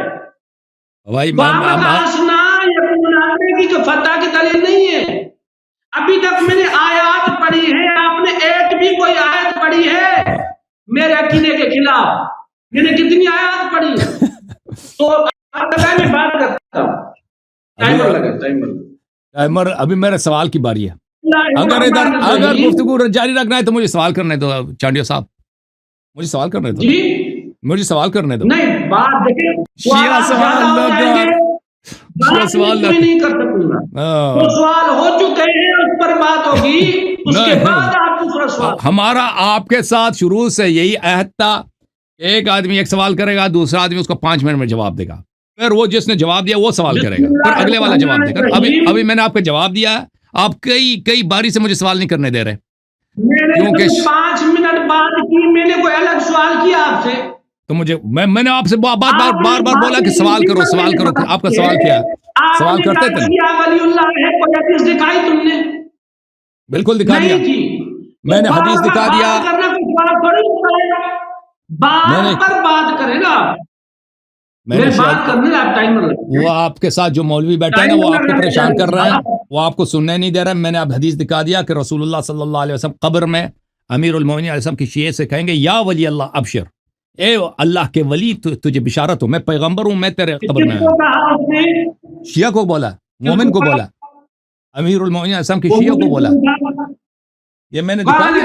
بھائی. مناظرے کی جو فتح کی دلیل نہیں ہے. ابھی تک میں نے آیات پڑھی ہے، آپ نے ایک بھی کوئی آیت پڑھی ہے میرے عقیدے کے خلاف؟ میں نے کتنی آیات پڑھی؟ تو میں بات کرتا ہوں. ٹائمر لگا، ٹائمر. ابھی میرے سوال کی باری ہے. اگر گفتگو جاری رکھنا ہے تو مجھے سوال کرنے دو چانڈیو صاحب، مجھے سوال کرنے دو. مجھے سوال کرنے دو. نہیں بات دیکھیں، شیعہ سوال نہیں کر سکوں گا. وہ سوال ہو چکے ہیں، اس پر بات ہوگی، اس کے بعد آپ دوسرا سوال. ہمارا آپ کے ساتھ شروع سے یہی عہد تھا، ایک آدمی ایک سوال کرے گا، دوسرا آدمی اس کو 5 منٹ میں جواب دے گا، پھر وہ جس نے جواب دیا وہ سوال کرے گا، پھر اگلے والا جواب دے گا. ابھی میں نے آپ کو جواب دیا ہے، آپ کئی باری سے مجھے سوال نہیں کرنے دے رہے. کیونکہ 5 منٹ بعد کی میں نے کوئی الگ سوال کیا آپ سے، تو مجھے میں نے آپ سے بار بولا کہ سوال کرو. آپ کا سوال کیا ہے؟ سوال کرتے تھے نا. ولی اللہ ہے، کوئی حدیث دکھائی تم نے؟ بالکل دکھا دیا، میں نے حدیث دکھا دیا. بات پر بات کرے گا. وہ آپ کے ساتھ جو مولوی بیٹھے ہیں نا، وہ آپ کو پریشان کر رہے ہیں، وہ آپ کو سننے نہیں دے رہے. میں نے اب حدیث دکھا دیا کہ رسول اللہ صلی اللہ علیہ وسلم قبر میں امیر المومنین علیہ السلام کی شیعہ سے کہیں گے، یا ولی اللہ ابشر، اے اللہ کے ولی تجھے بشارت ہو، میں پیغمبر ہوں، میں تیرے قبر میں ہوں. شیعہ کو بولا، مومن کو بولا، امیر المومنین علیہ السلام کی شیعہ کو بولا. یہ میں نے دکھا دیا.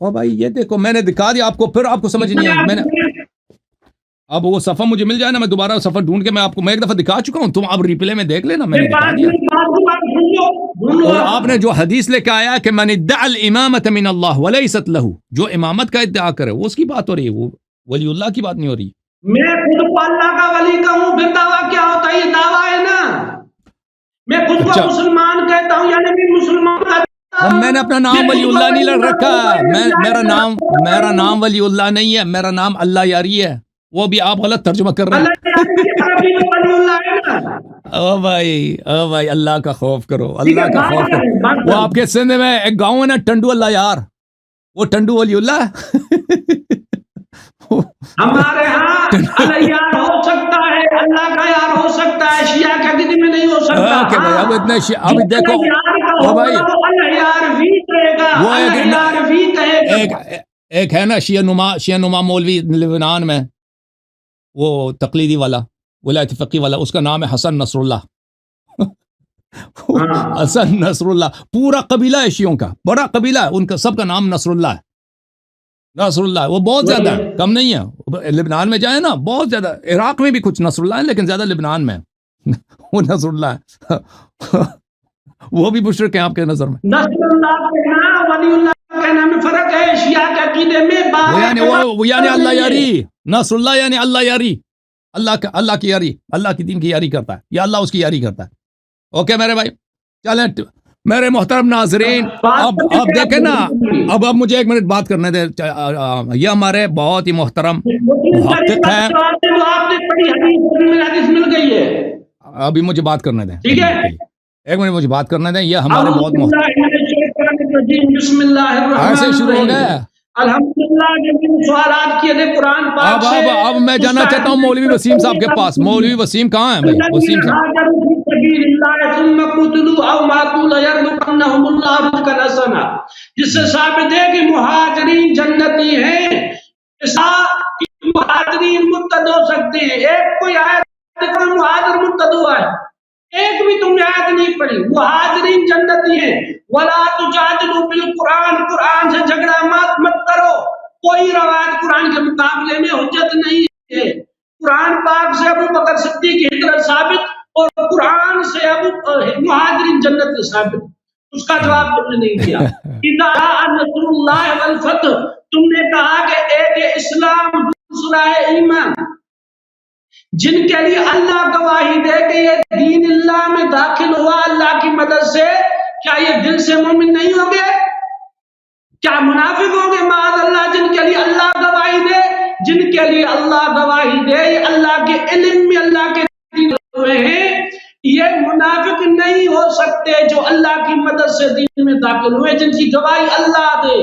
او بھائی یہ دیکھو، میں نے دکھا دیا آپ کو، پھر آپ کو سمجھ نہیں آئی. میں نے اب وہ صفحہ مجھے مل جائے نا، میں دوبارہ صفحہ ڈھونڈ کے میں آپ کو ایک دفعہ دکھا چکا ہوں، تم اب ریپلے میں دیکھ لینا، میں نے دکھا دیا. اور آپ نے جو حدیث لے کے آیا کہ من ادعى الامامۃ من اللہ ولیست لہ، جو امامت کا ادعا کرے وہ اس کی بات ہو رہی ہے، وہ ولی اللہ کی بات نہیں ہو رہی. میں خود کو اللہ کا ولی کہوں، پھر دعویٰ کیا ہوتا ہے؟ یہ دعویٰ ہے نا. میں خود کو مسلمان کہتا ہوں، یعنی میں مسلمان. میں نے اپنا نام ولی اللہ نہیں لڑ رکھا. میرا نام ولی اللہ نہیں ہے، میرا نام اللہ یاری ہے. وہ بھی آپ غلط ترجمہ کر رہے ہیں. او بھائی اللہ کا خوف کرو، اللہ کا خوف کرو. وہ آپ کے سندھ میں ایک گاؤں ہے نا، ٹنڈو اللہ یار، وہ ٹنڈو ولی اللہ. ہمارے ہاں اللہ یار ہو سکتا ہے، اللہ کا یار ہو سکتا ہے، شیعہ کا کسی میں نہیں ہو سکتا. اب اتنے اب دیکھو بھائی، وہ ایک ہے نا شیعہ نما مولوی لبنان میں، وہ تقلیدی والا، ولایت فقی والا، اس کا نام ہے حسن نصر اللہ. حسن نصر اللہ، پورا قبیلہ ہے شیعوں کا، بڑا قبیلہ ہے ان کا، سب کا نام نصر اللہ ہے. نصر اللہ وہ بہت زیادہ ہے، کم نہیں ہے. لبنان میں جائیں نا بہت زیادہ، عراق میں بھی کچھ نصر اللہ ہے لیکن زیادہ لبنان میں وہ نصر اللہ ہے وہ بھی مشرک ہیں آپ کے نظر میں. نصر اللہ کہنا ولی اللہ کہنا میں فرق ہے. شیعہ کے عقیدے میں وہ یعنی اللہ یاری، نصر اللہ یعنی اللہ یاری، اللہ کی یاری، اللہ کی دین کی یاری کرتا ہے، یا اللہ اس کی یاری کرتا ہے. اوکے میرے بھائی چلیں میرے محترم ناظرین، اب دیکھیں نا، اب مجھے ایک منٹ بات کرنے دیں. یہ ہمارے بہت ہی محترم محقق ہیں، ابھی مجھے بات کرنے دیں، ایک منٹ مجھے بات کرنے دیں. یہ ہمارے بہت محترم، ایسے شروع ہو گئے. الحمدللہ سوالات کیے تھے قرآن پاک سے. اب میں جانا چاہتا ہوں مولوی وسیم صاحب کے پاس. مولوی وسیم کہاں ہیں بھائی؟ وسیم صاحب جس سے ثابت ہے کہ مہاجرین جنتی ہیں. مہاجرین مرتد ہو سکتے ہیں. ایک کوئی آیت مہاجر مرتد ہوا ہے، ایک بھی تم نے آیت نہیں پڑھی. مہاجرین جنتی ہیں. ولا تجادلوا بالقرآن، قرآن سے جھگڑا مت کرو. کوئی روایت قرآن کے مقابلے میں حجت نہیں ہے. قرآن پاک سے ابو بکر صدیق کی ہجرت ثابت اور قرآن سے مہاجرین جنت ثابت. اس کا جواب تم نے نہیں دیا. اذا جاء نصر اللہ والفتح، تم نے کہا کہ ایک اسلام دوسرا ہے ایمان. جن کے لیے اللہ گواہی دے کہ یہ دین اللہ میں داخل ہوا اللہ کی مدد سے، کیا یہ دل سے مومن نہیں ہوں گے؟ کیا منافق ہوں گے؟ معاذ اللہ. جن کے لیے اللہ گواہی دے، جن کے لیے اللہ گواہی دے، یہ اللہ کے علم میں اللہ کے دین ہوئے ہیں. یہ منافق نہیں ہو سکتے جو اللہ کی مدد سے دین میں داخل ہوئے، جن کی گواہی اللہ دے.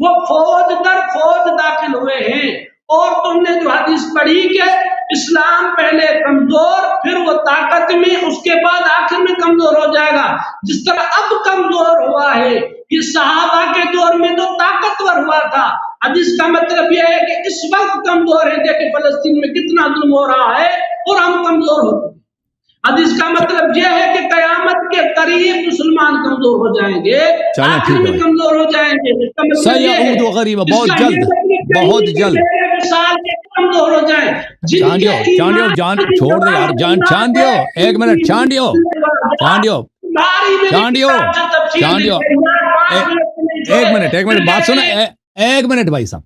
وہ فوج در فوج داخل ہوئے ہیں. اور تم نے جو حدیث پڑھی کہ اسلام پہلے کمزور، پھر وہ طاقت میں، اس کے بعد آخر میں کمزور ہو جائے گا. جس طرح اب کمزور ہوا ہے، یہ صحابہ کے دور میں تو طاقتور ہوا تھا. اب اس کا مطلب یہ ہے کہ اس وقت کمزور ہے. دیکھیں فلسطین میں کتنا ظلم ہو رہا ہے اور ہم کمزور ہو چکے. اب اس کا مطلب یہ ہے کہ قیامت کے قریب مسلمان کمزور ہو جائیں گے، آخر میں کمزور ہو جائیں گے. اس کا مطلب یہ ہے بہت جلد سال کے کمزور ہو جائیں. جان چھوڑ دے یار، چاندیو ایک منٹ، چاندیو ایک منٹ بات سنا، ایک منٹ بھائی صاحب.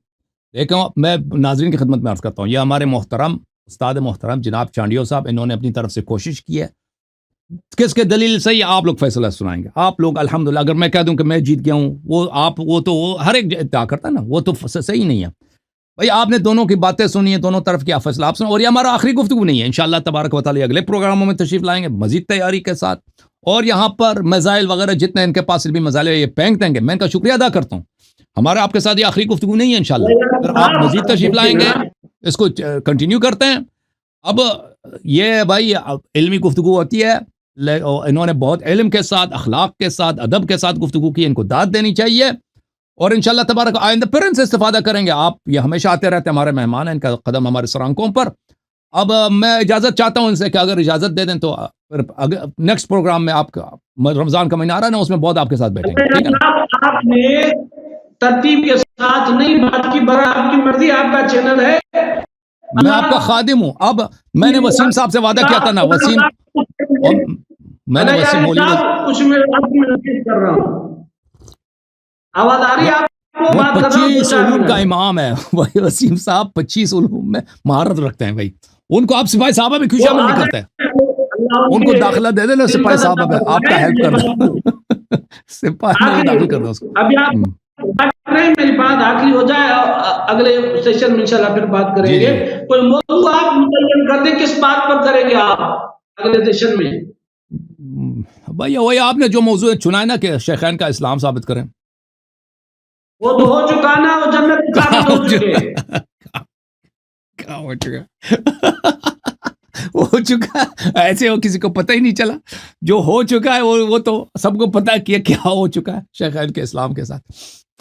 دیکھو میں ناظرین کی خدمت میں عرض کرتا ہوں، یہ ہمارے محترم استاد محترم جناب چانڈیو صاحب، انہوں نے اپنی طرف سے کوشش کی ہے. کس کے دلیل صحیح آپ لوگ فیصلہ سنائیں گے. آپ لوگ الحمدللہ، اگر میں کہہ دوں کہ میں جیت گیا ہوں، وہ تو ہر ایک ادعا کرتا ہے نا، وہ تو صحیح نہیں ہے بھائی. آپ نے دونوں کی باتیں سنی ہیں، دونوں طرف کیا فیصلہ آپ سنیں. اور یہ ہمارا آخری گفتگو نہیں ہے، انشاءاللہ تبارک و تعالی اگلے پروگراموں میں تشریف لائیں گے مزید تیاری کے ساتھ. اور یہاں پر میزائل وغیرہ جتنے ان کے پاس بھی میزائل ہے، یہ پھینک دیں گے. میں ان کا شکریہ ادا کرتا ہوں. ہمارا آپ کے ساتھ یہ آخری گفتگو نہیں ہے انشاءاللہ. اگر آپ مزید تشریف لائیں گے، اس کو کنٹینیو کرتے ہیں. اب یہ بھائی علمی گفتگو ہوتی ہے، انہوں نے بہت علم کے ساتھ، اخلاق کے ساتھ، ادب کے ساتھ گفتگو کی. ان کو داد دینی چاہیے. اور انشاءاللہ تبارک آئندہ پھر ان سے استفادہ کریں گے. آپ یہ ہمیشہ آتے رہتے ہیں، ہمارے مہمان ہیں، ان کا قدم ہمارے سر آنکھوں پر. اب میں اجازت چاہتا ہوں ان سے کہ اگر اجازت دے دیں تو نیکسٹ پروگرام میں آپ کا رمضان کا مہینہ آ رہا ہے نا، اس میں بہت آپ کے ساتھ بیٹھیں گے. ٹھیک ہے نا؟ آپ نے ترتیب کے ساتھ نہیں بات کی، برا آپ کی مرضی، آپ کا چینل ہے، میں آپ کا خادم ہوں. اب میں نے وسیم صاحب سے وعدہ کیا تھا نا، وسیم میں نے وسیم مولوی کچھ میں کر رہا ہوں. آواز آ رہی ہے آپ کو؟ 25 علوم کا امام ہے بھائی وسیم صاحب. 25 علوم میں مہارت رکھتے ہیں بھائی. ان کو آپ سپاہی صاحبہ بھی خوش آمد نہیں کرتے ہیں. ان کو داخلہ دے دینا سپاہی صاحبہ میں، آپ کا ہیلپ کر دو. سپاہی میں داخل کر دو اس کو. ابھی آپ میری بات آخری ہو جائے، اگلے سیشن میں انشاءاللہ پھر بات کریں گے. کوئی موضوع آپ متعین کر دیں، کس بات پر کریں گے آپ اگلے سیشن میں؟ بھائی وہی آپ نے جو موضوع چنا ہے نا کہ شیخین کا اسلام ثابت کریں. وہ تو ہو چکا نا، وہ جنت ثابت ہو چکے. کیا ہو چکا؟ ہو چکا ایسے ہو کسی کو پتہ ہی نہیں چلا. جو ہو چکا ہے وہ تو سب کو پتہ ہے کہ کیا ہو چکا ہے شیخین کے اسلام کے ساتھ.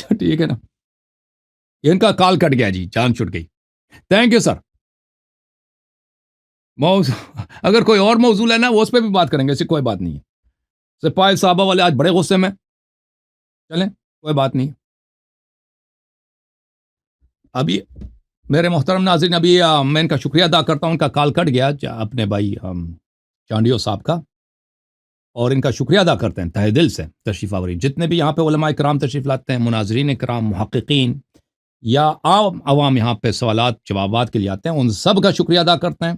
ٹھیک ہے نا؟ ان کا کال کٹ گیا جی، جان چھٹ گئی. Thank you sir. موضوع اگر کوئی اور موضوع لینا ہے وہ اس پہ بھی بات کریں گے، ایسی کوئی بات نہیں ہے. سپاہی صحابہ والے آج بڑے غصے میں، چلیں کوئی بات نہیں. ابھی میرے محترم ناظرین، ابھی میں ان کا شکریہ ادا کرتا ہوں، ان کا کال کٹ گیا اپنے بھائی چانڈیو صاحب کا، اور ان کا شکریہ ادا کرتے ہیں تہ دل سے تشریف آوری جتنے بھی یہاں پہ علماء کرام تشریف لاتے ہیں، مناظرین کرام، محققین یا عام عوام یہاں پہ سوالات جوابات کے لیے آتے ہیں، ان سب کا شکریہ ادا کرتے ہیں،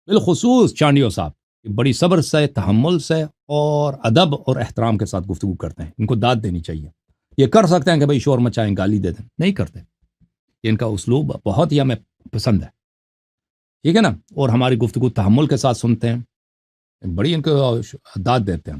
بالخصوص چانڈیو صاحب بڑی صبر سے، تحمل سے اور ادب اور احترام کے ساتھ گفتگو کرتے ہیں۔ ان کو داد دینی چاہیے۔ یہ کر سکتے ہیں کہ بھائی شور مچائیں، گالی دے دیں، نہیں کرتے۔ ان کا اسلوب بہت ہی ہمیں پسند ہے، ٹھیک ہے نا، اور ہماری گفتگو تحمل کے ساتھ سنتے ہیں، بڑی ان کو داد دیتے ہیں۔